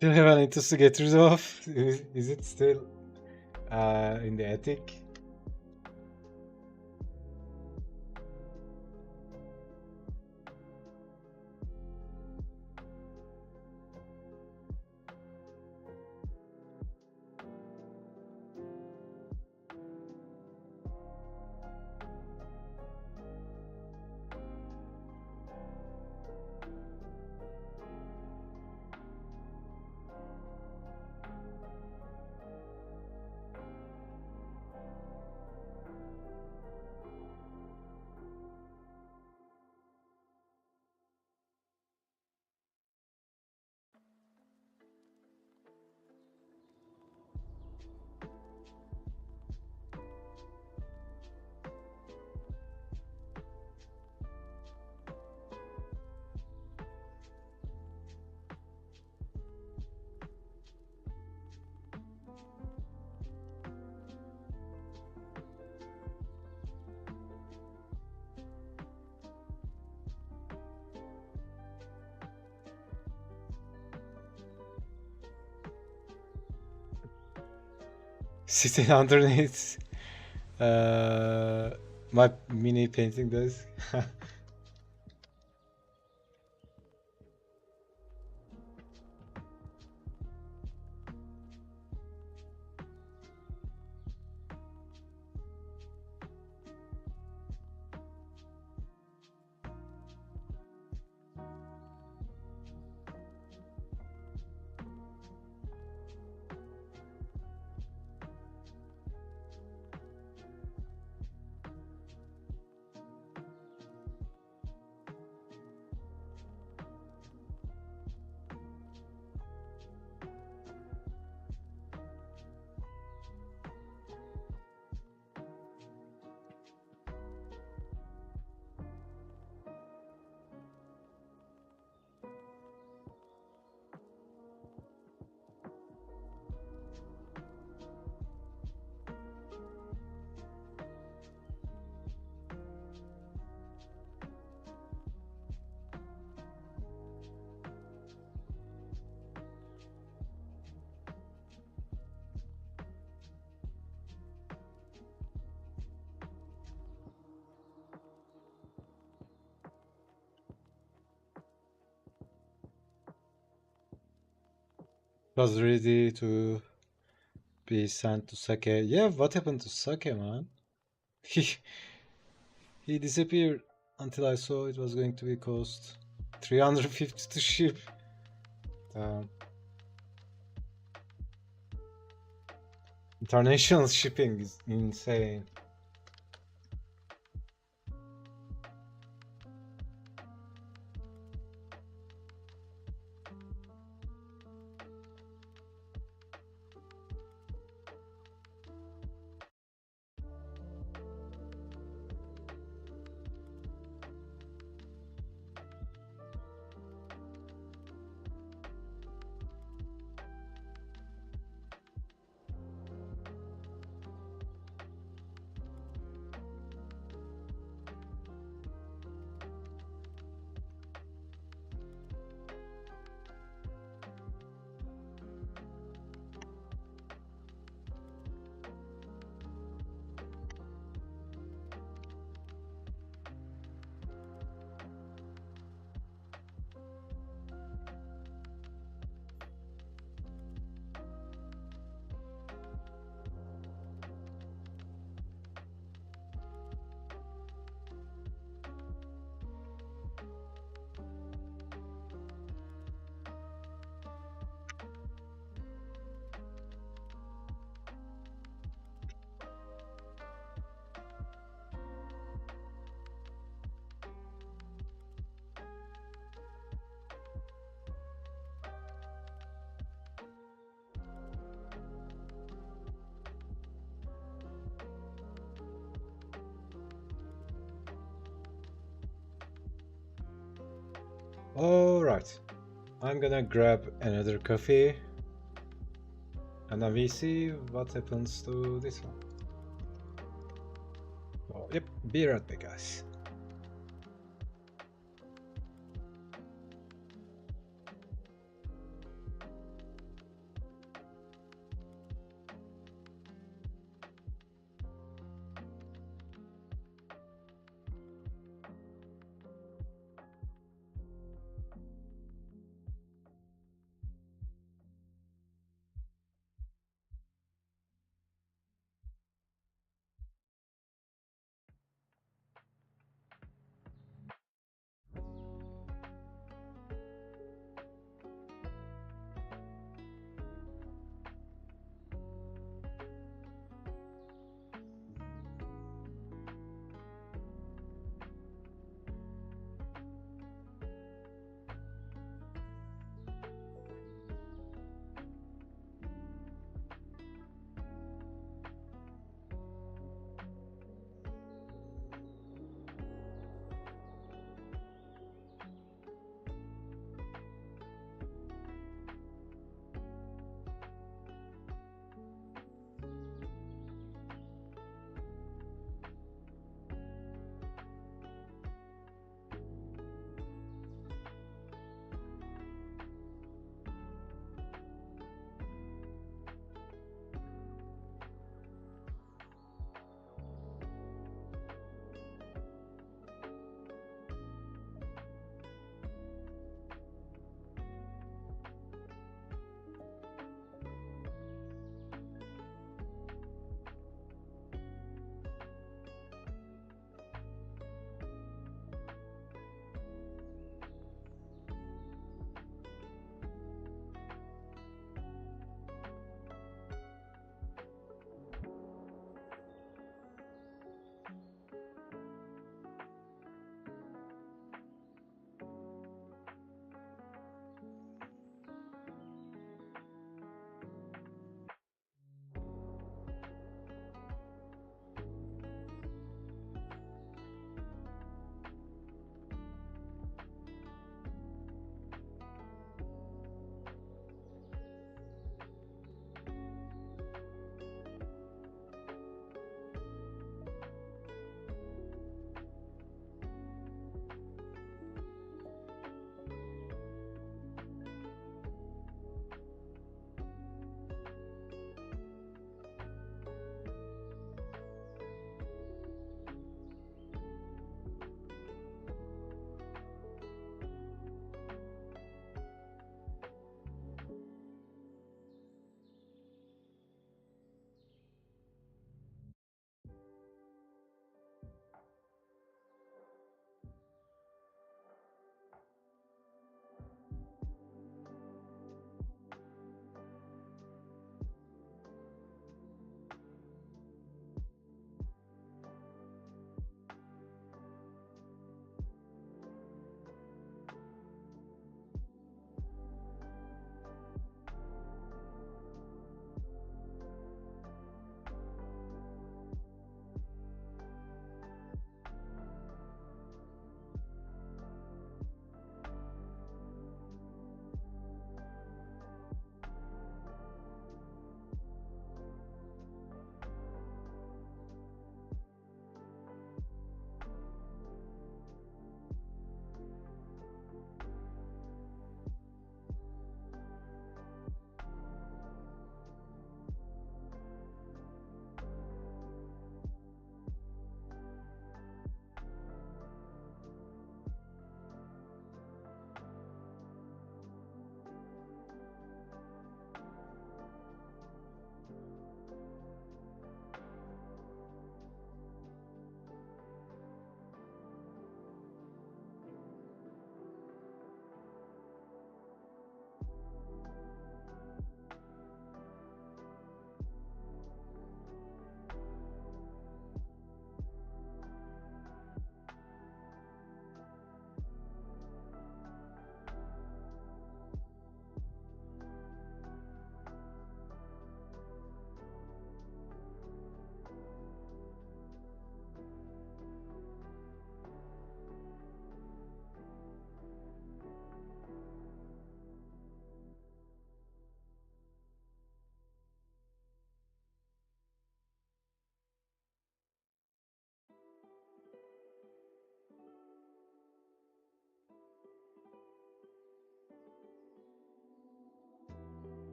Still have an Intus to get rid of. Is it still in the attic? Sitting underneath my mini painting desk. was ready to be sent to Sake. Yeah, what happened to Sake, man? He he disappeared until I saw it was going to be cost 350 to ship. Damn. International shipping is insane. Alright, I'm gonna grab another coffee and then we see what happens to this one. Oh, yep, be right back, guys.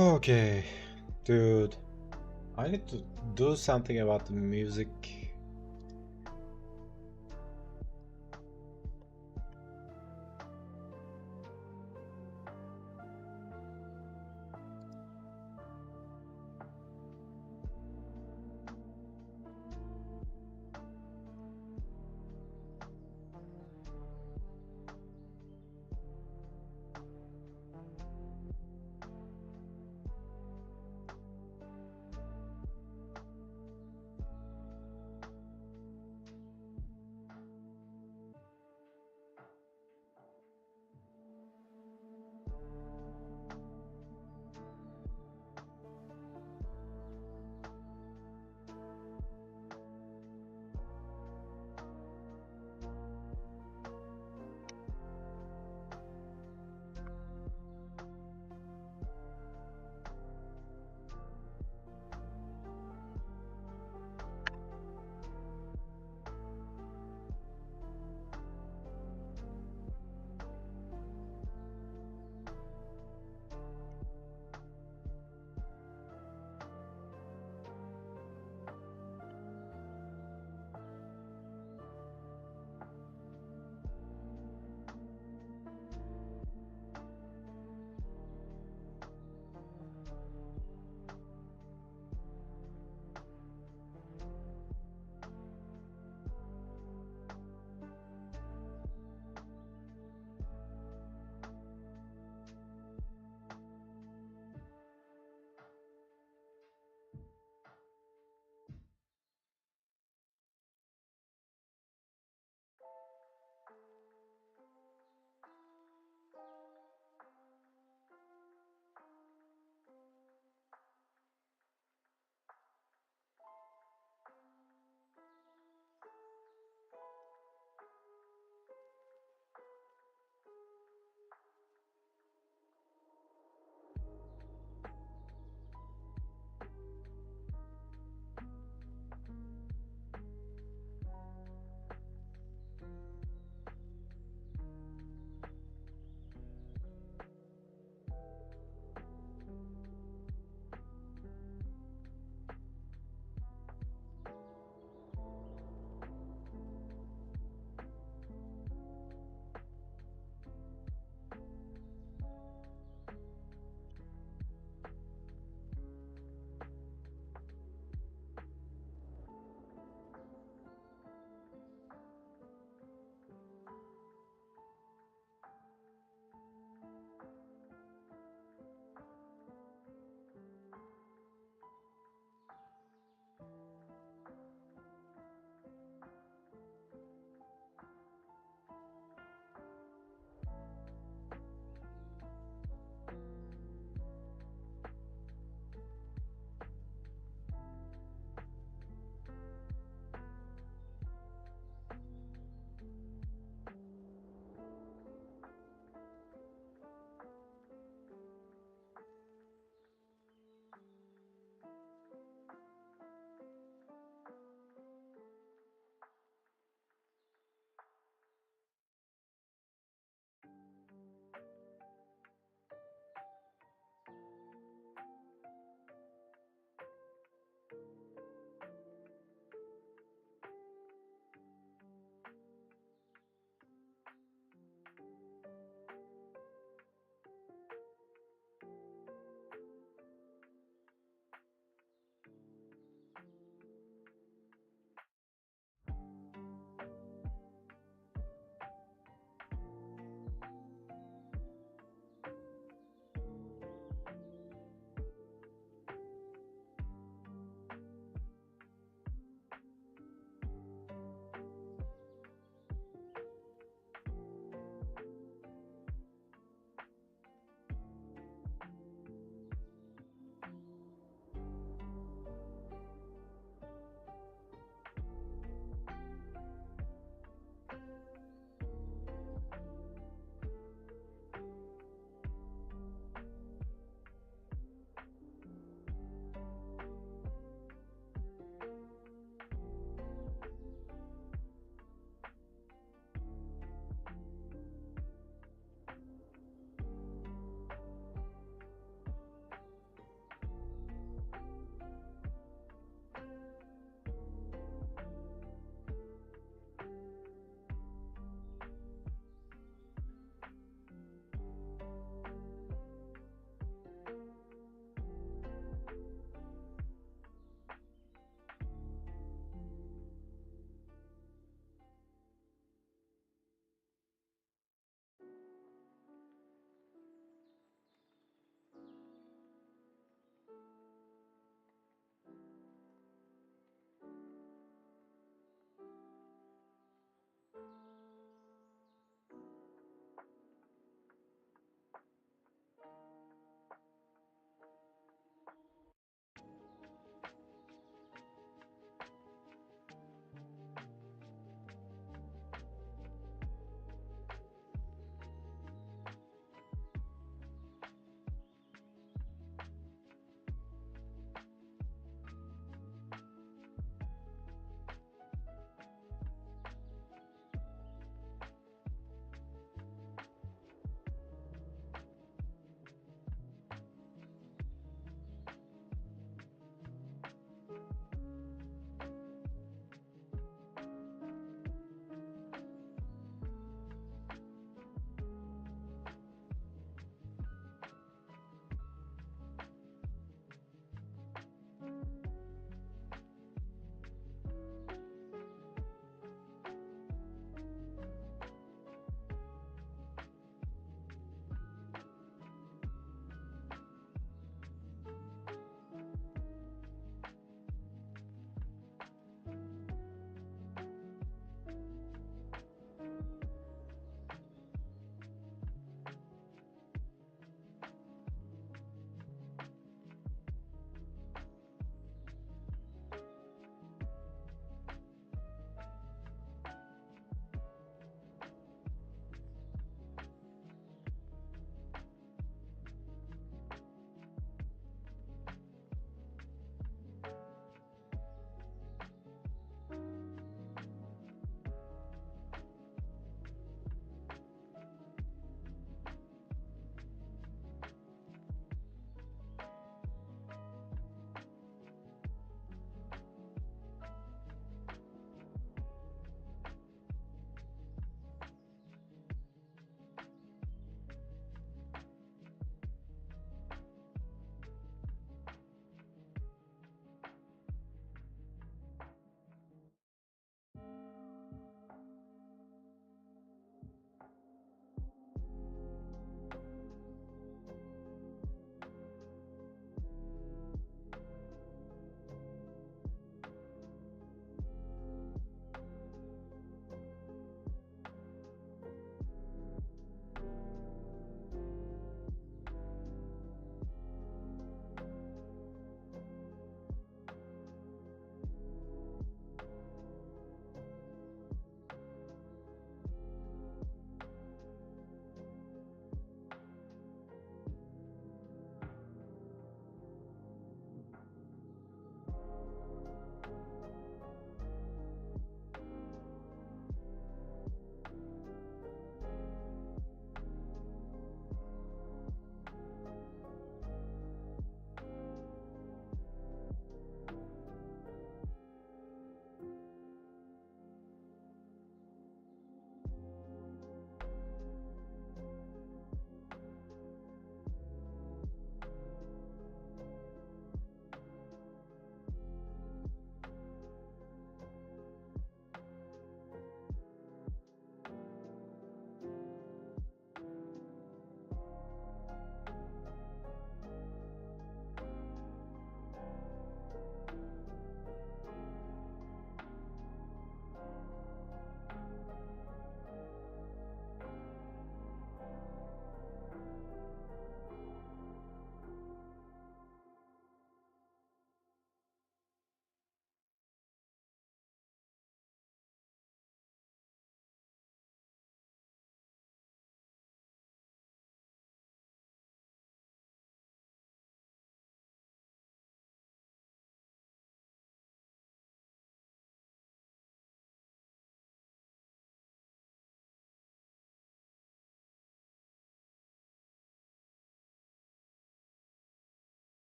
Okay, dude. I need to do something about the music.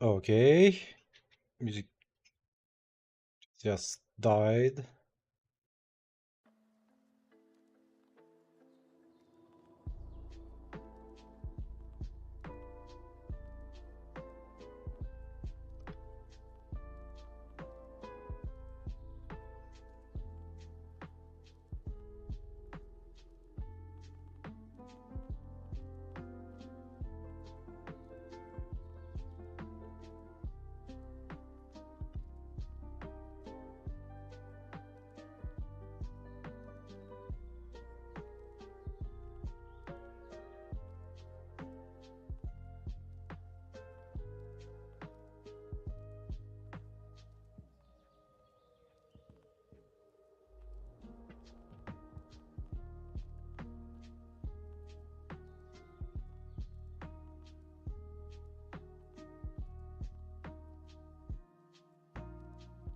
Okay. Music just died.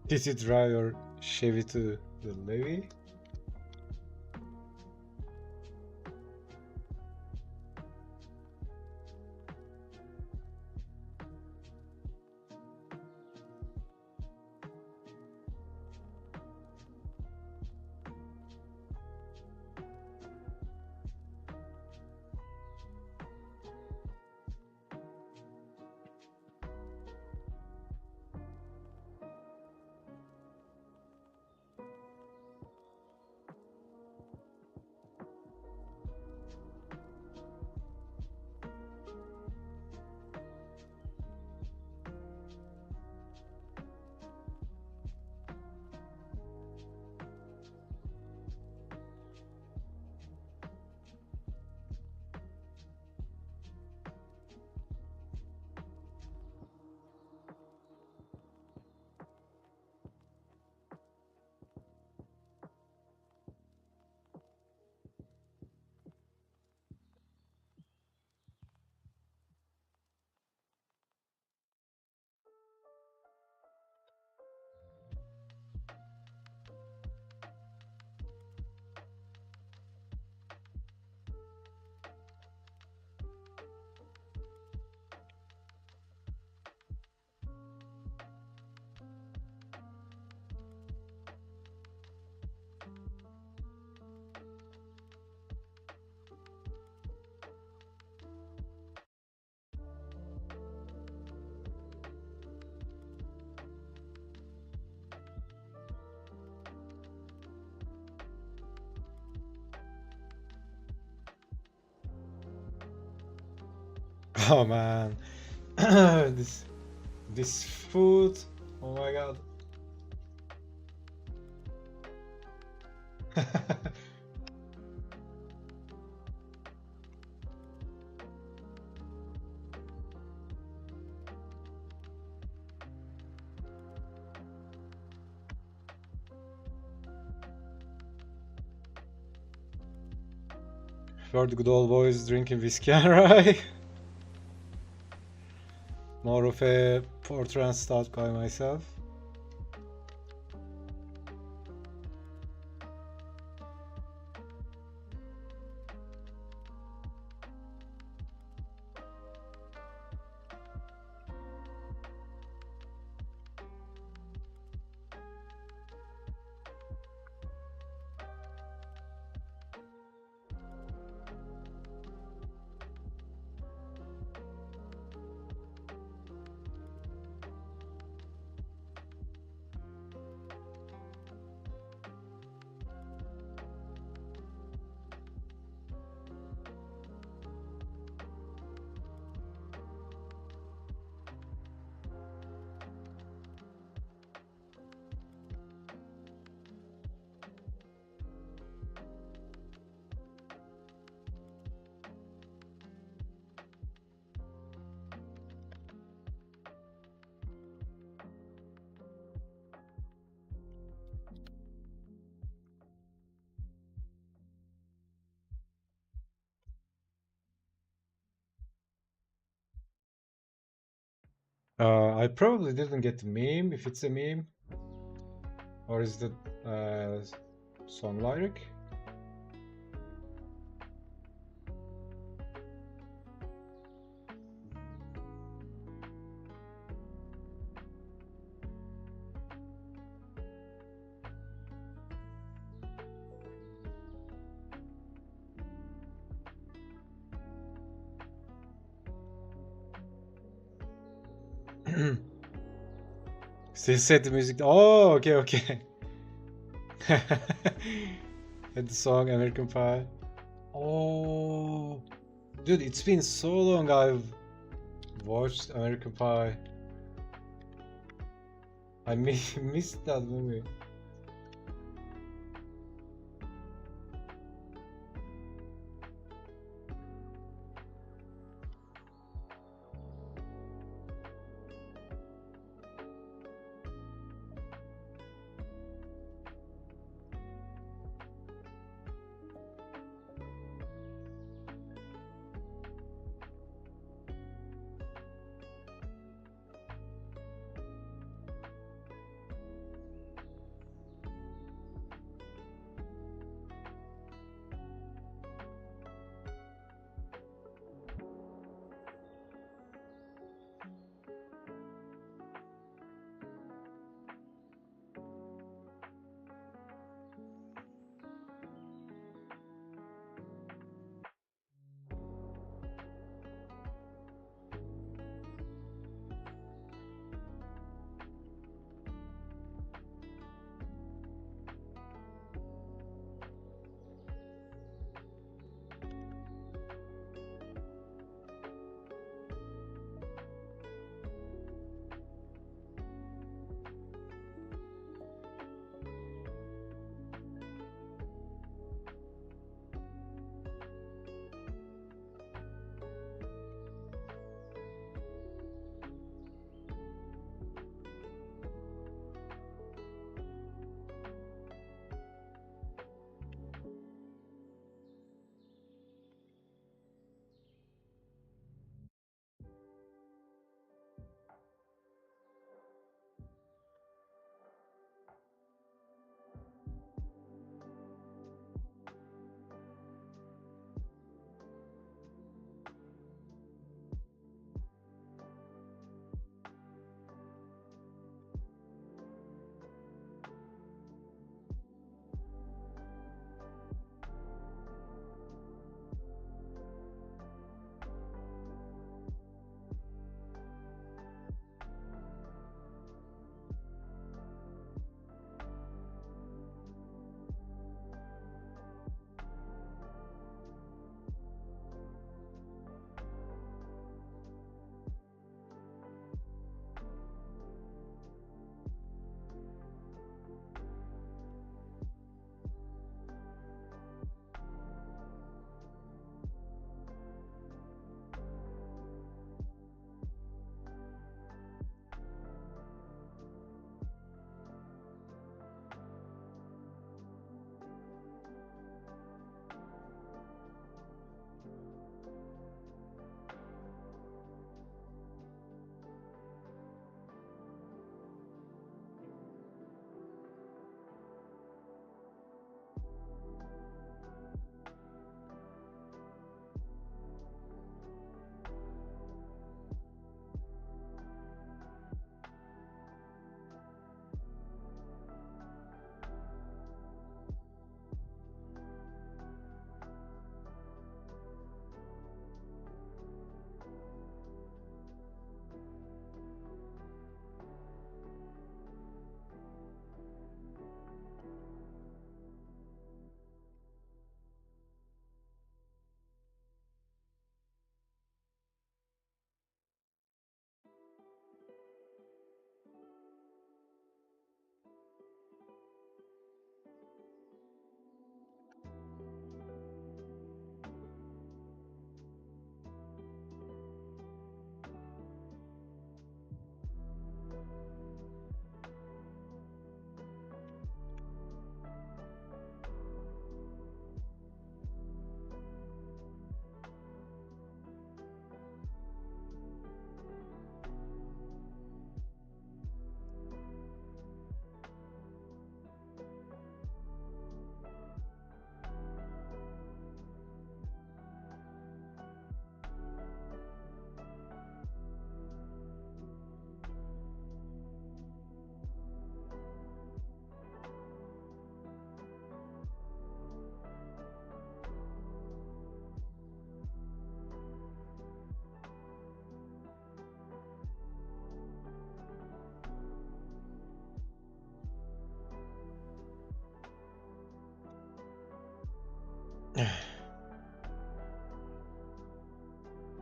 Did you drive your Chevy to the levee? Oh man, this food. Oh my god. For the good old boys drinking whiskey and rye. More of a porter and stout guy myself. I probably didn't get the meme, if it's a meme. Or is the song lyric? Still set the music. Oh, okay, okay. Had the song American Pie. Oh, dude, it's been so long I've watched American Pie. I missed that movie.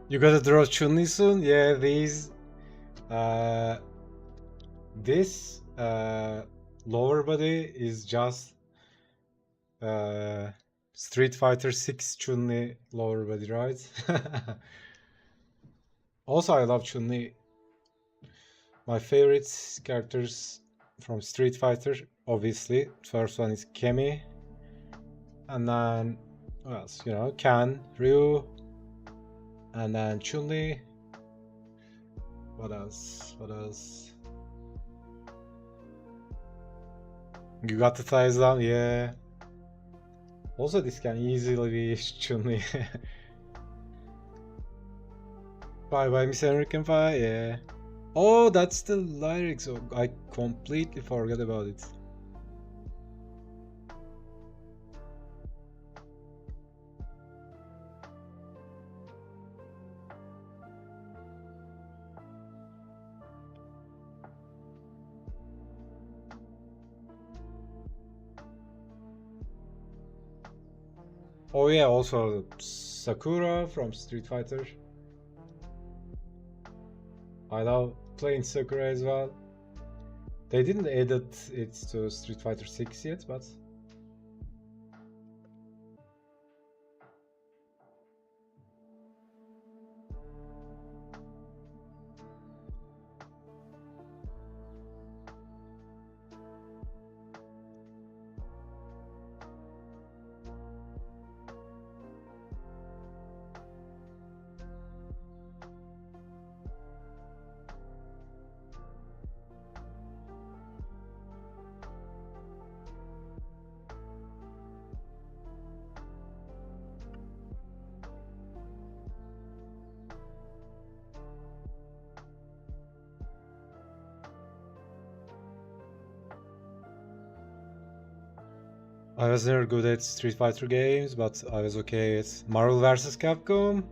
You gotta draw Chun-Li soon? Yeah, this lower body is just Street Fighter 6 Chun-Li lower body, right? Also, I love Chun-Li. My favorite characters from Street Fighter, obviously. First one is Kemi. And then, what else? You know, Ken, Ryu. And then Chun-Li. What else? What else? You got the ties down? Yeah. Also, this can easily be Chun-Li. Bye bye, Miss American Pie. Yeah. Oh, that's the lyrics. Oh, I completely forgot about it. Oh yeah, also Sakura from Street Fighter. I love playing Sakura as well. They didn't edit it to Street Fighter 6 yet, but I was never good at Street Fighter games, but I was okay at Marvel vs. Capcom.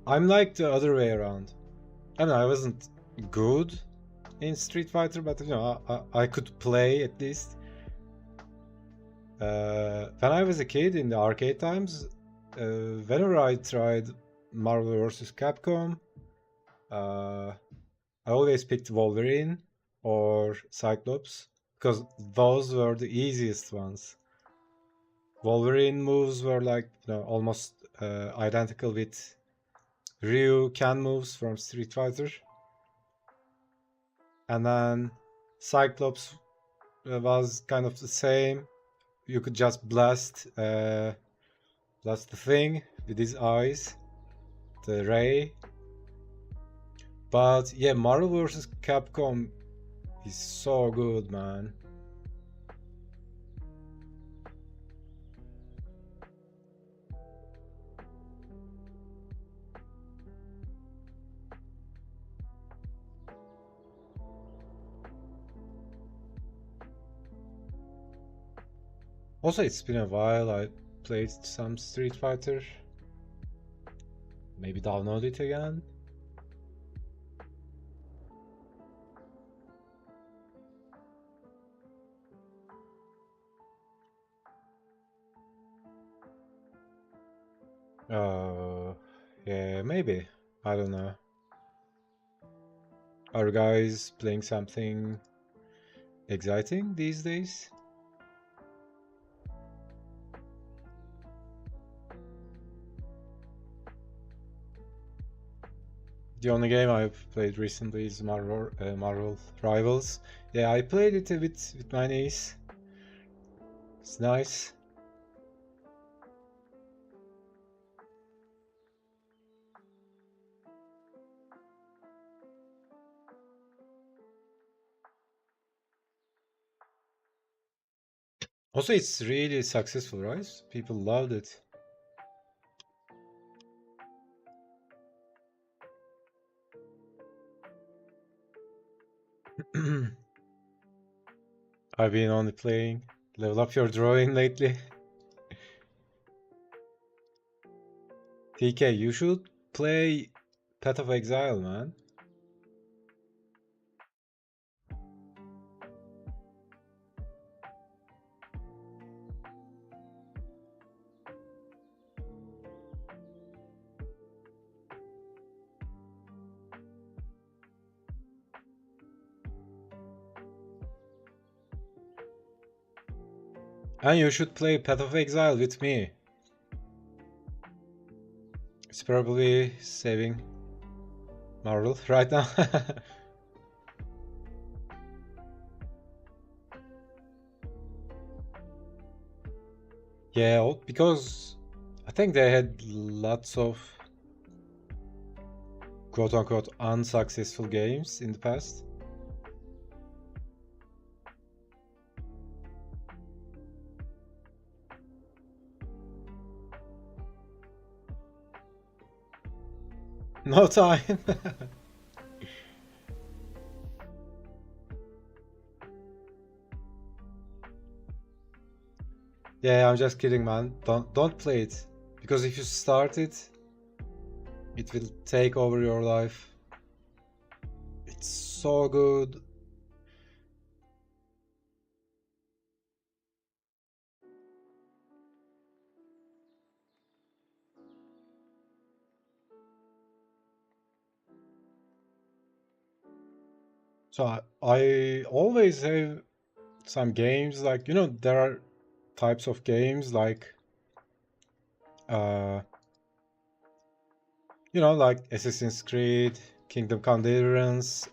I'm like the other way around. I mean, I wasn't good in Street Fighter, but you know, I could play at least. When I was a kid in the arcade times, whenever I tried Marvel vs. Capcom, I always picked Wolverine or Cyclops because those were the easiest ones. Wolverine moves were like, you know, almost identical with Ryu Ken moves from Street Fighter, and then Cyclops was kind of the same. You could just blast the thing with his eyes, the ray. But yeah, Marvel vs. Capcom is so good, man. Also, it's been a while I played some Street Fighter. Maybe download it again. Yeah, maybe. I don't know. Are you guys playing something exciting these days? The only game I've played recently is Marvel Rivals. Yeah, I played it a bit with my niece. It's nice. Also, it's really successful, right? People loved it. I've been only playing Level Up Your Drawing lately. TK, you should play Path of Exile, man. And you should play Path of Exile with me. It's probably saving Marvel right now. Yeah, because I think they had lots of quote-unquote unsuccessful games in the past. No time. Yeah, I'm just kidding, man. Don't play it. Because if you start it, it will take over your life. It's so good. So I always have some games like, you know, there are types of games like uh you know, like Assassin's Creed, Kingdom Come Deliverance,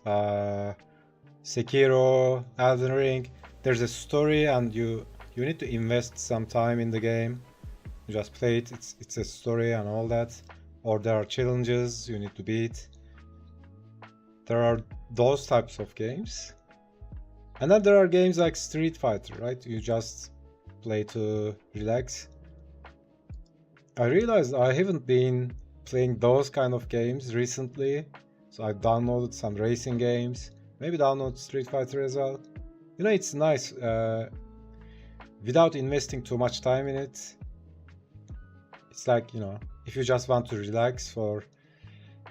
Sekiro, Elden Ring. There's a story and you need to invest some time in the game. You just play it, it's a story and all that. Or there are challenges you need to beat. There are those types of games. And then there are games like Street Fighter, right? You just play to relax. I realized I haven't been playing those kind of games recently, so I downloaded some racing games. Maybe download Street Fighter as well. You know, it's nice without investing too much time in it. It's like, you know, if you just want to relax for,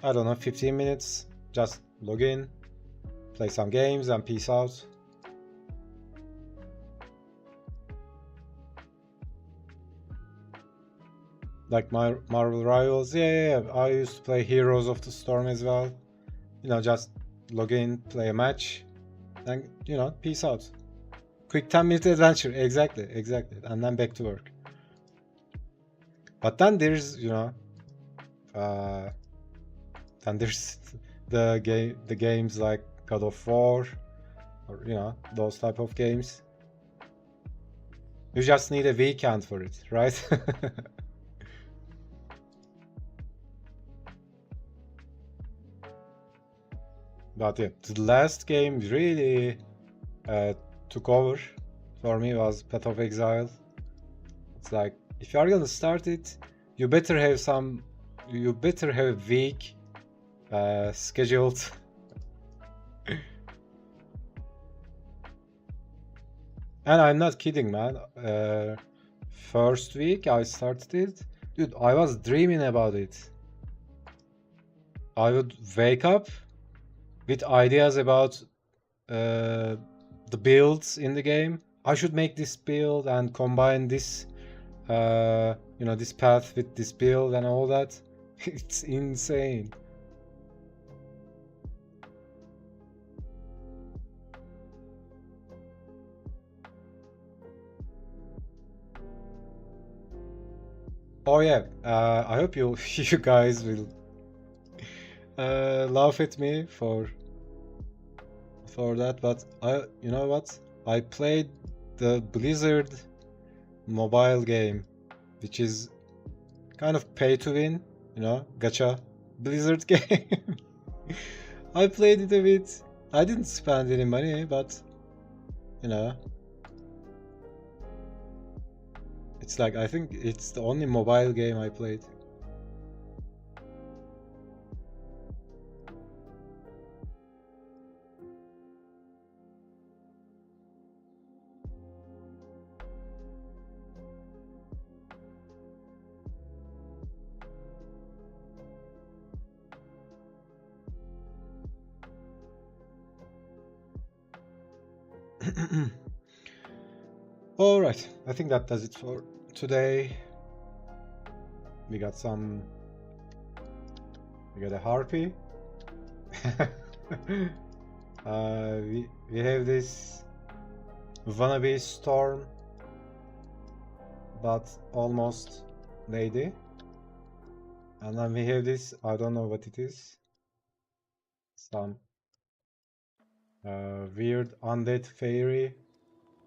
I don't know, 15 minutes, just log in, play some games and peace out. Like my Marvel Rivals, yeah, I used to play Heroes of the Storm as well. You know, just log in, play a match, and, you know, peace out. Quick 10-minute adventure, exactly, and then back to work. But then there's, you know, then there's the games like God of War, or, you know, those type of games. You just need a weekend for it, right? But yeah, the last game really took over for me was Path of Exile. It's like, if you are gonna start it, you better have a week scheduled. And I'm not kidding, man. First week I started it, dude, I was dreaming about it. I would wake up with ideas about the builds in the game. I should make this build and combine this, you know, this path with this build and all that. It's insane. Oh yeah, I hope you you guys will laugh at me for that, but you know what? I played the Blizzard mobile game, which is kind of pay to win, you know, gacha Blizzard game. I played it a bit. I didn't spend any money, but, you know, it's like, I think it's the only mobile game I played. All right, I think that does it for today. We got a harpy. We have this wannabe storm. but almost lady. And then we have this, I don't know what it is. Some weird undead fairy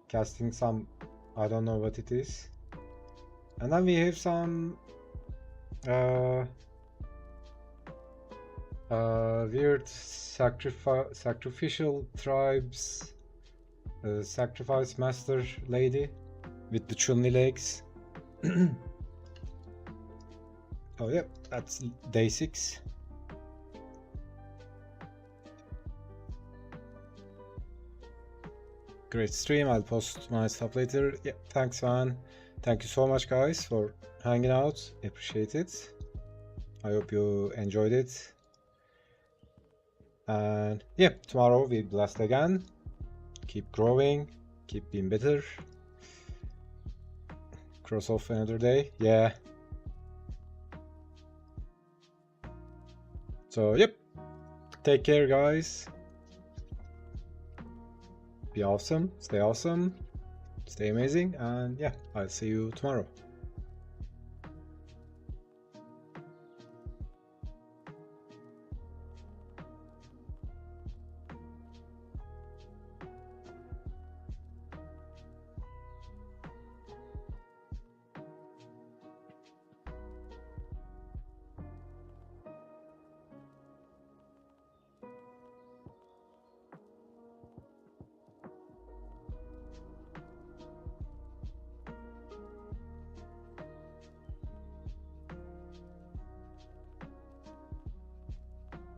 casting some, I don't know what it is. And then we have some weird sacrificial tribes, sacrifice master lady with the chunny legs. Oh yeah, that's day 6. Great stream. I'll post my stuff later. Yeah, thanks man. Thank you so much guys for hanging out. Appreciate it. I hope you enjoyed it. And yeah, tomorrow we blast again. Keep growing, keep being better. Cross off another day. Yeah. So yep. Take care guys. Be awesome, stay amazing, and yeah, I'll see you tomorrow.